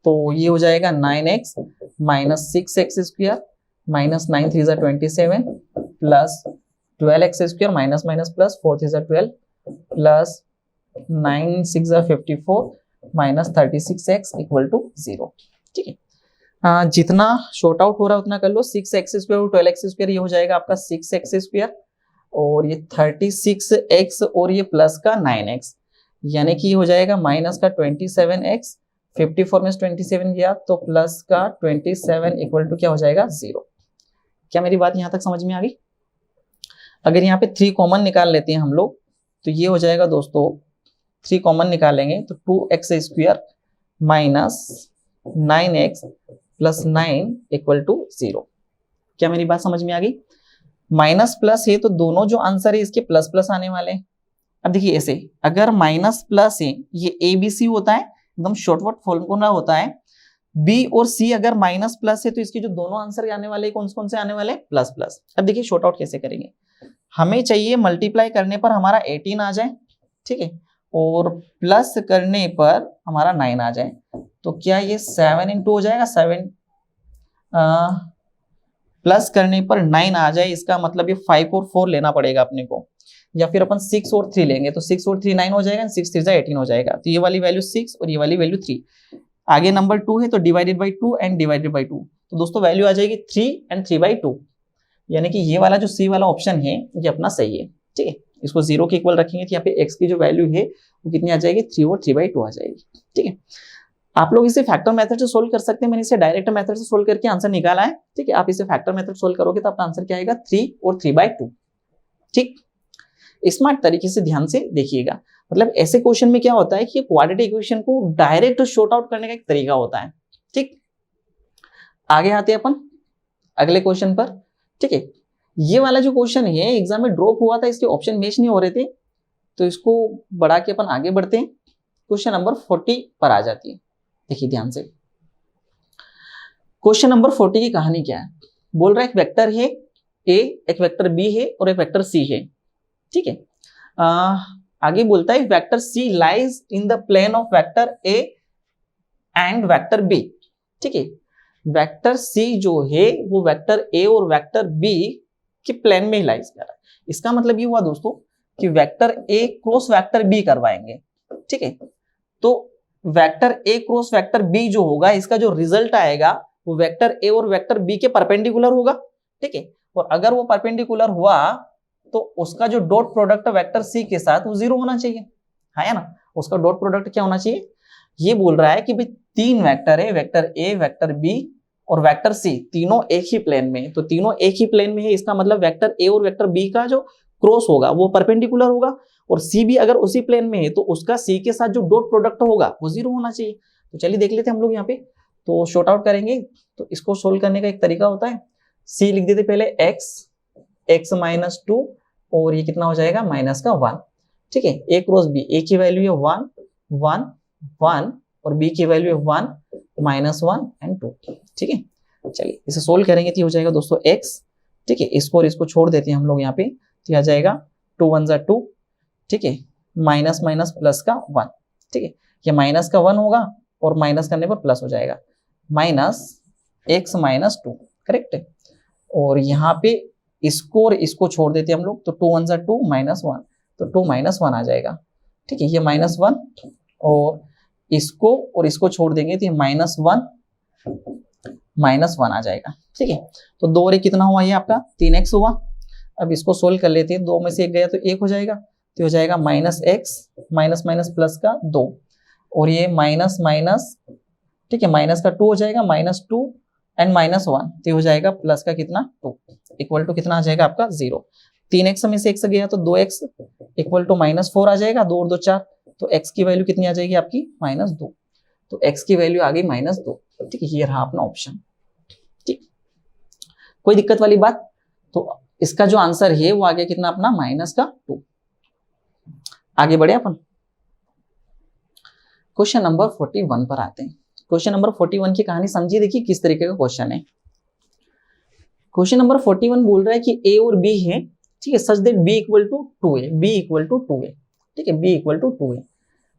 तो ये हो जाएगा 9x minus 6x square minus 9 3 27 plus 12x square minus minus plus 4 3 12 plus 9 6 54 minus 36x equal to 0। ठीक है, जितना शॉर्ट आउट हो रहा है उतना कर लो। 6x स्क्वायर और 12x स्क्वायर, ये हो जाएगा आपका 6x स्क्वायर, और ये 36x और ये प्लस का 9x, यानी कि हो जाएगा माइनस का 27x, 54 में 27 गया तो प्लस का 27 इक्वल टू क्या हो जाएगा 0। क्या मेरी बात यहां तक समझ में आ गई? अगर यहाँ पे 3 कॉमन निकाल लेते हैं हम लोग, तो ये हो जाएगा दोस्तों, 3 कॉमन निकालेंगे तो 2x स्क्वायर minus 9x plus 9 equal to 0। क्या मेरी बात समझ में आ गई? माइनस प्लस है तो दोनों जो आंसर है इसके प्लस प्लस आने वाले हैं। अब देखिए ऐसे, अगर माइनस प्लस है, ये ए बी सी होता है, एकदम शॉर्टकट फॉर्मूला होता है। बी और सी अगर माइनस प्लस है तो इसके जो दोनों आंसर आने वाले कौन कौन से आने वाले, प्लस प्लस। अब देखिए शॉर्ट आउट कैसे करेंगे, हमें चाहिए मल्टीप्लाई करने पर हमारा 18 आ जाए, ठीक है, और प्लस करने पर हमारा 9 आ जाए। तो क्या ये 7 इंटू हो जाएगा, 7 प्लस करने पर 9 आ जाए, इसका मतलब ये 5 और 4 लेना पड़ेगा अपने को, या फिर अपन 6 और 3 लेंगे तो 6 और 3 9 हो जाएगा, 6 3 18 हो जाएगा। तो ये वाली वैल्यू 6 और ये वाली वैल्यू 3। आगे नंबर 2 है तो divided by 2 and divided by 2, तो दोस्तों वैल्यू आ जाएगी 3 एंड 3/2, यानी कि ये वाला जो सी वाला ऑप्शन है ये अपना सही है। ठीक है, इसको 0 के इक्वल रखेंगे तो यहाँ पे x की जो वैल्यू है वो कितनी आ जाएगी, 3 और 3/2 आ जाएगी। ठीक है, आप लोग इसे फैक्टर मेथड से सोल्व कर सकते हैं, मैंने इसे डायरेक्ट मेथड से सोल्व करके आंसर निकाला है। ठीक है, आप इसे फैक्टर मेथड सोल्व करोगे तो आपका आंसर क्या आएगा, 3 और 3/2। ठीक, स्मार्ट तरीके से ध्यान से देखिएगा। मतलब ऐसे क्वेश्चन में क्या होता है कि क्वाड्रेटिक इक्वेशन को डायरेक्ट शॉर्ट आउट करने का एक तरीका होता है। ठीक, आगे आते हैं अपन अगले क्वेश्चन पर। ठीक है, ये वाला जो क्वेश्चन है एग्जाम में ड्रॉप हुआ था, इसके ऑप्शन मैच नहीं हो रहे थे, तो इसको बढ़ा के अपन आगे बढ़ते हैं। क्वेश्चन नंबर 40 पर आ जाती है। देखिए ध्यान से, क्वेश्चन नंबर 40 की कहानी क्या है। बोल रहा है एक वेक्टर है ए, एक वेक्टर बी है और एक वेक्टर सी है, ठीक है। आगे बोलता है vector C lies in the plane of vector A and vector B, ठीक है। वेक्टर सी जो है वो वेक्टर ए और वेक्टर बी के प्लेन में ही लाइज कर रहा है। इसका मतलब ये हुआ दोस्तों कि वेक्टर ए क्रॉस वेक्टर बी करवाएंगे, ठीक है। तो वेक्टर ए क्रॉस वेक्टर बी जो होगा, इसका जो रिजल्ट आएगा वो वेक्टर ए और वेक्टर बी के परपेंडिकुलर होगा, ठीक है। और अगर वो परपेंडिकुलर हुआ तो उसका जो डॉट प्रोडक्ट वेक्टर सी के साथ वो 0 होना चाहिए, है ना। उसका डॉट प्रोडक्ट क्या होना चाहिए। ये बोल रहा है कि भाई 3 वेक्टर है, वेक्टर ए, वेक्टर बी और वेक्टर सी, तीनों एक ही प्लेन में है। तो तीनों एक ही प्लेन में है, इसका मतलब वेक्टर ए और वेक्टर बी का जो क्रॉस होगा वो परपेंडिकुलर होगा, और सी भी अगर उसी प्लेन में है तो उसका सी के साथ जो डॉट प्रोडक्ट होगा वो 0 होना चाहिए। तो चलिए देख लेते हैं हम लोग यहाँ पे, तो शॉर्ट आउट करेंगे। तो इसको सोल्व करने का एक तरीका होता है, सी लिख देते पहले x माइनस 2 और ये कितना हो जाएगा माइनस का 1, ठीक है। ए क्रॉस बी, ए की वैल्यू है 1 1 1 और बी की वैल्यू है 1 माइनस 1 एंड 2, ठीक है। चलिए इसे सोल्व करेंगे तो हो जाएगा दोस्तों x, ठीक है। इसको और इसको छोड़ देते हैं हम लोग यहाँ पे, तो आ जाएगा 2 1 जा 2, ठीक है, माइनस माइनस प्लस का 1, ठीक है। ये माइनस का 1 होगा और माइनस करने पर प्लस हो जाएगा, माइनस x माइनस 2, करेक्ट है। और यहाँ पे इसको और इसको छोड़ देते हैं हम लोग, तो 2 1 जा 2 माइनस 1, तो 2 माइनस 1 आ जाएगा, ठीक है। ये माइनस 1 और इसको और इसको छोड़ देंगे तो ये माइनस 1 आ जाएगा, ठीक है। तो 2 और 1 कितना हुआ, ये आपका 3x हुआ। अब इसको सोल्व कर लेते हैं, 2 में से 1 गया तो 1 हो जाएगा, तो हो जाएगा minus x minus minus plus का 2 और ये माइनस माइनस, ठीक है, माइनस का 2 हो जाएगा, माइनस 2 एंड माइनस 1, तो हो जाएगा प्लस का कितना 2 इक्वल टू कितना आ जाएगा आपका 0। 3x में से 1 गया तो 2x इक्वल टू माइनस 4 आ जाएगा, 2 और 2 4, तो x की वैल्यू कितनी आ जाएगी आपकी माइनस 2, तो x की वैल्यू आ गई माइनस 2, ठीक है। ये रहा अपना ऑप्शन, ठीक, कोई दिक्कत वाली बात। तो इसका जो आंसर है वो आ गया कितना अपना माइनस का 2। आगे बढ़े अपन, क्वेश्चन नंबर 41 पर आते हैं। क्वेश्चन नंबर 41 की कहानी समझिए, देखिए किस तरीके का क्वेश्चन है। क्वेश्चन नंबर 41 बोल रहा है कि a और b है, ठीक है, such that b equal to 2a, b equal to 2a, ठीक है, b equal to 2a,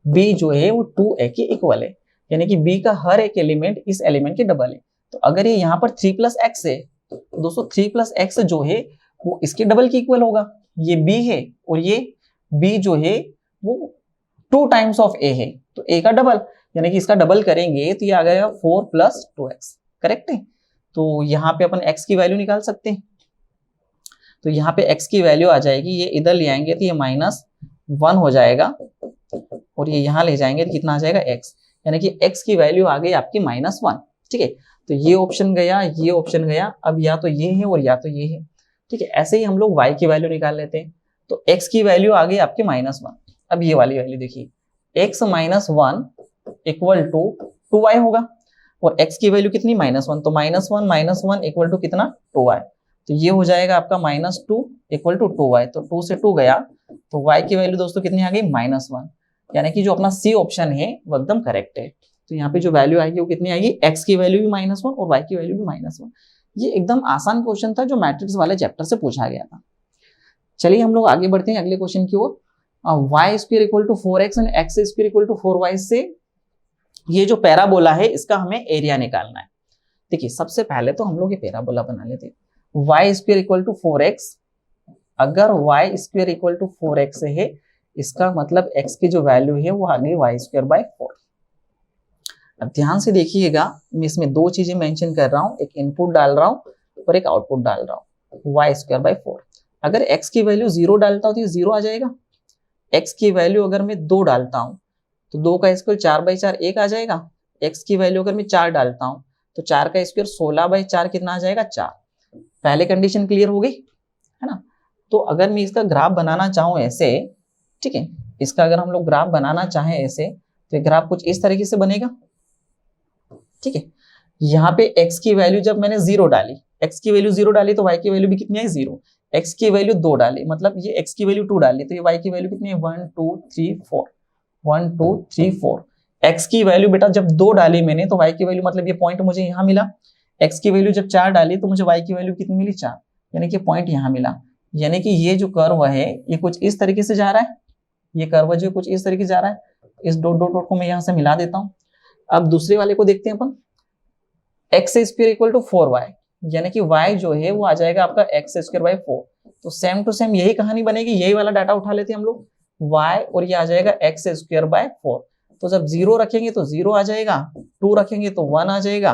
b जो है वो 2a के इक्वल है, यानी कि b का हर एक एलिमेंट इस एलिमेंट के डबल है। तो अगर ये यहाँ पर 3 प्लस एक्स है तो दोस्तों 3 प्लस एक्स जो है वो इसके डबल के इक्वल होगा। ये b है और ये b जो है वो 2 टाइम्स ऑफ a है, तो a का डबल, यानी कि इसका डबल करेंगे तो ये आ गया 4 प्लस 2x, करेक्ट है। तो यहाँ पे अपन x की वैल्यू निकाल सकते हैं, तो यहाँ पे x की वैल्यू आ जाएगी, ये इधर ले आएंगे तो ये माइनस 1 हो जाएगा और ये यहाँ ले जाएंगे तो कितना आ जाएगा x, यानी कि x की वैल्यू आ गई आपकी माइनस 1, ठीक है। तो ये ऑप्शन गया, ये ऑप्शन गया, अब या तो ये है और या तो ये है, ठीक है। ऐसे ही हम लोग y की वैल्यू निकाल लेते हैं, तो x की वैल्यू आ गई आपकी माइनस 1। अब ये वाली वैल्यू देखिए, x minus 1 equal to 2y होगा और x की वैल्यू कितनी माइनस 1, तो माइनस 1 इक्वल टू कितना 2y, तो ये हो जाएगा आपका माइनस 2 इक्वल टू 2y, तो 2 से 2 गया तो y की वैल्यू दोस्तों कितनी आ गई माइनस 1, यानी कि जो अपना सी ऑप्शन है वो एकदम करेक्ट है। तो यहाँ पे जो वैल्यू आएगी वो कितनी आएगी, x की वैल्यू भी माइनस 1 और y की वैल्यू भी माइनस 1। ये एकदम आसान क्वेश्चन था जो मैट्रिक्स वाले चैप्टर से पूछा गया था। चलिए हम लोग आगे बढ़ते हैं अगले क्वेश्चन की ओर। y square equal to 4x and x square equal to 4y से ये जो पैराबोला है इसका हमें एरिया निकालना है। देखिए सबसे पहले तो हम लोग ये पैराबोला बना लेते हैं, y square equal to 4x, अगर y square equal to 4x है इसका मतलब x की जो वैल्यू है वो आ गई y स्क्वायर बाय 4। अब ध्यान से देखिएगा, मैं इसमें दो चीजें मेंशन कर रहा हूँ, एक इनपुट डाल रहा हूँ और एक आउटपुट डाल रहा हूँ, y स्क्वायर बाय 4। अगर x की वैल्यू 0 डालता हूँ तो ये 0 आ जाएगा, x की वैल्यू अगर मैं 2 डालता हूँ तो 2 का स्क्वायर 4 बाई 4 1 आ जाएगा, x की वैल्यू अगर मैं 4 डालता हूँ तो 4 का स्क्वायर 16 बाई 4 कितना आ जाएगा 4। पहले कंडीशन क्लियर हो गई है ना। तो अगर मैं इसका ग्राफ बनाना चाहूँ ऐसे, ठीक है, इसका अगर हम लोग ग्राफ बनाना चाहें ऐसे तो ये ग्राफ कुछ इस तरीके से बनेगा, ठीक है। यहाँ पे x की वैल्यू जब मैंने 0 डाली, x की वैल्यू 0 डाली तो y की वैल्यू भी कितनी है 0, x की वैल्यू 2 डाली मतलब ये x की वैल्यू 2 डाली तो ये y की वैल्यू कितनी है 1 2 3 4, 1 2 3 4, x की वैल्यू बेटा जब 2 डाली मैंने तो y की वैल्यू मतलब ये पॉइंट मुझे यहाँ मिला, x की वैल्यू जब 4 डाली तो मुझे y की वैल्यू कितनी मिली 4, यानी कि पॉइंट यहाँ मिला। यानी कि ये जो कर्व है ये कुछ इस तरीके से जा रहा है, ये कर्व जो कुछ इस तरीके से जा रहा है, इस डॉट डॉट डॉट को मैं यहाँ से मिला देता हूँ। अब दूसरे वाले को देखते हैं अपन, X square equal to 4y, यानी कि y जो है वो आ जाएगा आपका एक्स स्क्वायर बाई 4। तो सेम टू सेम यही कहानी बनेगी, यही वाला डाटा उठा लेते हैं हम लोग, y और ये आ जाएगा एक्स स्क्वायर बाय 4। तो जब 0 रखेंगे तो 0 आ जाएगा, 2 रखेंगे तो 1 आ जाएगा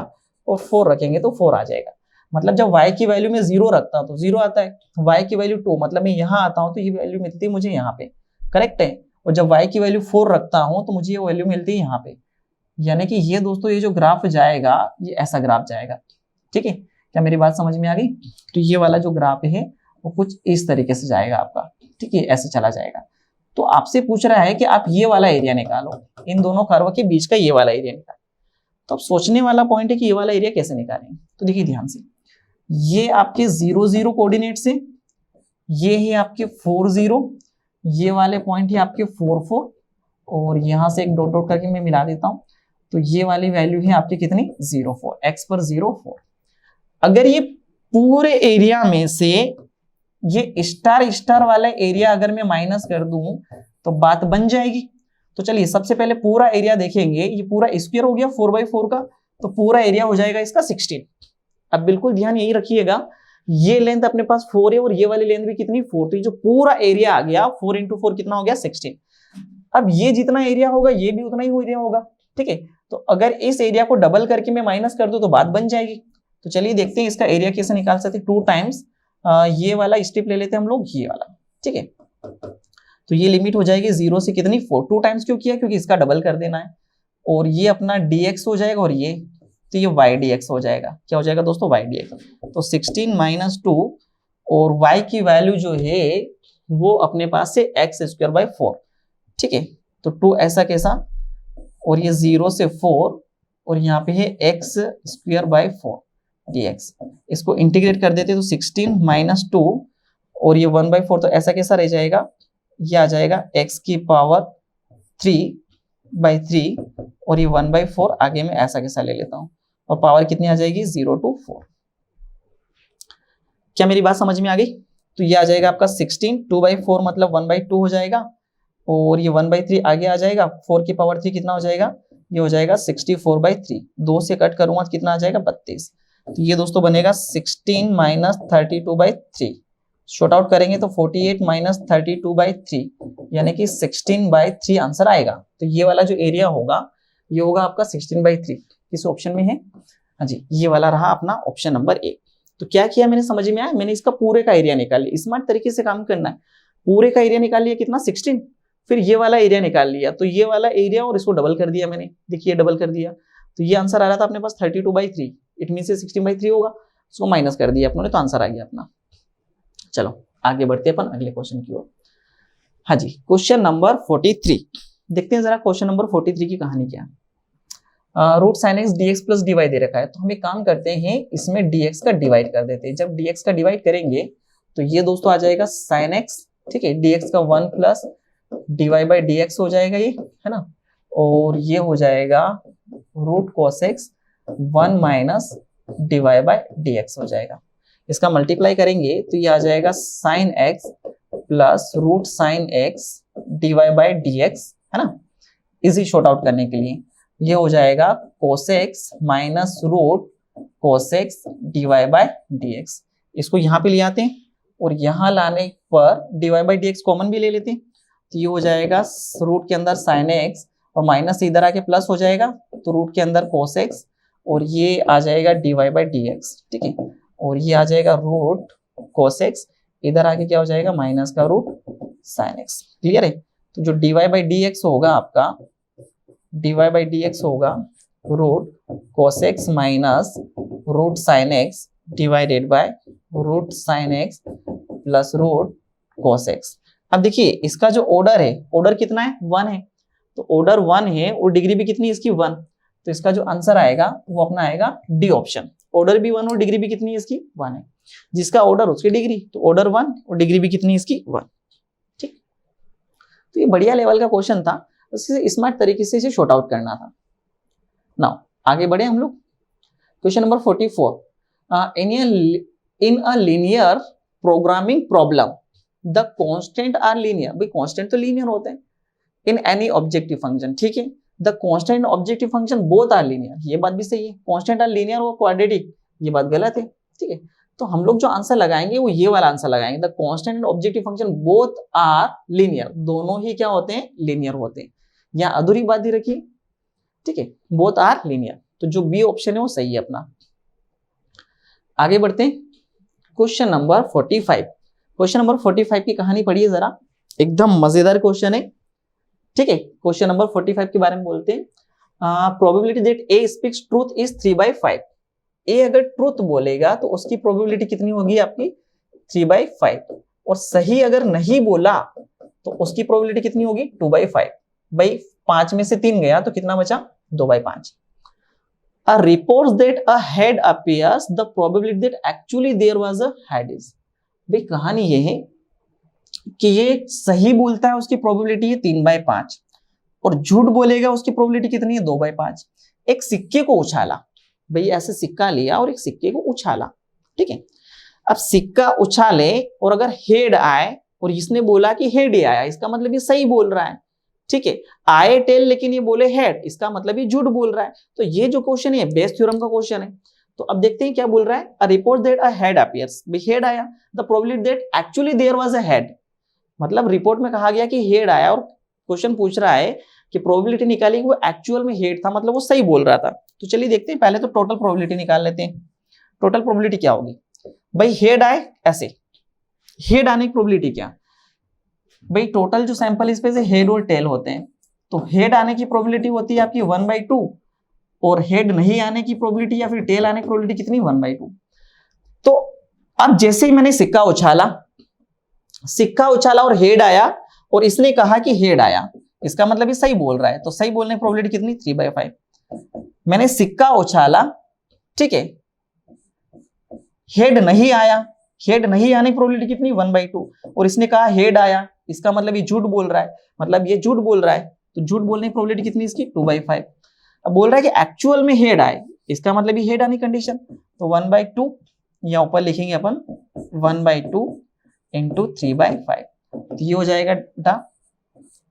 और 4 रखेंगे तो 4 आ जाएगा। मतलब जब y की वैल्यू में 0 रखता हूं तो 0 आता है, y की वैल्यू 2 मतलब मैं यहाँ आता हूं तो ये वैल्यू मिलती है मुझे यहाँ पे, करेक्ट है। और जब y की वैल्यू 4 रखता हूं तो मुझे ये वैल्यू मिलती है यहाँ पे। यानी कि ये दोस्तों ये जो ग्राफ जाएगा ये ऐसा ग्राफ जाएगा, ठीक है। क्या मेरी बात समझ में आ गई? तो ये वाला जो ग्राफ है वो कुछ इस तरीके से जाएगा आपका, ठीक है, ऐसे चला जाएगा। तो आपसे पूछ रहा है कि आप ये वाला एरिया निकालो, इन दोनों कर्व के बीच का ये वाला एरिया निकालो। तो अब सोचने वाला पॉइंट है कि ये वाला एरिया कैसे निकालेंगे। तो देखिए ध्यान से, ये आपके 0 0 कोऑर्डिनेट से, ये है आपके 4 0, ये वाले पॉइंट है आपके 4 4 और यहां से एक डॉट डॉट करके मैं मिला देता हूं। तो ये वाली वैल्यू है आपकी कितनी 0 4, x पर 0 4। अगर ये पूरे एरिया में से ये स्टार स्टार वाला एरिया अगर मैं माइनस कर दूं तो बात बन जाएगी। तो चलिए सबसे पहले पूरा एरिया देखेंगे, ये पूरा स्क्वायर हो गया 4/4 का, तो पूरा एरिया हो जाएगा इसका 16। अब बिल्कुल ध्यान यही रखिएगा, ये लेंथ अपने पास 4 है और ये वाली लेंथ भी कितनी 4, तो ये जो पूरा एरिया आ गया 4 × 4 कितना हो गया 16। अब ये जितना एरिया होगा ये भी उतना ही एरिया होगा, ठीक है। तो अगर इस एरिया को डबल करके मैं माइनस कर दूं तो बात बन जाएगी। तो चलिए देखते हैं इसका एरिया कैसे निकाल सकते हैं। 2 टाइम्स ये वाला स्टेप ले लेते हैं हम लोग, ये वाला, ठीक है। तो ये लिमिट हो जाएगी 0 से कितनी 4, 2 टाइम्स क्यों किया, क्योंकि इसका डबल कर देना है। और ये अपना dx हो जाएगा और ये, तो ये y dx हो जाएगा। क्या हो जाएगा दोस्तों y dx। तो 16 - 2 और y की वैल्यू जो है वो अपने पास से x²/4, ठीक है। तो 2 ऐसा कैसा, और ये 0 से 4 और यहाँ पे है x²/4 dx। इसको इंटीग्रेट कर देते तो 16 - 2 और ये 1/4, तो ऐसा कैसा रह जाएगा, ये आ जाएगा x³ और ये 1/4 आगे में ऐसा कैसा ले लेता हूं और पावर कितनी आ जाएगी 0 to 4। क्या मेरी बात समझ में आ गई? तो ये आ जाएगा आपका 16, 2/4 मतलब 1/2 हो जाएगा और ये 1/3 आगे आ जाएगा, 4 की पावर 3 कितना हो जाएगा, ये हो जाएगा 64/3। 2 से कट करूंगा तो कितना आ जाएगा 32। तो ये दोस्तों बनेगा 16 - 32/3। शॉर्ट आउट करेंगे तो 48 - 32/3 यानी कि 16/3 आंसर आएगा। तो ये वाला जो एरिया होगा ये होगा आपका 16/3। किस ऑप्शन में है? हाँ जी, ये वाला रहा अपना ऑप्शन नंबर 1। तो क्या किया मैंने, समझ में आया? मैंने इसका पूरे का एरिया निकाल लिया। स्मार्ट तरीके से काम करना है। पूरे का एरिया निकाल लिया कितना 16, फिर ये वाला एरिया निकाल लिया, तो ये वाला एरिया और इसको डबल कर दिया मैंने, देखिए डबल कर दिया। तो ये आंसर आ रहा था अपने पास 32/3, इट मीन से 16/3 होगा, उसको माइनस कर दिया अपने, तो आंसर आ गया अपना। चलो आगे बढ़ते हैं अपन अगले क्वेश्चन की ओर। हाँ जी, क्वेश्चन नंबर 43 देखते हैं जरा। क्वेश्चन नंबर 43 की कहानी क्या है। Root sine x dx plus dy दे रखा है, तो हम एक काम करते हैं, इसमें dx का डिवाइड कर देते हैं। जब dx का डिवाइड करेंगे तो ये दोस्तों आ जाएगा साइन एक्स, ठीक है, dx का 1 प्लस dy/dx हो जाएगा ये, है ना। और ये हो जाएगा root cos x 1 minus dy/dx हो जाएगा। इसका मल्टीप्लाई करेंगे तो ये आ जाएगा sine x plus root sine x dy/dx, है ना। इजी शॉर्ट आउट करने के लिए ये हो जाएगा cos x minus root cos x dy/dx। इसको यहाँ पे ले आते हैं और यहाँ लाने पर dy/dx कॉमन भी ले लेते हैं, तो ये हो जाएगा रूट के अंदर साइन एक्स और माइनस इधर आके प्लस हो जाएगा, तो रूट के अंदर cos x और ये आ जाएगा dy/dx, ठीक है। और ये आ जाएगा रूट cos x, इधर आके क्या हो जाएगा माइनस का रूट साइन x। क्लियर है? तो जो dy/dx होगा आपका, dy/dx होगा root cos x minus root sine x divided by root sine x plus root cos x। अब देखिए इसका जो ऑर्डर है, ऑर्डर कितना है 1 है, तो ऑर्डर 1 है और डिग्री भी कितनी है इसकी 1, तो इसका जो आंसर आएगा वो अपना आएगा डी ऑप्शन। ऑर्डर भी 1 और डिग्री भी कितनी है इसकी 1 है, जिसका ऑर्डर उसकी डिग्री, तो ऑर्डर 1 और डिग्री भी कितनी है इसकी 1, ठीक। तो ये बढ़िया लेवल का क्वेश्चन था। इसे स्मार्ट तरीके से इसे शॉर्ट आउट करना था। नाउ आगे बढ़े हम लोग। Question number 44, in a linear programming problem the constant are linear. भाई कांस्टेंट तो लीनियर होते हैं इन एनी ऑब्जेक्टिव फंक्शन, ठीक है। The constant objective function both are linear, ये बात भी सही है। कांस्टेंट आर लीनियर और क्वाड्रेटिक, ये बात गलत है, ठीक है। तो हम लोग जो आंसर लगाएंगे वो ये वाला आंसर लगाएंगे, the constant and objective function both are linear, दोनों ही क्या होते हैं, लीनियर होते हैं। यहाँ अधूरी बात ही रखिए, ठीक है, बोथ आर लीनियर। तो जो बी ऑप्शन है वो सही है अपना। आगे बढ़ते हैं, क्वेश्चन नंबर 45। क्वेश्चन नंबर 45 की कहानी पढ़िए जरा, एकदम मजेदार क्वेश्चन है, ठीक है। क्वेश्चन नंबर 45 के बारे में बोलते हैं, probability that A speaks truth is 3/5। ए अगर ट्रूथ बोलेगा तो उसकी प्रोबेबिलिटी कितनी होगी आपकी, 3/5, और सही अगर नहीं बोला तो उसकी प्रोबेबिलिटी कितनी होगी, 2/5। भाई 5 में से 3 गया तो कितना बचा, 2/5। A reports that a head appears, the probability that actually there was a head is। भाई कहानी ये है कि ये सही बोलता है उसकी प्रोबेबिलिटी है 3/5, और झूठ बोलेगा उसकी प्रोबेबिलिटी कितनी है, 2/5। एक सिक्के को उछाला, भाई ऐसे सिक्का लिया और एक सिक्के को उछाला, ठीक है। अब सिक्का उछाले और अगर हेड आए और इसने बोला कि हेड ही आया, इसका मतलब ये सही बोल रहा है, ठीक है। आए टेल लेकिन ये बोले हेड, इसका मतलब ये झूठ बोल रहा है। तो ये जो क्वेश्चन है बेस थ्योरम का क्वेश्चन है। तो अब देखते हैं क्या बोल रहा है, a report that a head appears, head आया, the probability that actually there was a head, मतलब रिपोर्ट में कहा गया कि हेड आया और क्वेश्चन पूछ रहा है कि प्रोबेबिलिटी निकाली कि वो एक्चुअल में हेड था, मतलब वो सही बोल रहा था। तो चलिए देखते हैं, पहले तो टोटल प्रोबेबिलिटी निकाल लेते हैं। टोटल प्रोबेबिलिटी क्या होगी, भाई हेड आए, ऐसे हेड आने की प्रोबेबिलिटी क्या, भाई टोटल जो सैंपल स्पेस है हेड और टेल होते हैं, तो हेड आने की प्रोबेबिलिटी होती है आपकी 1/2, और हेड नहीं आने की प्रोबेबिलिटी या फिर टेल आने की प्रोबेबिलिटी कितनी, 1/2। तो अब जैसे ही मैंने सिक्का उछाला और हेड आया और इसने कहा कि हेड आया, इसका मतलब ये सही बोल रहा है, तो सही बोलने की प्रोबेबिलिटी कितनी, 3/5। मैंने सिक्का उछाला, ठीक है, हेड नहीं आया, हेड नहीं आने की प्रोबेबिलिटी कितनी, 1/2, और इसने कहा हेड आया, इसका मतलब ये झूठ बोल रहा है, मतलब ये झूठ बोल रहा है, तो झूठ बोलने की प्रोबेबिलिटी कितनी इसकी, 2/5। अब बोल रहा है कि एक्चुअल में हेड आए, इसका मतलब ये हेड आने कंडीशन, तो 1/2, या ऊपर लिखेंगे अपन 1/2 इंटू 3/5, तो ये हो जाएगा बेटा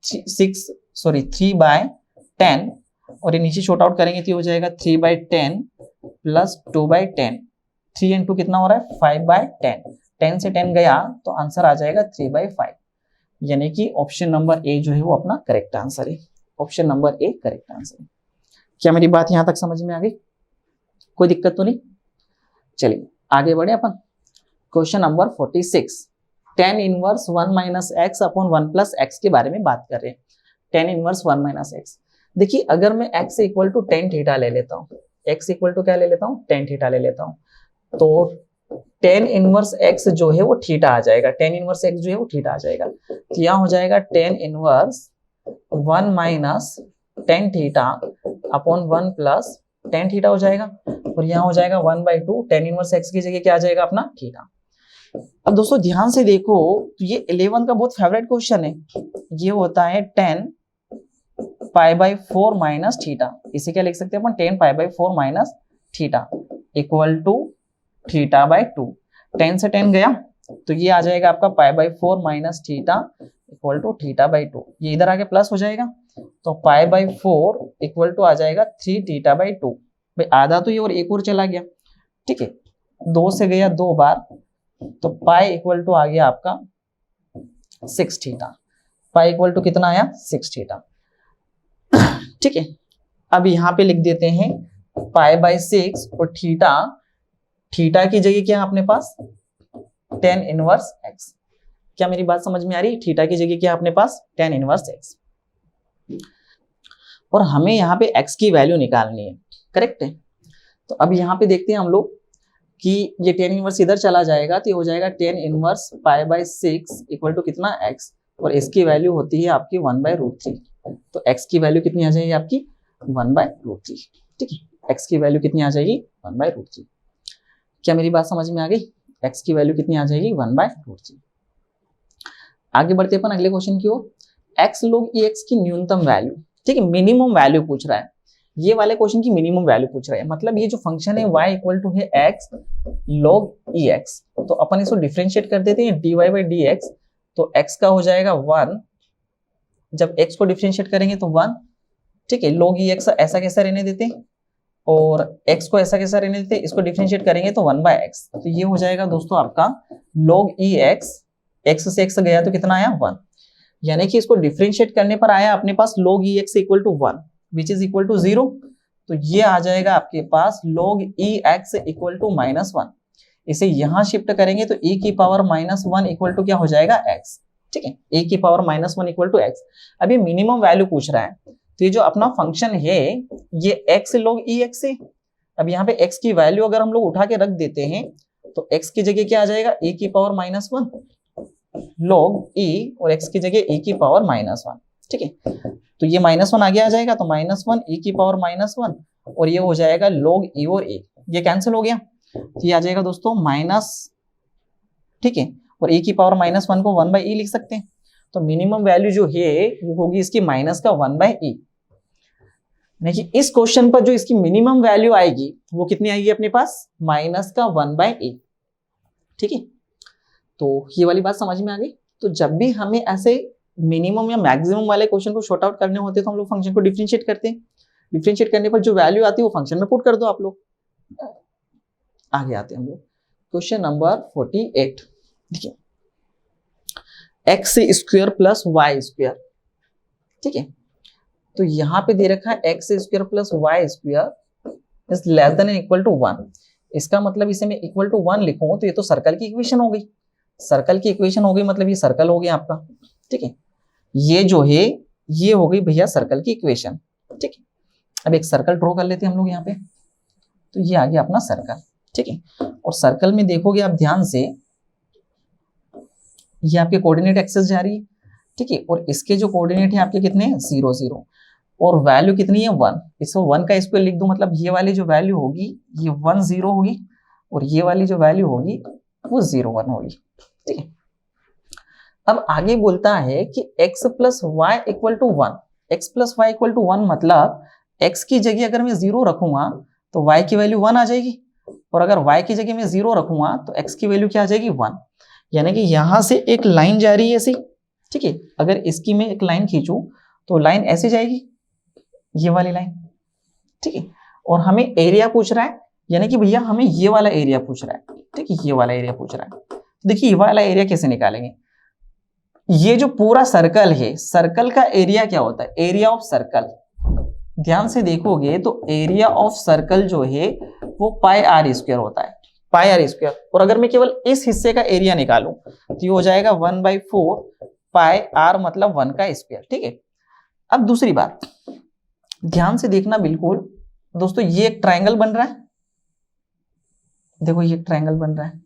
3/10, और ये नीचे शॉर्ट आउट करेंगे तो ये हो जाएगा 3/10 प्लस 2/10, 3 इंटू कितना हो रहा है, 5/10, 10 से 10 गया तो आंसर आ जाएगा 3/5, यानी कि ऑप्शन नंबर ए जो है वो अपना करेक्ट आंसर है। Option number A correct answer है। क्या मेरी बात यहां तक समझ में आ गई, कोई दिक्कत तो नहीं। चलिए आगे बढ़े अपन, question number 46, tan inverse 1 - x upon 1 + x के बारे में बात कर रहे हैं। tan इनवर्स 1 - x, देखिए अगर मैं x equal to tan theta ले लेता हूँ, x इक्वल टू क्या ले लेता हूँ, tan थीटा ले लेता हूँ, तो tan इनवर्स x जो है वो थीटा आ जाएगा, tan इनवर्स x जो है वो थीटा आ जाएगा, तो यहाँ हो जाएगा tan inverse 1 - tan theta upon 1 + tan theta हो जाएगा, और यहाँ हो जाएगा 1/2, tan इनवर्स x की जगह क्या आ जाएगा अपना, थीटा। अब दोस्तों ध्यान से देखो, तो ये 11 का बहुत फेवरेट क्वेश्चन है, ये होता है tan π/4 माइनस थीटा, इसे क्या लिख सकते हैं अपन, tan π/4 minus theta equal to θ/2, 10 से 10 गया तो ये आ जाएगा आपका π/4 माइनस थीटा इक्वल टू θ/2, ये इधर आके प्लस हो जाएगा, तो π/4 इक्वल टू आ जाएगा 3θ/2, भाई आधा तो ये और एक और चला गया, ठीक है, 2 से गया 2 बार, तो पाई इक्वल टू आ गया आपका 6 थीटा, पाई इक्वल टू कितना आया, 6 थीटा, ठीक है। अब यहाँ पे लिख देते हैं π/6, और थीटा की जगह क्या है अपने पास, tan इनवर्स x। क्या मेरी बात समझ में आ रही है, थीटा की जगह क्या है अपने पास, tan इनवर्स x, और हमें यहाँ पे x की वैल्यू निकालनी है, करेक्ट है। तो अब यहाँ पे देखते हैं हम लोग कि ये tan इनवर्स इधर चला जाएगा तो ये हो जाएगा tan इनवर्स π/6 इक्वल टू कितना, x, और इसकी वैल्यू होती है आपकी 1/√3, तो x की वैल्यू कितनी आ जाएगी आपकी 1/√3, ठीक है, x की वैल्यू कितनी आ जाएगी 1/√3। क्या मेरी बात समझ में आ गई, x की वैल्यू कितनी आ जाएगी 1/√3। आगे बढ़ते अपन अगले क्वेश्चन की ओर, x log ex की न्यूनतम वैल्यू, ठीक है, मिनिमम वैल्यू पूछ रहा है, ये वाले क्वेश्चन की मिनिमम वैल्यू पूछ रहा है, मतलब ये जो फंक्शन है y इक्वल टू है x log ex, तो अपन इसको डिफरेंशिएट कर देते हैं dy by dx, तो x का हो जाएगा 1, जब x को डिफरेंशिएट करेंगे तो 1, ठीक है, log ex ऐसा कैसा रहने देते हैं और x को ऐसा कैसा रहने देते हैं, इसको डिफरेंशिएट करेंगे तो 1 by x, तो ये हो जाएगा दोस्तों आपका log ex, x से x गया तो कितना आया 1, यानी कि इसको डिफरेंशिएट करने पर आया अपने पास log ex equal to 1 which is equal to 0, तो ये आ जाएगा आपके पास log ex इक्वल टू -1, इसे यहां शिफ्ट करेंगे तो e की पावर -1 इक्वल टू क्या हो जाएगा x, ठीक है, e की पावर -1 इक्वल टू x। अब ये मिनिमम वैल्यू पूछ रहा है, तो ये जो अपना फंक्शन है ये x log ex है। अब यहाँ पे x की वैल्यू अगर हम लोग उठा के रख देते हैं तो x की जगह क्या आ जाएगा, e की पावर -1 log e, और x की जगह e की पावर -1, ठीक है, तो ये -1 आगे आ जाएगा तो -1 e की पावर -1, और ये हो जाएगा log e और a, ये कैंसिल हो गया, तो ये आ जाएगा दोस्तों माइनस, ठीक है, और e की पावर -1 को 1 by e लिख सकते हैं, तो मिनिमम वैल्यू जो है वो होगी इसकी माइनस का 1 by e। देखिए इस क्वेश्चन पर जो इसकी मिनिमम वैल्यू आएगी वो कितनी आएगी अपने पास, माइनस का 1 by e, ठीक है, तो ये वाली बात समझ में आ गई। तो जब भी हमें ऐसे मिनिमम या मैक्सिमम वाले क्वेश्चन को शॉर्ट आउट करने होते हैं तो हम लोग फंक्शन को डिफरेंशिएट करते हैं, डिफरेंशिएट करने पर जो वैल्यू आती है वो फंक्शन में पुट कर दो आप लोग। आगे आते हैं हम लोग क्वेश्चन नंबर 48, देखिए x square plus Y square, ठीक है, तो यहाँ पे दे रखा है x square plus Y square is less than equal to 1, इसका मतलब इसे मैं इक्वल टू 1 लिखूं तो ये तो सर्कल की इक्वेशन हो गई, सर्कल की इक्वेशन हो गई, मतलब ये सर्कल हो गया आपका, ठीक है, ये जो है ये हो गई भैया सर्कल की इक्वेशन, ठीक है। अब एक सर्कल ड्रॉ कर लेते हैं हम लोग यहाँ पे, तो ये आ गया अपना सर्कल, ठीक है, और सर्कल में देखोगे आप ध्यान से ये आपके कोऑर्डिनेट एक्सेस जा रही है, ठीक है, और इसके जो कोऑर्डिनेट है आपके कितने हैं 0 0, और वैल्यू कितनी है 1, इसको 1 का स्क्वायर लिख दूं, मतलब ये वाली जो वैल्यू होगी ये 1 0 होगी और ये वाली जो वैल्यू होगी वो 0 1 होगी, ठीक है। अब आगे बोलता है कि x plus y equal to 1, x plus y equal to 1, मतलब x की जगह अगर मैं 0 रखूंगा तो y की वैल्यू 1 आ जाएगी, और अगर y की जगह मैं 0 रखूंगा तो x की वैल्यू क्या आ जाएगी 1, यानी कि यहां से एक लाइन जा रही है ऐसी, ठीक है, अगर इसकी मैं एक लाइन खींचूं तो लाइन ऐसे जाएगी, ये वाली लाइन, ठीक है, और हमें एरिया पूछ रहा है, यानी कि भैया हमें ये वाला एरिया पूछ रहा है, ठीक है, ये वाला एरिया पूछ रहा है। देखिए ये वाला एरिया कैसे निकालेंगे, ये जो पूरा सर्कल है, सर्कल का एरिया क्या होता है, एरिया ऑफ सर्कल, ध्यान से देखोगे तो एरिया ऑफ सर्कल जो है वो पाई आर स्क्वायर होता है, पाई आर स्क्वायर, और अगर मैं केवल इस हिस्से का एरिया निकालूं तो ये हो जाएगा 1/4 पाई आर, मतलब 1 का स्क्वायर, ठीक है। अब दूसरी बात ध्यान से देखना बिल्कुल दोस्तों, ये एक ट्रायंगल बन रहा है, देखो ये ट्रायंगल बन रहा है,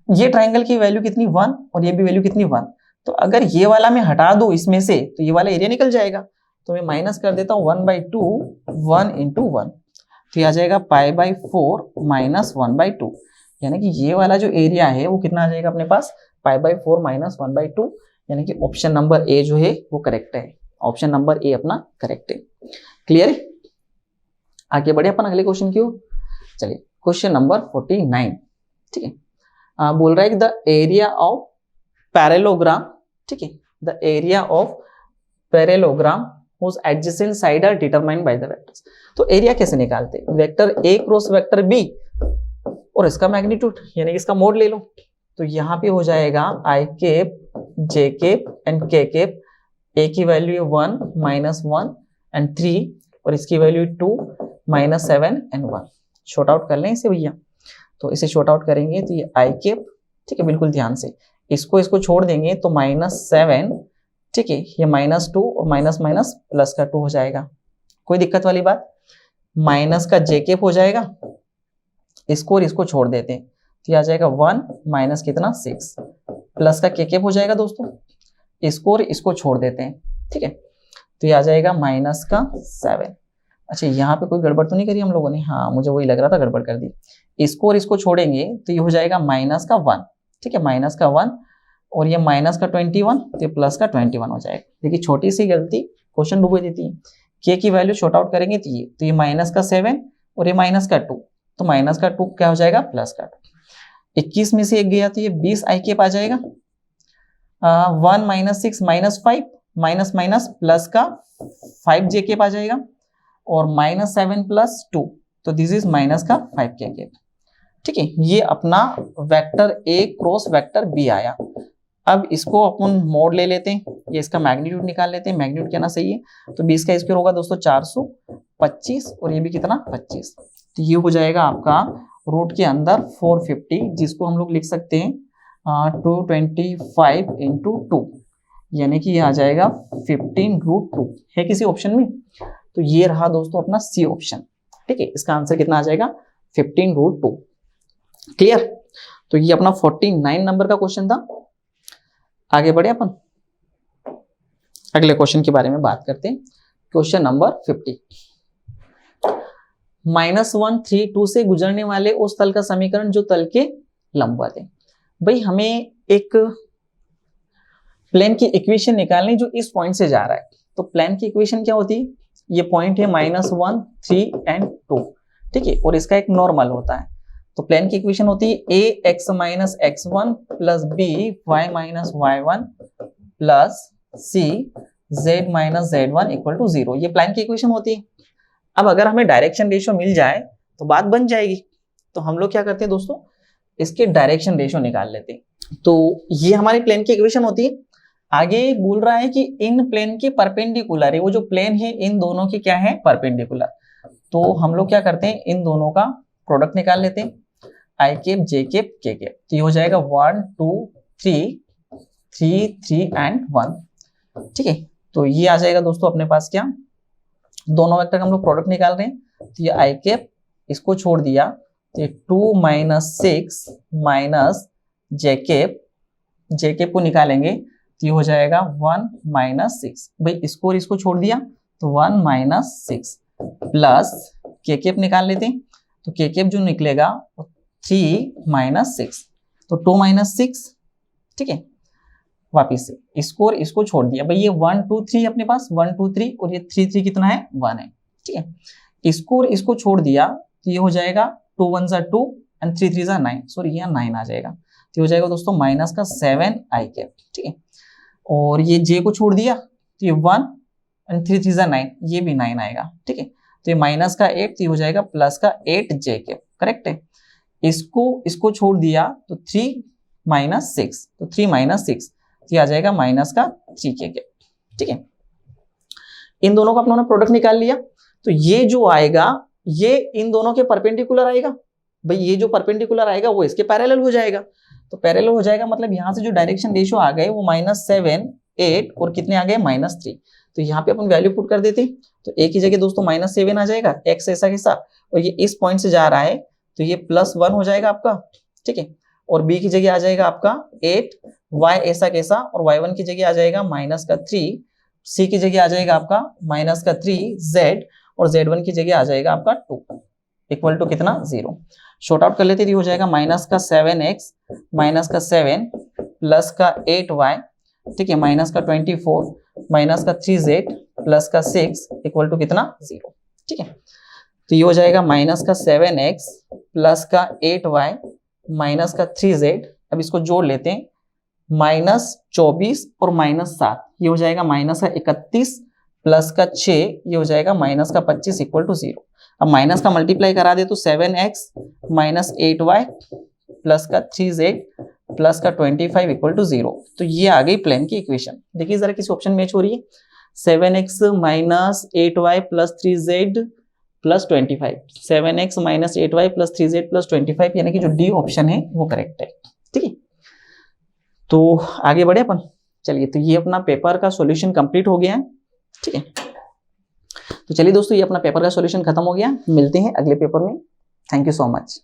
ये ट्रायंगल की वैल्यू कितनी 1 और ये भी वैल्यू कितनी 1, तो अगर ये वाला मैं हटा दूं इसमें से तो ये वाला एरिया निकल जाएगा, तो मैं माइनस कर देता हूं 1/2 1 × 1, तो ये आ जाएगा π/4 - 1/2, यानी कि ये वाला जो एरिया है वो कितना आ जाएगा अपने पास π/4 - 1/2, यानी कि ऑप्शन नंबर ए जो है वो करेक्ट है, ऑप्शन नंबर ए अपना करेक्ट है। क्लियर है, आगे बढ़े अपन अगले क्वेश्चन की ओर, चलिए क्वेश्चन नंबर 49, ठीक है, बोल रहा है कि द एरिया ऑफ पैरेललोग्राम, ठीक है, the area of parallelogram whose adjacent side are determined by the vectors, तो एरिया कैसे निकालते हैं, वेक्टर ए क्रॉस वेक्टर बी और इसका मैग्नीट्यूड यानी कि इसका मोड ले लो, तो यहाँ पे हो जाएगा आई केप जे केप एंड के केप, ए की वैल्यू है 1 - 1 एंड 3 और इसकी वैल्यू 2 - 7 एंड 1, शॉर्ट आउट कर लें इसे भैया, तो इसे शॉर्ट आउट करेंगे तो ये आई केप, ठीक है, बिल्कुल ध्यान से इसको छोड़ देंगे तो -7, ठीक है, ये -2 और माइनस माइनस प्लस का 2 हो जाएगा, कोई दिक्कत वाली बात, माइनस का जे केप हो जाएगा, इसको और इसको छोड़ देते हैं तो ये आ जाएगा 1 माइनस कितना 6, प्लस का के केप हो जाएगा दोस्तों, इसको और इसको छोड़ देते हैं, ठीक है, तो ये आ जाएगा माइनस का 7। अच्छा यहाँ पे कोई गड़बड़ तो नहीं करी हम लोगों ने, हाँ मुझे वही लग रहा था गड़बड़ कर दी, इसको और इसको छोड़ेंगे तो ये हो जाएगा -1, ठीक है, -1, और ये माइनस का 21 तो ये प्लस का 21 हो जाएगा। देखिए छोटी सी गलती क्वेश्चन डूबे देती है। के की वैल्यू शॉर्ट आउट करेंगे तो ये माइनस का 7 और ये माइनस का 2, तो माइनस का 2 क्या हो जाएगा प्लस का 2। 21 में से 1 गया तो ये 20 आई केप आ जाएगा। 1 minus 6 minus 5 minus minus plus का 5 जे केप आ जाएगा और माइनस 7 प्लस 2 तो दिस इज माइनस का 5 के केप। ठीक है, ये अपना वेक्टर ए क्रॉस वेक्टर बी आया। अब इसको अपन मोड ले लेते हैं, ये इसका मैग्नीट्यूड निकाल लेते हैं। मैग्नीट्यूड कहना सही है तो 20 का स्क्वायर होगा दोस्तों 425 और ये भी कितना 25, तो ये हो जाएगा आपका रूट के अंदर 450, जिसको हम लोग लिख सकते हैं 225 इंटू 2, यानी कि ये आ जाएगा 15√2 है किसी ऑप्शन में। तो ये रहा दोस्तों अपना सी ऑप्शन। ठीक है, इसका आंसर कितना आ जाएगा 15√2। क्लियर, तो ये अपना 49 नंबर का क्वेश्चन था। आगे बढ़े अपन अगले क्वेश्चन के बारे में बात करते हैं। Question number 50। -1 3 2 से गुजरने वाले उस तल का समीकरण जो तल के लंबवत है। भाई हमें एक प्लेन की इक्वेशन निकालनी जो इस पॉइंट से जा रहा है। तो प्लेन की इक्वेशन क्या होती है, ये पॉइंट है -1 3 एंड 2। ठीक है, और इसका एक नॉर्मल होता है। तो प्लेन की इक्वेशन होती है ax minus x1 plus b y minus y1 plus c z minus z1 equal to 0। ये प्लेन की इक्वेशन होती है। अब अगर हमें डायरेक्शन रेशियो मिल जाए तो बात बन जाएगी। तो हम लोग क्या करते हैं दोस्तों, इसके डायरेक्शन रेशियो निकाल लेते हैं। तो ये हमारी प्लेन की इक्वेशन होती है। आगे बोल रहा है कि इन प्लेन के परपेंडिकुलर है, वो जो प्लेन है इन दोनों के क्या है परपेंडिकुलर। तो हम लोग क्या करते हैं, इन दोनों का प्रोडक्ट निकाल लेते हैं, आई केप जे केप के केप। तो ये हो जाएगा 1 2 3 3 3 एंड 1। ठीक है, तो ये आ जाएगा दोस्तों अपने पास क्या, दोनों वेक्टर का हम लोग प्रोडक्ट निकाल रहे हैं। तो ये आई केप इसको छोड़ दिया तो ये 2 माइनस 6 माइनस जे केप को निकालेंगे तो ये हो जाएगा 1 माइनस 6। भाई इसको और इसको छोड़ दिया तो 1 माइनस 6 प्लस के केप निकाल लेते हैं। तो के केप जो निकलेगा 3 माइनस 6 तो 2 माइनस 6। ठीक है, वापिस से इसको और इसको छोड़ दिया। भाई ये 1 2 3 अपने पास 1 2 3 और ये 3 3 कितना है 1 है। ठीक है, इसको और इसको छोड़ दिया तो ये हो जाएगा 2 1 सा 2 एंड 3 3 सा 9, सॉरी ये 9 आ जाएगा। तो हो जाएगा दोस्तों माइनस का 7 आई केप। ठीक है, और ये जे को छोड़ दिया तो ये 1 एंड 3 3 सा 9, ये भी 9 आएगा। ठीक है, तो ये माइनस का 8 तो ये हो जाएगा प्लस का 8 जे केप। करेक्ट है, इसको छोड़ दिया तो 3 माइनस 6 तो 3 माइनस 6 तो आ जाएगा माइनस का 3 के केप। ठीक है, इन दोनों का अपनों ने प्रोडक्ट निकाल लिया। तो ये जो आएगा ये इन दोनों के परपेंडिकुलर आएगा। भाई ये जो परपेंडिकुलर आएगा वो इसके पैरेलल हो जाएगा। तो पैरेलल हो जाएगा मतलब यहाँ से जो डायरेक्शन रेशियो आ गए वो -7 8 और कितने आ गए -3। तो यहाँ पे अपन वैल्यू पुट कर देते हैं। तो एक ही जगह दोस्तों -7 आ जाएगा, x ऐसा कैसा, और ये इस पॉइंट से जा रहा है तो ये +1 हो जाएगा आपका। ठीक है, और b की जगह आ जाएगा आपका 8, y ऐसा कैसा, और y1 की जगह आ जाएगा -3, c की जगह आ जाएगा आपका -3, z और z1 की जगह आ जाएगा आपका 2 इक्वल टू कितना 0। शॉर्ट आउट कर लेते हो जाएगा -7x -7 प्लस का 8y। ठीक है, -24 -3z प्लस का 6 इक्वल टू कितना 0। ठीक है, तो ये हो जाएगा -7x प्लस का 8y -3z। अब इसको जोड़ लेते हैं, -24 और -7 ये हो जाएगा -31 प्लस का 6 ये हो जाएगा -25 इक्वल टू 0। अब माइनस का मल्टीप्लाई करा दे तो 7x -8y प्लस का 3z प्लस का 25 इक्वल टू 0। तो ये आ गई प्लेन की इक्वेशन। देखिए जरा किसी ऑप्शन मैच हो रही है, 7x -8y plus 3z plus 25, 7x -8y plus 3z plus 25, यानी कि जो डी ऑप्शन है वो करेक्ट है। ठीक है, तो आगे बढ़े अपन। चलिए, तो ये अपना पेपर का सॉल्यूशन कंप्लीट हो गया है। ठीक है, तो चलिए दोस्तों ये अपना पेपर का सॉल्यूशन खत्म हो गया। मिलते हैं अगले पेपर में। Thank you so much.